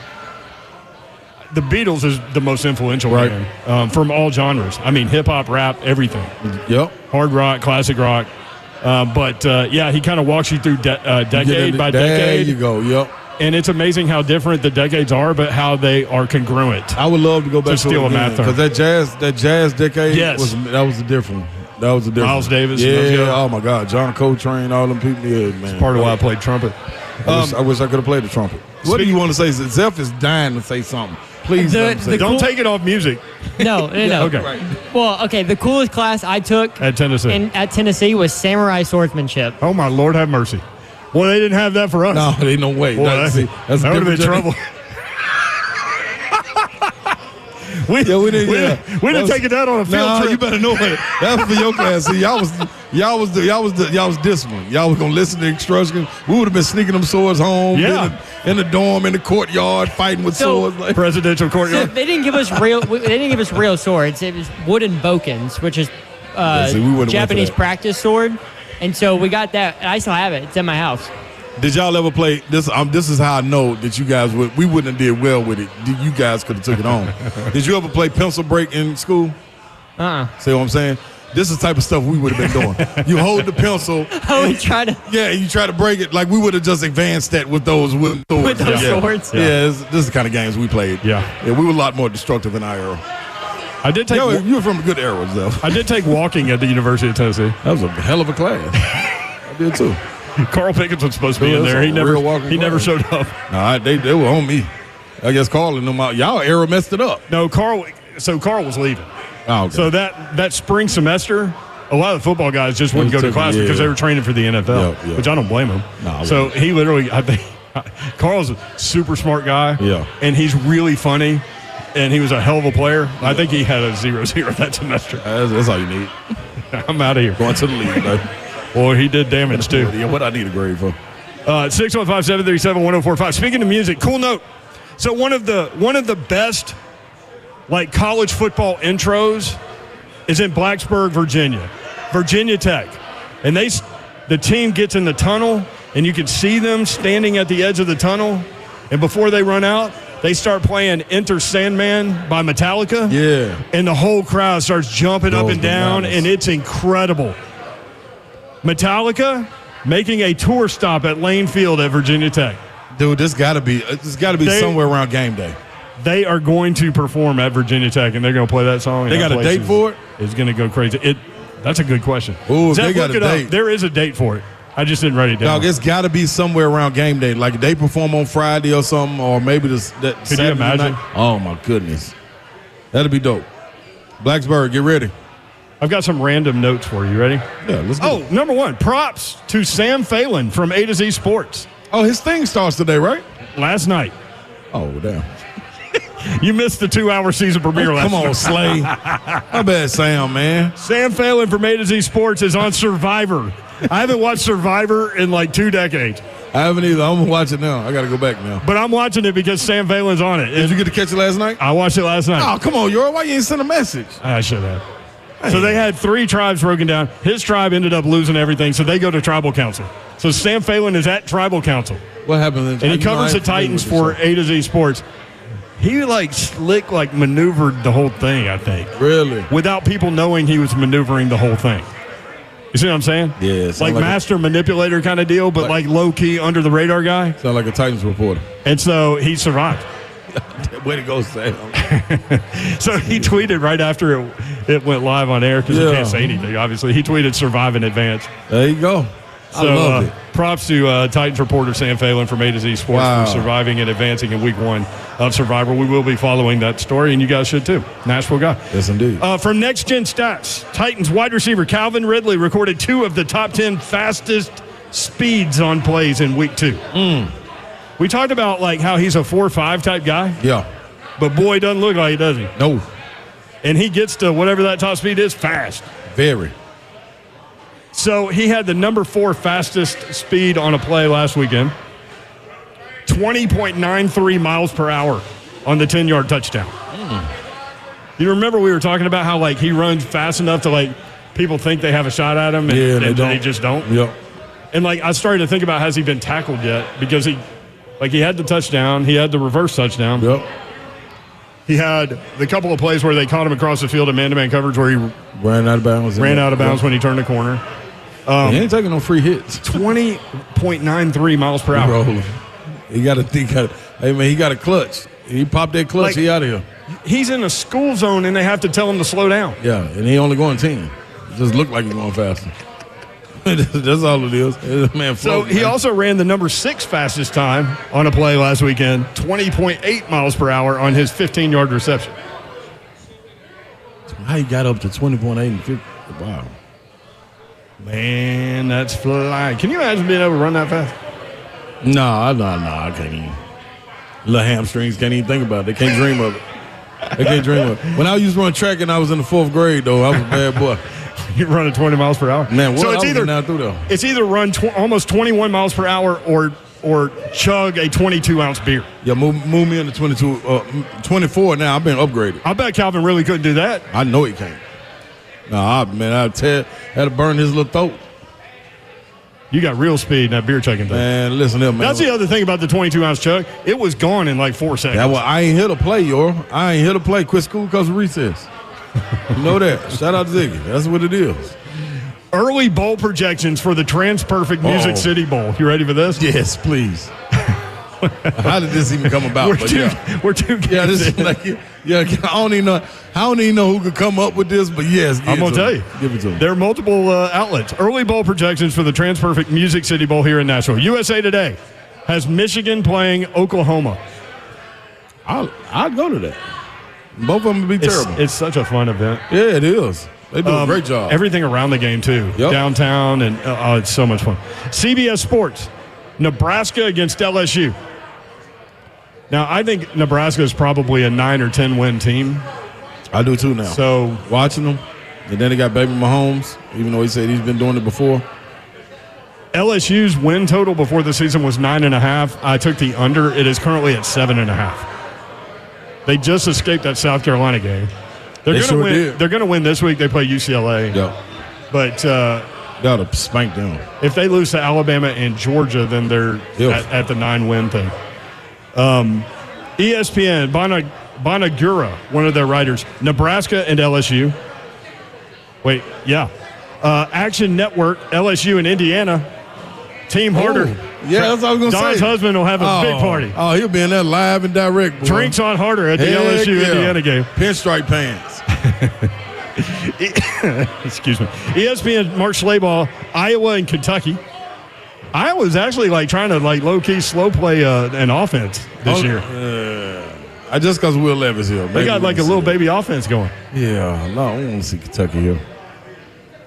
The Beatles is the most influential band from all genres. I mean, hip hop, rap, everything. Yep, hard rock, classic rock. He kind of walks you through decade by decade. There you go. Yep. And it's amazing how different the decades are, but how they are congruent. I would love to go back to steal a math term because that jazz decade was a different. That was a different. Miles Davis. Yeah. Oh my God, John Coltrane, all them people. Yeah, man. It's part of why I played trumpet. I wish I could have played the trumpet. What do you want to say? Zeph is dying to say something. Please don't take it off music. No. Okay. Right. Well, okay. The coolest class I took at Tennessee was samurai swordsmanship. Oh my Lord, have mercy. Well, they didn't have that for us. No, they no way. Boy, that would have been trouble. We didn't take it out on a field trip. You better know it. That was for your class. See, y'all was disciplined. Y'all was gonna listen to instructions. We would have been sneaking them swords home. Yeah. In the dorm, in the courtyard, fighting with swords. Like. Presidential courtyard. So they didn't give us real swords. It was wooden bokens, which is Japanese practice sword. And so we got that. And I still have it. It's in my house. Did y'all ever play this? This is how I know that you guys we wouldn't have did well with it. You guys could have took it on. Did you ever play pencil break in school? See what I'm saying? This is the type of stuff we would have been doing. You hold the pencil. You try to break it. Like we would have just advanced that with those swords. Swords. Yeah, this is the kind of games we played. Yeah, we were a lot more destructive in our era. I did take. You were from a good era, though. I did take walking at the University of Tennessee. That was a hell of a class. I did too. Carl Pickens was supposed to be in there. He never showed up. No, they were on me. I guess Carl and them out. Y'all era messed it up. No, Carl was leaving. Oh, okay. So that spring semester, a lot of the football guys just wouldn't go to class because they were training for the NFL, which I don't blame them. No, so he literally, I think, Carl's a super smart guy. Yeah. And he's really funny. And he was a hell of a player. Yeah. I think he had a 0-0 that semester. That's all you need. I'm out of here. Going to the league, though. Boy, he did damage, too. Yeah, what I need a grade for. 615-737-1045. Speaking of music, cool note. So one of the best, like, college football intros is in Blacksburg, Virginia. Virginia Tech. And the team gets in the tunnel, and you can see them standing at the edge of the tunnel. And before they run out, they start playing Enter Sandman by Metallica. Yeah. And the whole crowd starts jumping up and down, and it's incredible. Metallica making a tour stop at Lane Field at Virginia Tech. Dude, this got to be somewhere around game day. They are going to perform at Virginia Tech, and they're going to play that song. They got a date for it? It's going to go crazy. That's a good question. Ooh, they got a date. There is a date for it. I just didn't write it down. Dog, it's got to be somewhere around game day. Like they perform on Friday or something, or maybe that Could Saturday you imagine? night. Oh, my goodness. That'd be dope. Blacksburg, get ready. I've got some random notes for you. Ready? Yeah, let's go. Oh, number one, props to Sam Phelan from A to Z Sports. Oh, his thing starts today, right? Last night. Oh, damn. You missed the 2-hour season premiere last night. Come on, Slay. My bad, Sam, man. Sam Phelan from A to Z Sports is on Survivor. I haven't watched Survivor in like 2 decades. I haven't either. I'm going to watch it now. I got to go back now. But I'm watching it because Sam Phelan's on it. Did you get to catch it last night? I watched it last night. Oh, come on, Yor. Why you ain't send a message? I should have. So they had 3 tribes broken down. His tribe ended up losing everything, so they go to tribal council. So Sam Phelan is at tribal council. What happened? And he covers the Titans for A to Z Sports. He maneuvered the whole thing, I think. Really? Without people knowing he was maneuvering the whole thing. You see what I'm saying? Yeah. Like master manipulator kind of deal, but like low-key under the radar guy. Sound like a Titans reporter. And so he survived. Way to go, Sam. So he tweeted right after it went live on air because he can't say anything, obviously. He tweeted survive in advance. There you go. So, I love it. Props to Titans reporter Sam Phelan from A to Z Sports for surviving and advancing in week 1 of Survivor. We will be following that story, and you guys should too. Nashville guy. Yes, indeed. From Next Gen Stats, Titans wide receiver Calvin Ridley recorded 2 of the top 10 fastest speeds on plays in week 2. We talked about like how he's a 4.5 type guy. Yeah. But boy, doesn't look like it, does he? No. And he gets to whatever that top speed is fast. Very. So he had the number 4 fastest speed on a play last weekend. 20.93 miles per hour on the 10-yard touchdown. You remember we were talking about how like he runs fast enough to like people think they have a shot at him and they just don't. Yep. And like I started to think about, has he been tackled yet? Because he had the touchdown, he had the reverse touchdown. Yep. He had the couple of plays where they caught him across the field in man-to-man coverage where he ran out of bounds. When he turned the corner. He ain't taking no free hits. 20.93 miles per hour. He got a clutch. He popped that clutch, he out of here. He's in a school zone, and they have to tell him to slow down. Yeah, and he only going 10. It just looked like he's going faster. That's all it is. Man, he also ran the number 6 fastest time on a play last weekend, 20.8 miles per hour on his 15-yard reception. How he got up to 20.8 and 50? Wow. Man, that's flying. Can you imagine being able to run that fast? No, I can't even. Little hamstrings can't even think about it. They can't dream of it. When I used to run track and I was in the 4th grade, though, I was a bad boy. You're running 20 miles per hour? Man, so it's either run almost 21 miles per hour or chug a 22-ounce beer. Yeah, move me into 24 now. I've been upgraded. I bet Calvin really couldn't do that. I know he can't. No, I'd had to burn his little throat. You got real speed in that beer chugging thing. Man, listen to him, man. That's the other thing about the 22-ounce chug. It was gone in like 4 seconds. Yeah, well, I ain't here to play, I ain't here to play. Quit school because of recess. You know that. Shout out to Ziggy. That's what it is. Early bowl projections for the Trans-Perfect Music City Bowl. You ready for this? Yes, please. How did this even come about? We're too good. Yeah, this is like, I don't even know who could come up with this, but yes, I'm gonna tell you. Give it to me. There are multiple outlets. Early bowl projections for the Trans-Perfect Music City Bowl here in Nashville. USA Today has Michigan playing Oklahoma. I'll go to that. Both of them would be terrible. It's such a fun event. Yeah, it is. They do a great job. Everything around the game, too. Yep. Downtown, and it's so much fun. CBS Sports, Nebraska against LSU. Now, I think Nebraska is probably a 9 or 10 win team. I do, too, now. So watching them, and then they got Baby Mahomes, even though he said he's been doing it before. LSU's win total before the season was 9.5. I took the under. It is currently at 7.5. They just escaped that South Carolina game. They're going to win. Did. They're going to win this week. They play UCLA. Yeah. But gotta spank them. If they lose to Alabama and Georgia, then they're at the 9-win thing. ESPN, Bonagura, one of their writers, Nebraska and LSU. Wait, yeah. Action Network, LSU and Indiana. Team Harder. Yeah, that's what I was going to say. Don's husband will have a big party. Oh, he'll be in there live and direct. Boy. Drinks on Harder at the LSU-Indiana game. Pinstripe pants. Excuse me. ESPN, Mark Schlabach, Iowa and Kentucky. Iowa's actually trying to low-key slow play an offense this year. Just because Will Levis here. They got a little baby offense going. Yeah, no, I want to see Kentucky here.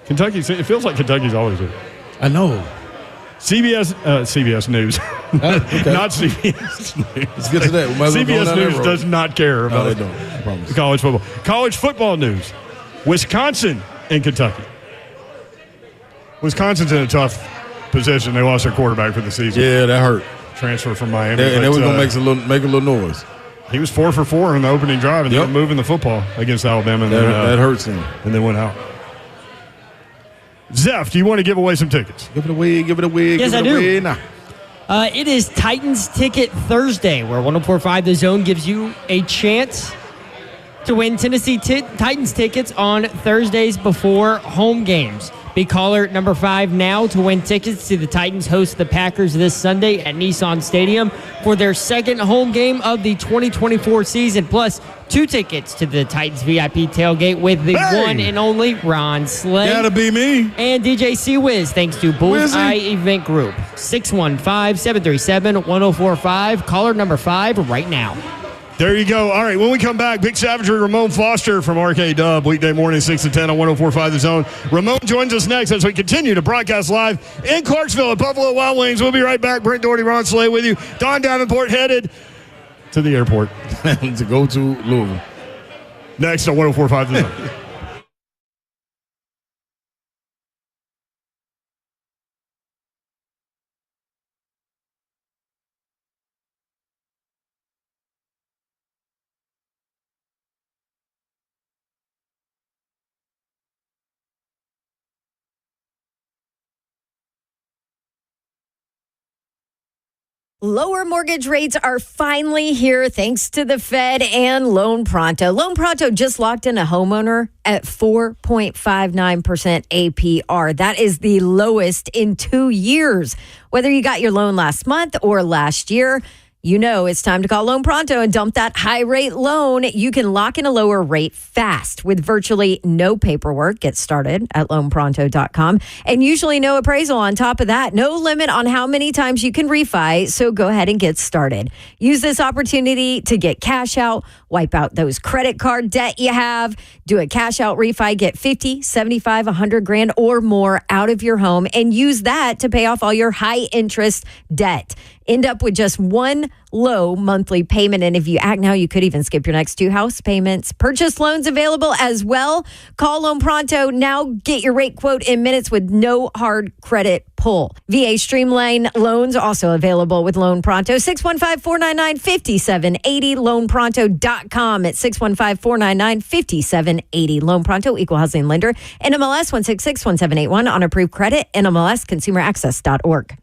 It feels like Kentucky's always here. I know. CBS News. Okay. Not CBS News. Let's get to that. CBS News does not care about they don't. I promise. College football. College football news. Wisconsin and Kentucky. Wisconsin's in a tough position. They lost their quarterback for the season. Yeah, that hurt. Transfer from Miami. And they were going to make a little noise. He was 4 for 4 in the opening drive, and they were moving the football against Alabama. And that hurts him. And then went out. Zeph, do you want to give away some tickets? Give it away. Yes, I do. Now. It is Titans Ticket Thursday, where 104.5 The Zone gives you a chance to win Tennessee Titans tickets on Thursdays before home games. Be caller number 5 now to win tickets to the Titans host the Packers this Sunday at Nissan Stadium for their second home game of the 2024 season, plus 2 tickets to the Titans VIP tailgate with the one and only Ron Slay. Gotta be me. And DJ C-Wiz, thanks to Bullseye Event Group. 615-737-1045. Caller number 5 right now. There you go. All right, when we come back, Big Savagery, Ramon Foster from RK Dub, weekday morning, 6 to 10 on 104.5 The Zone. Ramon joins us next as we continue to broadcast live in Clarksville at Buffalo Wild Wings. We'll be right back. Brent Doherty, Ron Slay with you. Don Davenport headed to the airport. To go to Louisville. Next on 104.5 The Zone. Lower mortgage rates are finally here thanks to the Fed and Loan Pronto. Loan Pronto just locked in a homeowner at 4.59% APR. That is the lowest in 2 years. Whether you got your loan last month or last year, you know it's time to call Loan Pronto and dump that high rate loan. You can lock in a lower rate fast with virtually no paperwork. Get started at loanpronto.com and usually no appraisal on top of that. No limit on how many times you can refi. So go ahead and get started. Use this opportunity to get cash out, wipe out those credit card debt you have, do a cash out refi, get 50, 75, 100 grand or more out of your home and use that to pay off all your high interest debt. End up with just one low monthly payment. And if you act now, you could even skip your next 2 house payments. Purchase loans available as well. Call Loan Pronto now. Get your rate quote in minutes with no hard credit pull. VA Streamline loans also available with Loan Pronto. 615-499-5780. LoanPronto.com at 615-499-5780. Loan Pronto, Equal Housing Lender. NMLS 1661781 on approved credit. NMLS ConsumerAccess.org.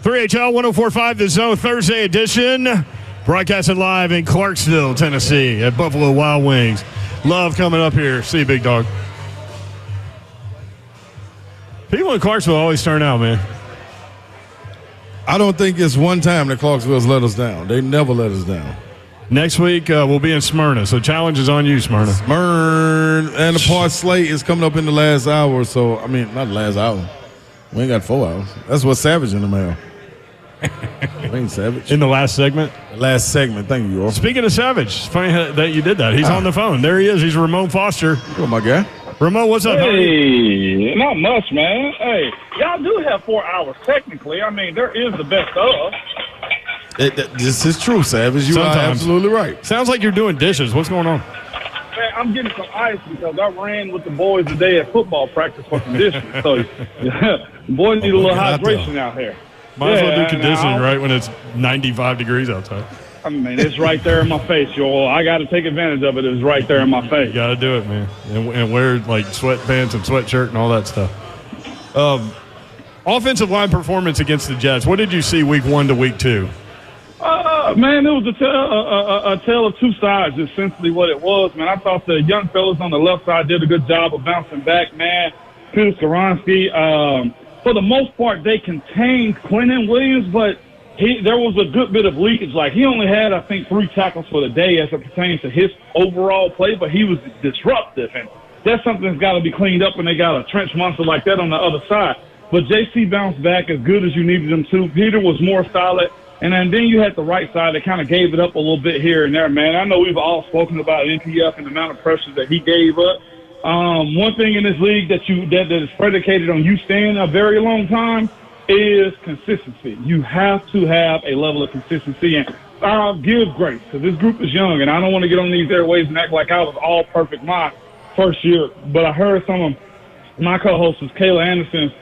3HL 104.5 The Zone Thursday edition. Broadcasting live in Clarksville, Tennessee at Buffalo Wild Wings. Love coming up here. See you, big dog. People in Clarksville always turn out, man. I don't think it's one time that Clarksville's let us down. They never let us down. Next week, we'll be in Smyrna, so challenge is on you, Smyrna. And the part slate is coming up in the last hour, so, I mean, not the last hour. We ain't got 4 hours. That's what's Savage in the mail. We ain't Savage. In the last segment? The last segment. Thank you, York. Speaking of Savage, it's funny that you did that. He's on the phone. There he is. He's Ramon Foster. Oh, my guy. Ramon, what's up? Hey, not much, man. Hey, y'all do have 4 hours, technically. I mean, there is the best of. This is true, Savage. You are absolutely right. Sounds like you're doing dishes. What's going on? Man, I'm getting some ice because I ran with the boys today at football practice for conditioning. So, boys need a little hydration out here. Might as well do conditioning right when it's 95 degrees outside. I mean, it's right there in my face, y'all. I got to take advantage of it. It's right there in my face. You got to do it, man. And wear, like, sweatpants and sweatshirt and all that stuff. Offensive line performance against the Jets. What did you see week 1 to week 2? Man, it was a tale of two sides, essentially what it was, man. I thought the young fellas on the left side did a good job of bouncing back, man. Peter Skoronski, for the most part, they contained Quentin Williams, but there was a good bit of leakage. Like, he only had, I think, 3 tackles for the day as it pertains to his overall play, but he was disruptive, and that's something that's got to be cleaned up when they got a trench monster like that on the other side. But JC bounced back as good as you needed him to. Peter was more solid. And then you had the right side that kind of gave it up a little bit here and there, man. I know we've all spoken about NPF and the amount of pressure that he gave up. One thing in this league that is predicated on you staying a very long time is consistency. You have to have a level of consistency. And I'll give grace because this group is young, and I don't want to get on these airways and act like I was all perfect my first year. But I heard some of my co-hosts, Kayla Anderson's,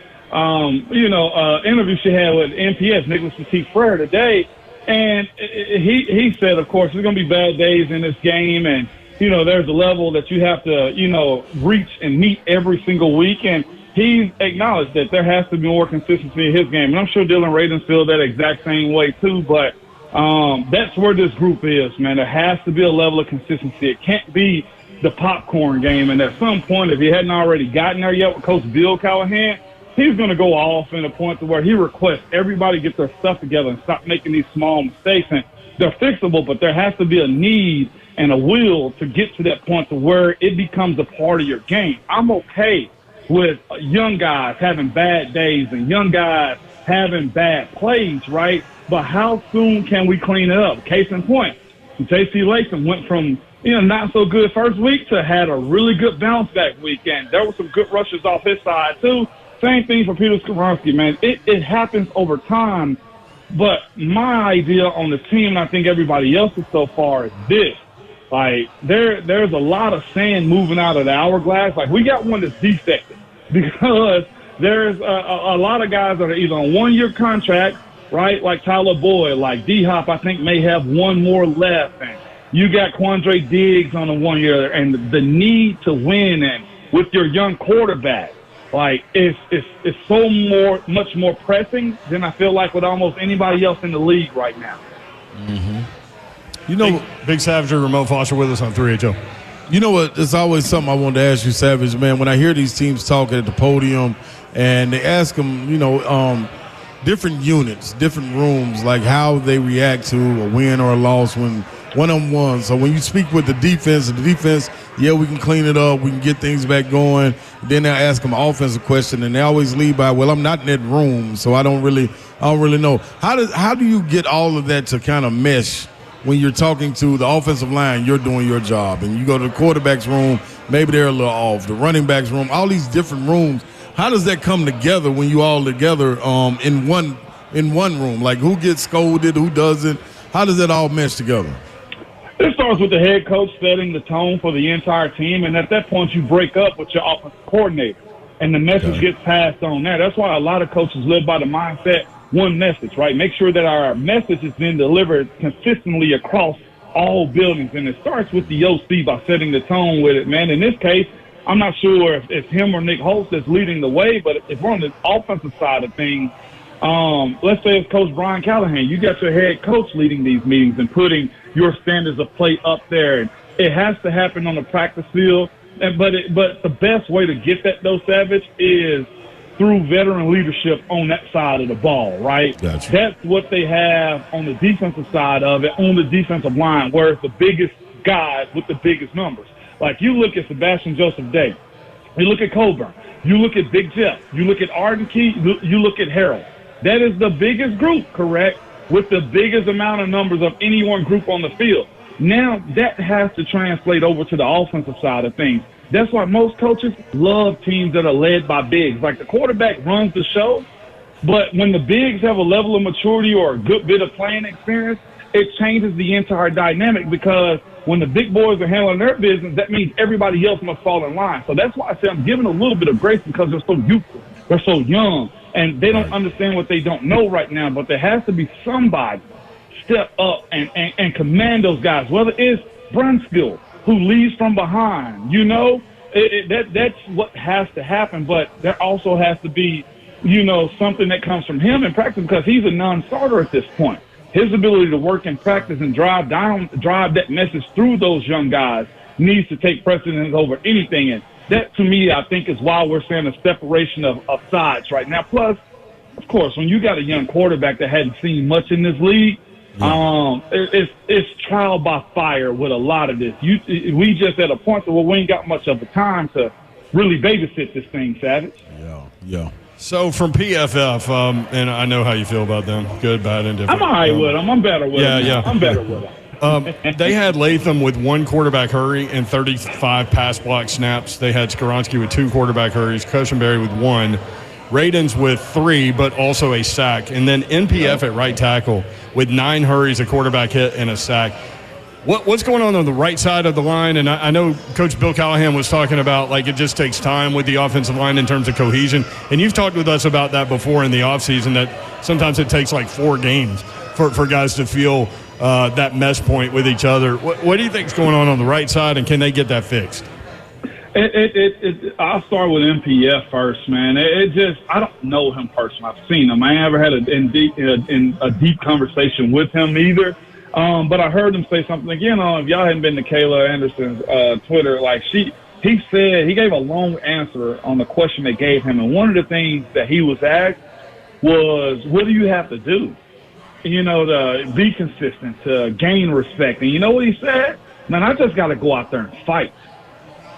interview she had with NPS, Nicholas Petit Frere today. And he said, of course, there's going to be bad days in this game. And, there's a level that you have to, reach and meet every single week. And he's acknowledged that there has to be more consistency in his game. And I'm sure Dylan Radins feel that exact same way too. But that's where this group is, man. There has to be a level of consistency. It can't be the popcorn game. And at some point, if he hadn't already gotten there yet with Coach Bill Callahan, he's going to go off in a point to where he requests everybody get their stuff together and stop making these small mistakes. And they're fixable, but there has to be a need and a will to get to that point to where it becomes a part of your game. I'm okay with young guys having bad days and young guys having bad plays, right? But how soon can we clean it up? Case in point, J.C. Latham went from, not so good first week to had a really good bounce back weekend. There were some good rushes off his side too. Same thing for Peter Skoronski, man. It happens over time. But my idea on the team, and I think everybody else's so far, is this. Like, there's a lot of sand moving out of the hourglass. Like, we got one that's defective because there's a lot of guys that are either on one-year contract, right, like Tyler Boyd, like D-Hop, I think may have one more left. And you got Quandre Diggs on the 1 year, and the need to win and with your young quarterback. Like, it's so much more pressing than I feel like with almost anybody else in the league right now. Mm-hmm. Big Savage or Ramon Foster with us on 3HO. You know what? It's always something I wanted to ask you, Savage, man. When I hear these teams talking at the podium and they ask them, different units, different rooms, like how they react to a win or a loss when one-on-one. So when you speak with the defense, yeah, we can clean it up. We can get things back going. Then they'll ask them an offensive question, and they always lead by, well, I'm not in that room, so I don't really know. How do you get all of that to kind of mesh when you're talking to the offensive line, you're doing your job, and you go to the quarterback's room, maybe they're a little off, the running back's room, all these different rooms. How does that come together when you all together in one room? Like, who gets scolded, who doesn't? How does that all mesh together? It starts with the head coach setting the tone for the entire team, and at that point you break up with your offensive coordinator, and the message gets passed on there. That's why a lot of coaches live by the mindset, one message, right? Make sure that our message is then delivered consistently across all buildings, and it starts with the OC by setting the tone with it, man. In this case, I'm not sure if it's him or Nick Holtz that's leading the way, but if we're on the offensive side of things, Let's say it's Coach Brian Callahan. You got your head coach leading these meetings and putting your standards of play up there. And it has to happen on the practice field. But the best way to get that, though, Savage, is through veteran leadership on that side of the ball, right? Gotcha. That's what they have on the defensive side of it, on the defensive line, where it's the biggest guys with the biggest numbers. Like, you look at Sebastian Joseph Day, you look at Coburn, you look at Big Jeff, you look at Arden Key, you look at Harold. That is the biggest group, correct, with the biggest amount of numbers of any one group on the field. Now, that has to translate over to the offensive side of things. That's why most coaches love teams that are led by bigs. Like, the quarterback runs the show, but when the bigs have a level of maturity or a good bit of playing experience, it changes the entire dynamic, because when the big boys are handling their business, that means everybody else must fall in line. So that's why I say I'm giving a little bit of grace, because they're so youthful, they're so young, and they don't understand what they don't know right now. But there has to be somebody step up and command those guys, whether it's Brunskill, who leads from behind. You know, that's what has to happen. But there also has to be, something that comes from him in practice, because he's a non-starter at this point. His ability to work in practice and drive that message through those young guys needs to take precedence over anything. And that, to me, I think is why we're seeing a separation of sides right now. Plus, of course, when you got a young quarterback that hadn't seen much in this league, it's trial by fire with a lot of this. We just at a point where we ain't got much of a time to really babysit this thing, Savage. Yeah. So from PFF, and I know how you feel about them, good, bad, and different. I'm all right with them. I'm better with them. Yeah. I'm better with them. They had Latham with 1 quarterback hurry and 35 pass block snaps. They had Skoronski with 2 quarterback hurries, Cushenberry with 1, Radens with 3, but also a sack. And then NPF at right tackle with 9 hurries, a quarterback hit, and a sack. What's going on the right side of the line? And I know Coach Bill Callahan was talking about, like, it just takes time with the offensive line in terms of cohesion. And you've talked with us about that before in the offseason, that sometimes it takes like 4 games for guys to feel that mesh point with each other. What do you think is going on the right side, and can they get that fixed? I'll start with MPF first, man. I don't know him personally. I've seen him. I never had a deep conversation with him either. But I heard him say something again. If y'all hadn't been to Kayla Anderson's Twitter, like he said, he gave a long answer on the question they gave him. And one of the things that he was asked was, what do you have to do, to be consistent, to gain respect? And you know what he said? Man, I just got to go out there and fight.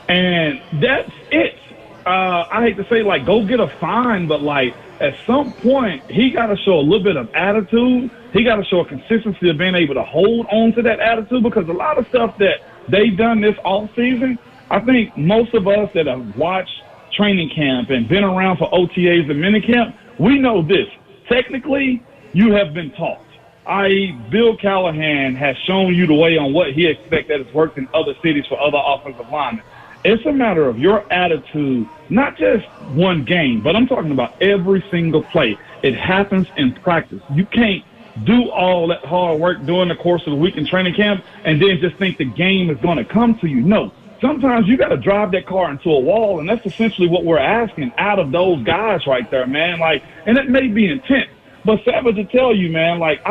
And that's it. I hate to say, like, go get a fine, but, like, at some point, he got to show a little bit of attitude. He got to show a consistency of being able to hold on to that attitude, because a lot of stuff that they've done this offseason, I think most of us that have watched training camp and been around for OTAs and minicamp, we know this. Technically, you have been taught. I.e., Bill Callahan has shown you the way on what he expects that has worked in other cities for other offensive linemen. It's a matter of your attitude, not just one game, but I'm talking about every single play. It happens in practice. You can't do all that hard work during the course of the week in training camp and then just think the game is going to come to you. No. Sometimes you got to drive that car into a wall, and that's essentially what we're asking out of those guys right there, man. Like, and it may be intense, but Savage to tell you, man, like,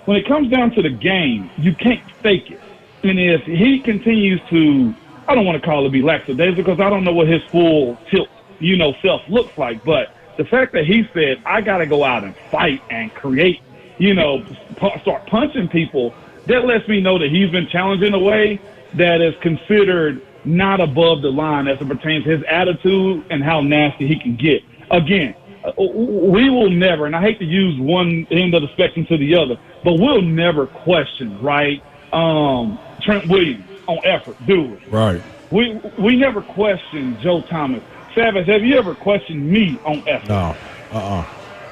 when it comes down to the game, you can't fake it. And if he continues to, I don't want to call it be lackadaisical, because I don't know what his full tilt, self looks like. But the fact that he said, I got to go out and fight and create, start punching people, that lets me know that he's been challenged in a way that is considered not above the line as it pertains to his attitude and how nasty he can get. Again, we will never, and I hate to use one end of the spectrum to the other, but we'll never question, right, Trent Williams on effort, do we? Right. We never question Joe Thomas. Savage, have you ever questioned me on effort? No.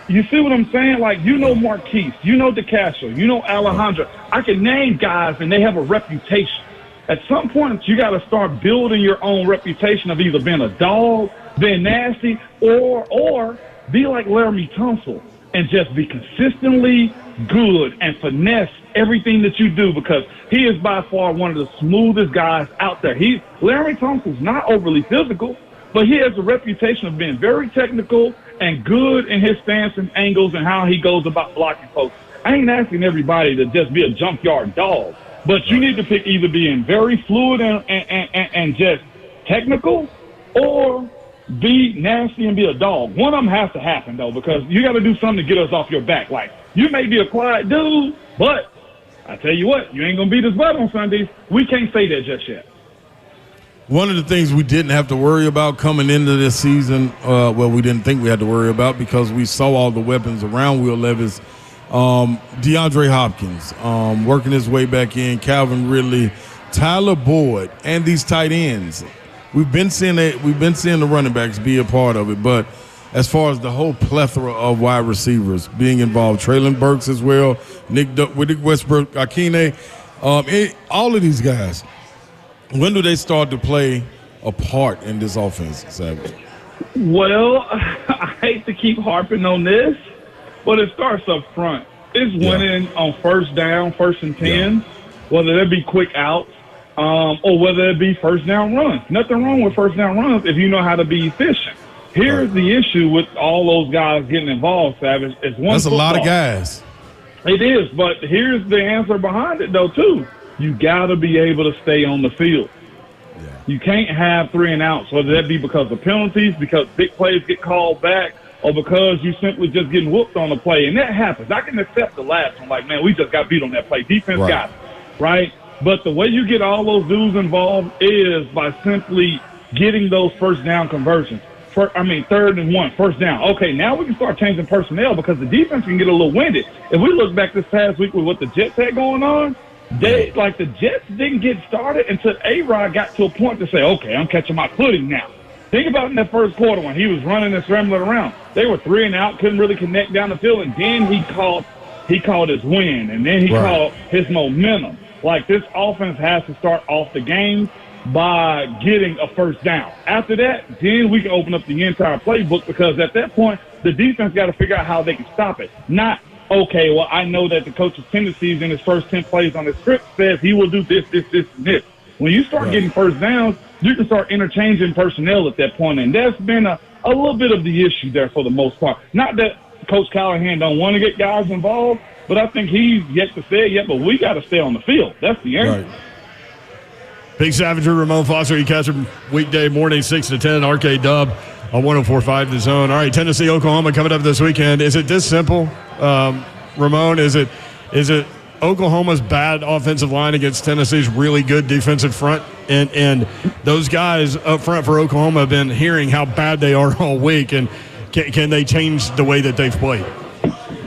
You see what I'm saying? Like, Marquise, DeCastro, Alejandro. I can name guys, and they have a reputation. At some point, you got to start building your own reputation of either being a dog, being nasty, or be like Laramie Tunsil and just be consistently good and finesse everything that you do, because he is by far one of the smoothest guys out there. Laramie Tunsil's not overly physical, but he has a reputation of being very technical and good in his stance and angles and how he goes about blocking folks. I ain't asking everybody to just be a junkyard dog, but you need to pick either being very fluid and just technical, or be nasty and be a dog. One of them has to happen, though, because you got to do something to get us off your back. Like, you may be a quiet dude, but I tell you what, you ain't going to beat his butt on Sundays. We can't say that just yet. One of the things we didn't have to worry about coming into this season, we didn't think we had to worry about because we saw all the weapons around Will Levis. DeAndre Hopkins working his way back in, Calvin Ridley, Tyler Boyd, and these tight ends. We've been seeing the running backs be a part of it, but as far as the whole plethora of wide receivers being involved, Traylon Burks as well, Nick Westbrook, Akine, all of these guys, when do they start to play a part in this offense, Savage? Well, I hate to keep harping on this, but it starts up front. It's winning on first down, 1st and 10, whether there be quick outs, or whether it be first down runs. Nothing wrong with first down runs if you know how to be efficient. Here's the issue with all those guys getting involved, Savage. It's one That's football. A lot of guys. It is, but here's the answer behind it, though, too. You got to be able to stay on the field. Yeah. You can't have 3 and outs, whether that be because of penalties, because big plays get called back, or because you simply just getting whooped on a play. And that happens. I can accept the last one. Like, man, we just got beat on that play. Defense got it, right? But the way you get all those dudes involved is by simply getting those first down conversions. 3rd and 1, first down. Okay, now we can start changing personnel because the defense can get a little winded. If we look back this past week with what the Jets had going on, the Jets didn't get started until A-Rod got to a point to say, okay, I'm catching my footing now. Think about in that first quarter when he was running and scrambling around. They were 3 and out, couldn't really connect down the field, and then he called his win, and then he called his momentum. Like, this offense has to start off the game by getting a first down. After that, then we can open up the entire playbook because at that point, the defense got to figure out how they can stop it. Not, okay, well, I know that the coach's tendencies in his first 10 plays on the script says he will do this, this, this, and this. When you start getting first downs, you can start interchanging personnel at that point, and that's been a little bit of the issue there for the most part. Not that Coach Callahan don't want to get guys involved, but I think he's yet to say it yet, but we got to stay on the field. That's the answer. Right. Big Savager, Ramon Foster, you catch him weekday morning, 6 to 10, Arcade Dub on 104.5 The Zone. All right, Tennessee, Oklahoma coming up this weekend. Is it this simple, Ramon? Is it Oklahoma's bad offensive line against Tennessee's really good defensive front? And those guys up front for Oklahoma have been hearing how bad they are all week, and can they change the way that they've played?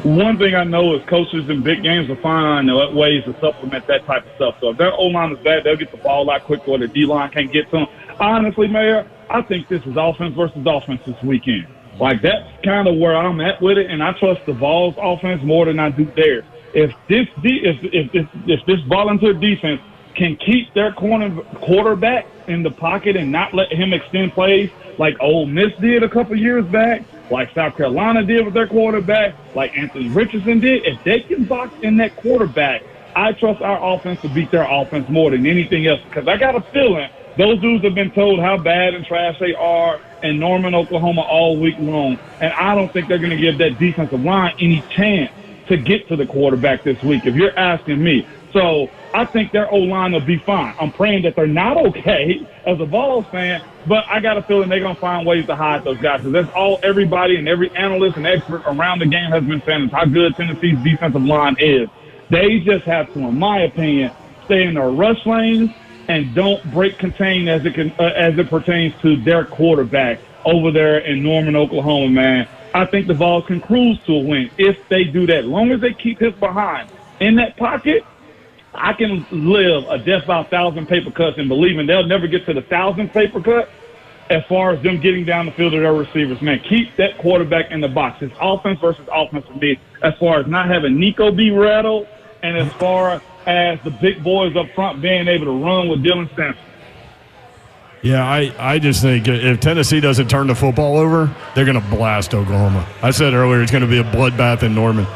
One thing I know is coaches in big games will find ways to supplement that type of stuff. So if their O-line is bad, they'll get the ball out quick or the D-line can't get to them. Honestly, Mayor, I think this is offense versus offense this weekend. Like, that's kind of where I'm at with it, and I trust the Vols offense more than I do theirs. If this volunteer defense can keep their quarterback in the pocket and not let him extend plays like Ole Miss did a couple years back, like South Carolina did with their quarterback, like Anthony Richardson did, if they can box in that quarterback, I trust our offense to beat their offense more than anything else, because I got a feeling those dudes have been told how bad and trash they are in Norman, Oklahoma all week long, and I don't think they're going to give that defensive line any chance to get to the quarterback this week, if you're asking me. So I think their O-line will be fine. I'm praying that they're not okay as a Vols fan, but I got a feeling they're going to find ways to hide those guys, because that's all everybody and every analyst and expert around the game has been saying is how good Tennessee's defensive line is. They just have to, in my opinion, stay in their rush lanes and don't break contain as it pertains to their quarterback over there in Norman, Oklahoma, man. I think the Vols can cruise to a win if they do that. As long as they keep his behind in that pocket, I can live a death by 1,000 paper cuts and believing they'll never get to the 1,000th paper cut as far as them getting down the field of their receivers. Man, keep that quarterback in the box. It's offense versus offense for me as far as not having Nico be rattled and as far as the big boys up front being able to run with Dylan Sampson. Yeah, I just think if Tennessee doesn't turn the football over, they're going to blast Oklahoma. I said earlier it's going to be a bloodbath in Norman.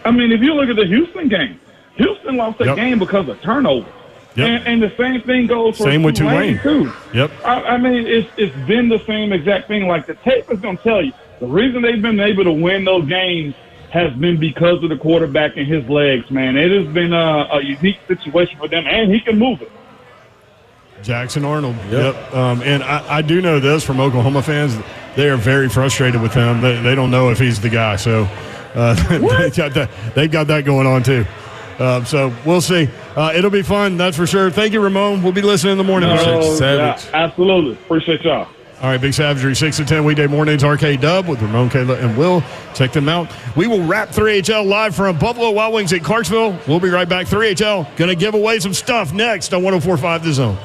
I mean, if you look at the Houston game, Houston lost that game because of turnovers. Yep. And the same thing goes for Tulane, too. Yep. I mean, it's been the same exact thing. Like, the tape is going to tell you, The reason they've been able to win those games has been because of the quarterback and his legs, man. It has been a unique situation for them, and he can move it. Jackson Arnold. Yep. And I do know this from Oklahoma fans. They are very frustrated with him. They don't know if he's the guy. So they've got that going on too. So we'll see. It'll be fun, that's for sure. Thank you, Ramon. We'll be listening in the morning. Yeah, absolutely. Appreciate y'all. All right, Big Savagery, 6 to 10 weekday mornings, RK Dub with Ramon, Kayla, and Will. Check them out. We will wrap 3HL live from Buffalo Wild Wings in Clarksville. We'll be right back. 3HL going to give away some stuff next on 104.5 The Zone.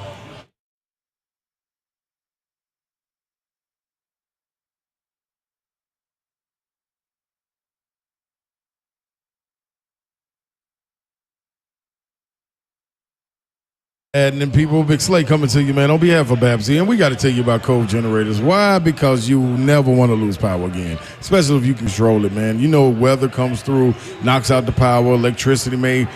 And then people, Big Slay, coming to you, man, on behalf of Babsy. And we got to tell you about Cove Generators. Why? Because you never want to lose power again, especially if you control it, man. You know, weather comes through, knocks out the power, electricity may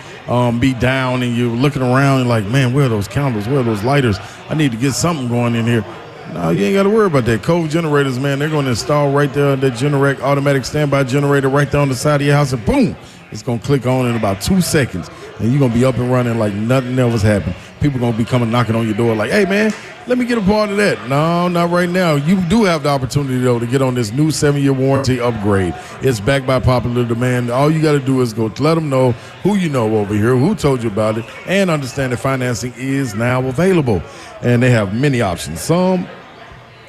be down, and you're looking around and like, man, where are those candles? Where are those lighters? I need to get something going in here. No, you ain't got to worry about that. Cove Generators, man, they're going to install right there that Generac automatic standby generator right there on the side of your house, and boom, it's going to click on in about 2 seconds, and you're going to be up and running like nothing else happened. People going to be coming knocking on your door like, hey, man, let me get a part of that. No, not right now. You do have the opportunity, though, to get on this new 7-year warranty upgrade. It's backed by popular demand. All you got to do is go let them know who you know over here, who told you about it, and understand that financing is now available. And they have many options, some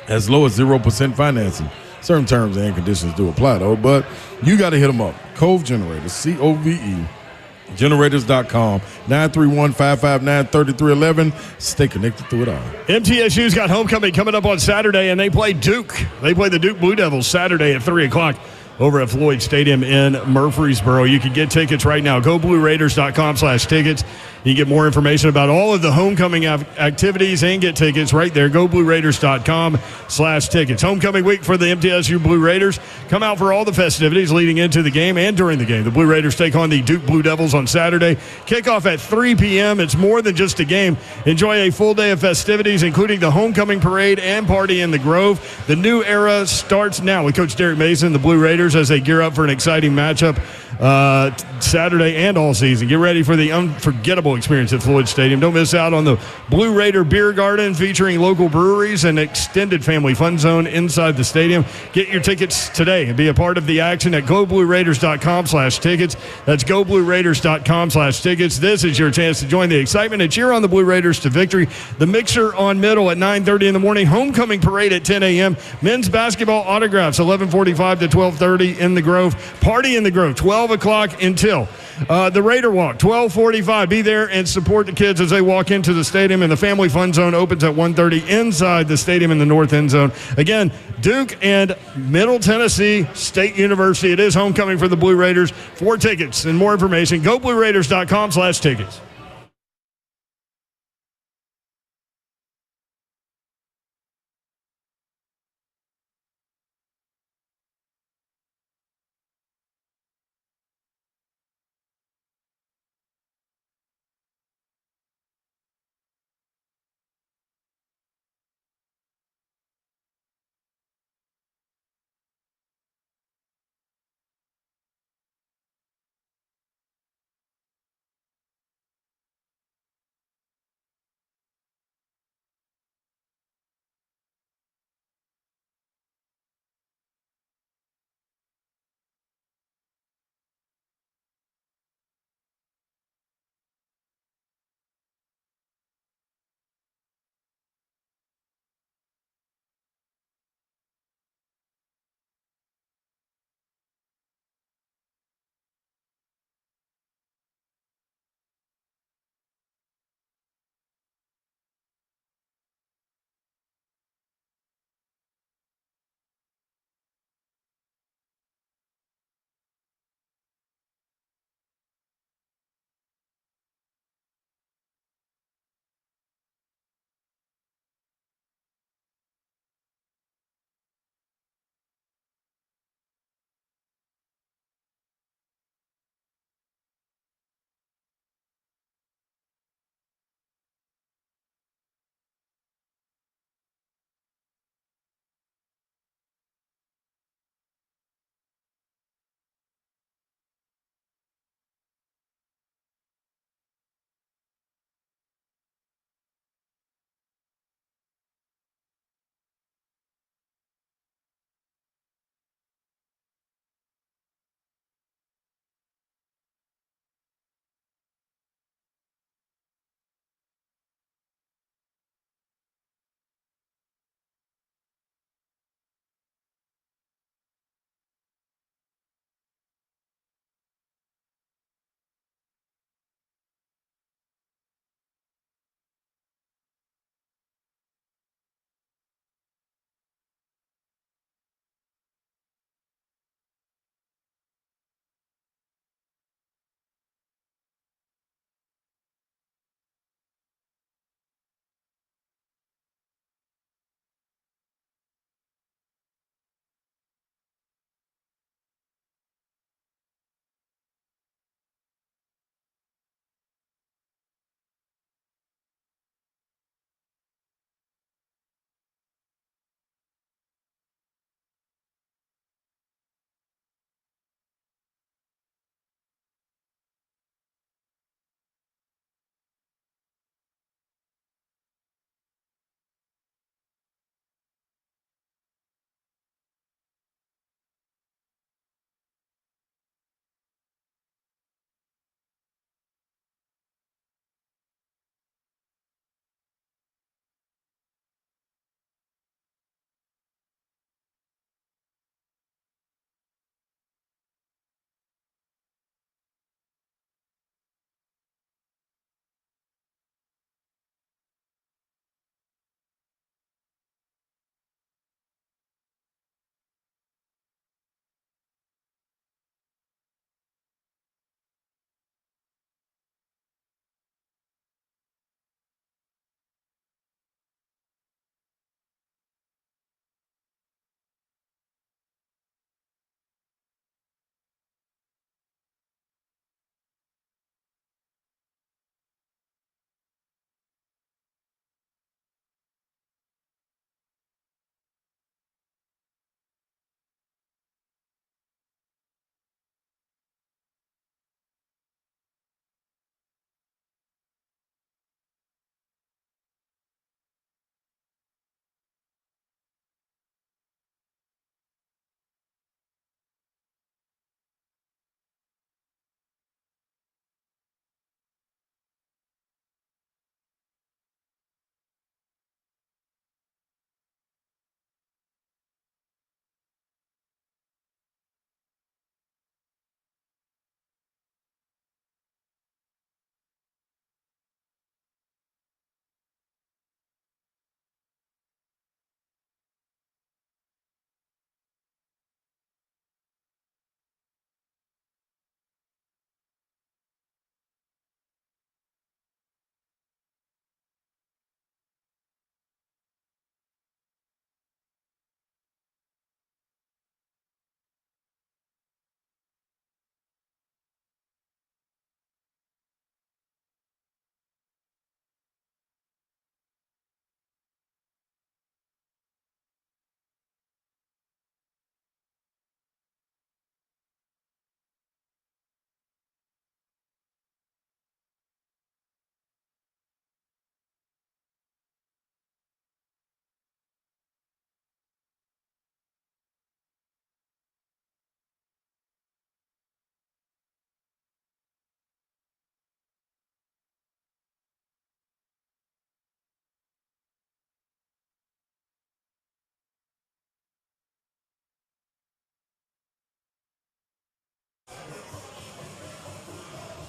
as low as 0% financing. Certain terms and conditions do apply, though, but you got to hit them up. Cove Generators, COVE. Generators.com, 931-559-3311. Stay connected through it all. MTSU's got homecoming coming up on Saturday, and they play Duke. They play the Duke Blue Devils Saturday at 3 o'clock over at Floyd Stadium in Murfreesboro. You can get tickets right now. GoBlueRaiders.com/tickets. You can get more information about all of the homecoming activities and get tickets right there. GoBlueRaiders.com/tickets. Homecoming week for the MTSU Blue Raiders. Come out for all the festivities leading into the game and during the game. The Blue Raiders take on the Duke Blue Devils on Saturday. Kickoff at 3 p.m. It's more than just a game. Enjoy a full day of festivities, including the homecoming parade and party in the Grove. The new era starts now with Coach Derek Mason, the Blue Raiders, as they gear up for an exciting matchup Saturday and all season. Get ready for the unforgettable experience at Floyd Stadium. Don't miss out on the Blue Raider Beer Garden featuring local breweries and extended family fun zone inside the stadium. Get your tickets today and be a part of the action at GoBlueRaiders.com/tickets. That's GoBlueRaiders.com/tickets. This is your chance to join the excitement and cheer on the Blue Raiders to victory. The Mixer on Middle at 9:30 in the morning. Homecoming parade at 10 a.m. Men's basketball autographs 11:45 to 12:30 in the Grove. Party in the Grove 12 o'clock until the Raider Walk 12:45. Be there and support the kids as they walk into the stadium. And the Family Fun Zone opens at 1:30 inside the stadium in the north end zone. Again, Duke and Middle Tennessee State University. It is homecoming for the Blue Raiders. For tickets and more information, GoBlueRaiders.com/tickets.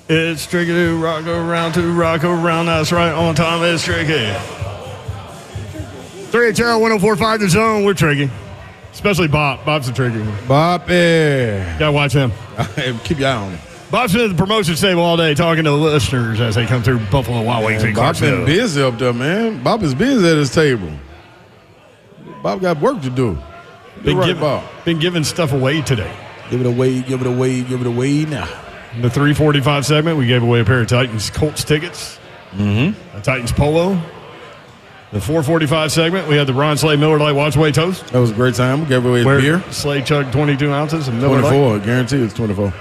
It's tricky to rock around. That's right, on time. It's tricky. 3HL 1045 The Zone. We're tricky. Especially Bob. Bob's a tricky one. Gotta watch him. Keep your eye on him. Bob's been at the promotion table all day talking to the listeners as they come through Buffalo Wild Wings in Bob's Clarksville. been busy up there, man. Bob is busy at his table. Bob got work to do. Been giving stuff away today. Give it away now. In the 345 segment, we gave away a pair of Titans Colts tickets. A Titans polo. The 445 segment, we had the Ron Slade Miller Lite Watch Away Toast. That was a great time. We gave away a beer. Slade chugged 22 ounces of Miller 24. Lite. Guarantee it's 24.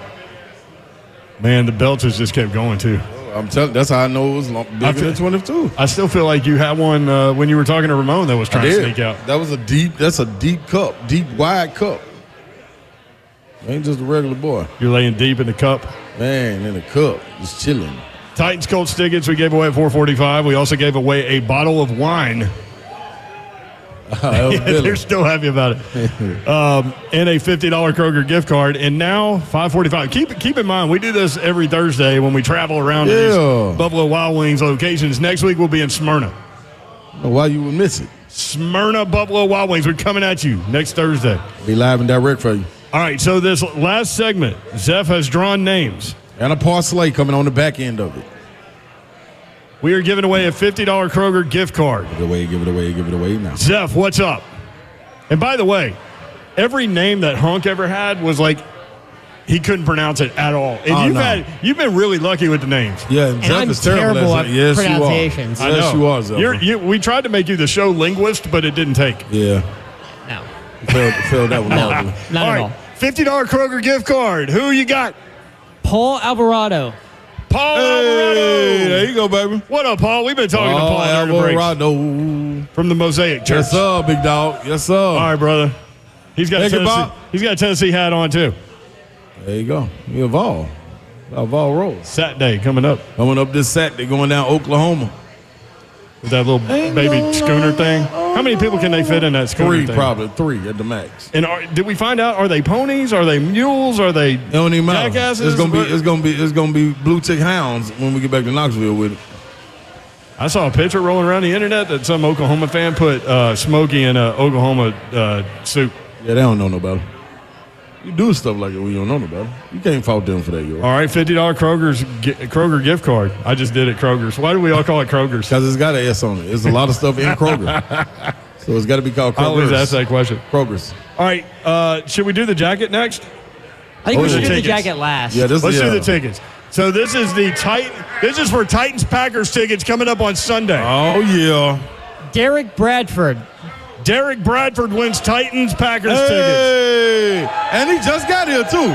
Man, the belches just kept going, too. I'm telling. That's how I know it was bigger than 22. I still feel like you had one when you were talking to Ramon that was trying to sneak out. That was that's a deep cup, wide cup. Ain't just a regular boy. You're laying deep in the cup. Man, in the cup, just chilling. Titans Colts tickets we gave away at 445. We also gave away a bottle of wine. They're still happy about it. And a $50 Kroger gift card. And now 545. Keep in mind, we do this every Thursday when we travel around to these Buffalo Wild Wings locations. Next week we'll be in Smyrna. Why you would miss it? Smyrna Buffalo Wild Wings. We're coming at you next Thursday. Be live and direct for you. All right, so this last segment, Zeph has drawn names. And a parlay coming on the back end of it. We are giving away a $50 Kroger gift card. Give it away now. Zeph, what's up? And by the way, every name that Hunk ever had was like he couldn't pronounce it at all. And you've been really lucky with the names. Yeah, and Zeph I'm is terrible at yes, pronunciations. You are. Yes, you are, Zeph. We tried to make you the show linguist, but it didn't take. Yeah. No. Failed that one. Not at all. $50 Kroger gift card. Who you got? Paul Alvarado. Paul Alvarado. There you go, baby. What up, Paul? We've been talking to Paul Alvarado from the Mosaic Church. Yes, sir, big dog. Yes, sir. All right, brother. He's got a Tennessee hat on too. There you go. You Vol rolls. Saturday coming up. Coming up this Saturday, going down Oklahoma. With that little baby schooner thing. How many people can they fit in that schooner thing? Probably three at the max. And did we find out? Are they ponies? Are they mules? Are they jackasses? It's gonna be blue tick hounds when we get back to Knoxville with it. I saw a picture rolling around the internet that some Oklahoma fan put Smokey in an Oklahoma suit. Yeah, they don't know no better. You do stuff like it when you don't know no better. You can't fault them for that, yo. All right, $50 Kroger gift card. I just did it Kroger's. Why do we all call it Kroger's? Because it's got an S on it. There's a lot of stuff in Kroger. So it's got to be called Kroger's. I always ask that question. Kroger's. All right, should we do the jacket next? I think we should do the jacket last. Yeah, let's do the tickets. So this is This is for Titans Packers tickets coming up on Sunday. Oh yeah. Derek Bradford wins Titans Packers tickets. And he just got here too.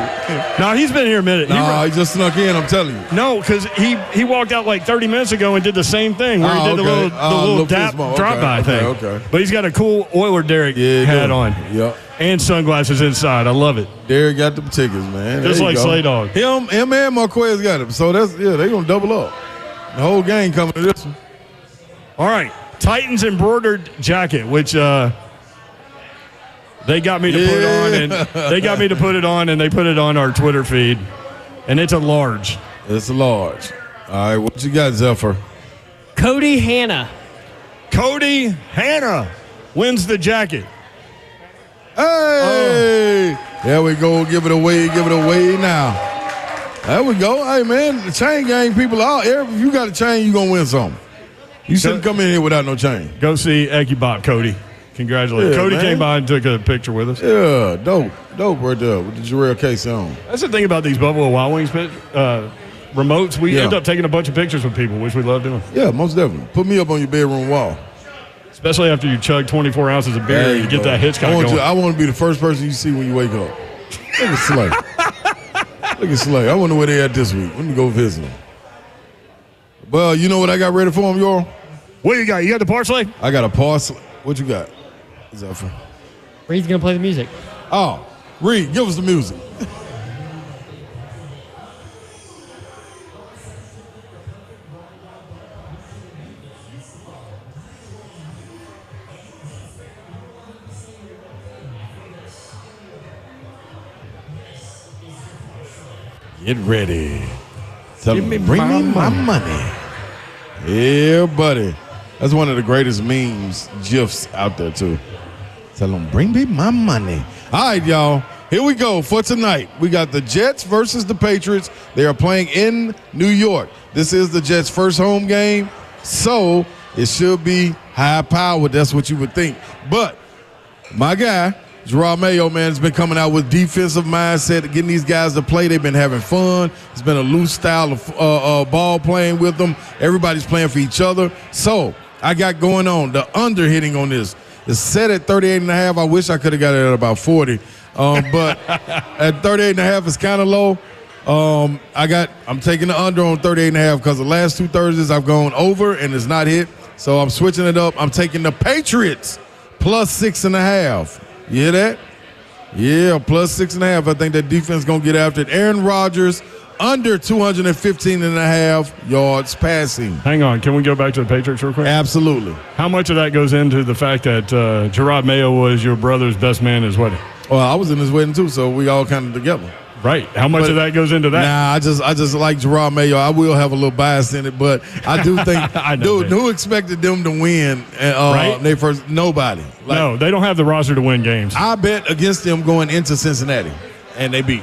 No, he's been here a minute. He just snuck in, I'm telling you. No, because he walked out like 30 minutes ago and did the same thing where he did the little drop-by thing. Okay. But he's got a cool Oiler Derek hat on. Yep. And sunglasses inside. I love it. Derek got the tickets, man. Just like Slay Dog. Him and Marquez got him. So they're going to double up. The whole gang coming to this one. All right. Titans embroidered jacket, which they got me to put on, and they got me to put it on, and they put it on our Twitter feed, and it's a large. It's a large. All right, what you got, Zephyr? Cody Hanna wins the jacket. Hey, there we go. Give it away now. There we go. Hey man, the chain gang people out. If you got a chain, you gonna win something. You shouldn't come in here without no chain. Go see Ekibop, Cody. Congratulations. Yeah, Cody man. came by and took a picture with us. Yeah, dope right there with the Jarrell case on. That's the thing about these Buffalo Wild Wings remotes. We end up taking a bunch of pictures with people, which we love doing. Yeah, most definitely. Put me up on your bedroom wall. Especially after you chug 24 ounces of beer and you get that Hitchcock going. I want to be the first person you see when you wake up. Look at Slay. Look at Slay. I wonder where they at this week. Let me go visit them. Well, you know what I got ready for them, y'all? What you got? You got the parsley? I got a parsley. What you got? Is that for? Reed's going to play the music. Oh, Reed, give us the music. Get ready. Bring me my money. Yeah, buddy. That's one of the greatest memes, GIFs out there, too. Tell them, bring me my money. All right, y'all. Here we go for tonight. We got the Jets versus the Patriots. They are playing in New York. This is the Jets' first home game, so it should be high-powered. That's what you would think. But my guy, Gerard Mayo, man, has been coming out with defensive mindset, getting these guys to play. They've been having fun. It's been a loose style of ball playing with them. Everybody's playing for each other. So I got going on the under hitting on this. It's set at 38.5. I wish I could have got it at about 40. But at 38.5, it's kind of low. I'm taking the under on 38.5 because the last 2 Thursdays I've gone over and it's not hit. So I'm switching it up. I'm taking the Patriots plus 6.5. You hear that? Yeah, plus 6.5. I think that defense going to get after it. Aaron Rodgers under 215.5 yards passing. Hang on. Can we go back to the Patriots real quick? Absolutely. How much of that goes into the fact that Gerard Mayo was your brother's best man at his wedding? Well, I was in his wedding too, so we all kind of together. Right. How much of that goes into that? Nah, I just like Gerard Mayo. I will have a little bias in it, but I do think dude, who expected them to win right? They first nobody. No, they don't have the roster to win games. I bet against them going into Cincinnati, and they beat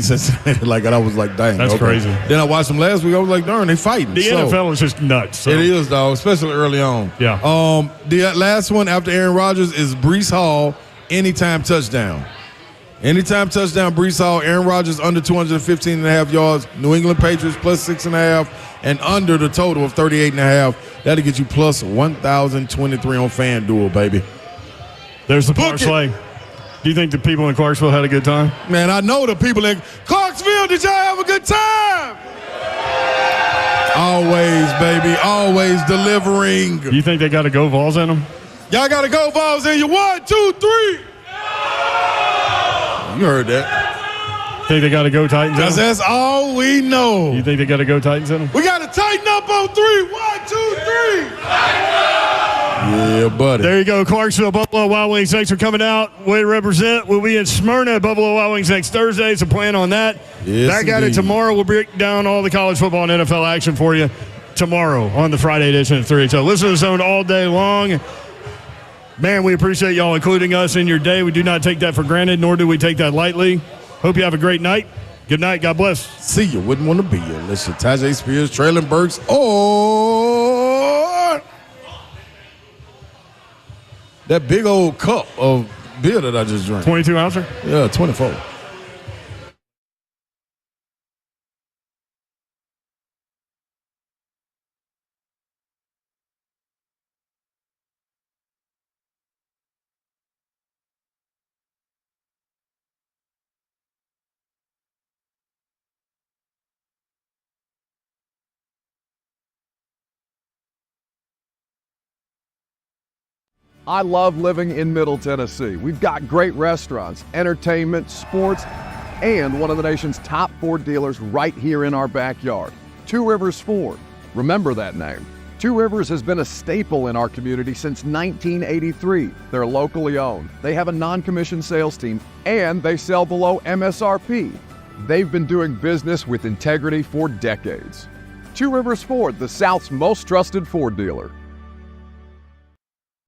Cincinnati. Like, and I was like, dang, that's crazy. Then I watched them last week. I was like, darn, they fighting. The NFL is just nuts. So. It is, dog, especially early on. Yeah. The last one after Aaron Rodgers is Breece Hall, anytime touchdown. Anytime touchdown, Breece Hall. Aaron Rodgers under 215.5 yards. New England Patriots plus 6.5 and under the total of 38.5. That'll get you plus 1,023 on FanDuel, baby. There's the parlay. Do you think the people in Clarksville had a good time? Man, I know the people in Clarksville. Did y'all have a good time? Always, baby. Always delivering. You think they got to go Vols in them? Y'all got to go Vols in you. 1, 2, 3. You heard that. Think they got to go Titans in them? Because that's all we know. You think they got to go Titans in them? We got to tighten up on 3. 1, 2, 3. Yeah, buddy. There you go, Clarksville. Buffalo Wild Wings. Thanks for coming out. Way to represent. We'll be in Smyrna, Buffalo Wild Wings next Thursday, so plan on that. Yes, Back at it tomorrow. We'll break down all the college football and NFL action for you tomorrow on the Friday edition of 3 So listen to the Zone all day long. Man, we appreciate y'all including us in your day. We do not take that for granted, nor do we take that lightly. Hope you have a great night. Good night. God bless. See you. Wouldn't want to be you unless you're Tajay Spears, Traylon Burks, or that big old cup of beer that I just drank. 22 ouncer? Yeah, 24. I love living in Middle Tennessee. We've got great restaurants, entertainment, sports, and one of the nation's top Ford dealers right here in our backyard. Two Rivers Ford. Remember that name. Two Rivers has been a staple in our community since 1983. They're locally owned. They have a non-commissioned sales team, and they sell below MSRP. They've been doing business with integrity for decades. Two Rivers Ford, the South's most trusted Ford dealer.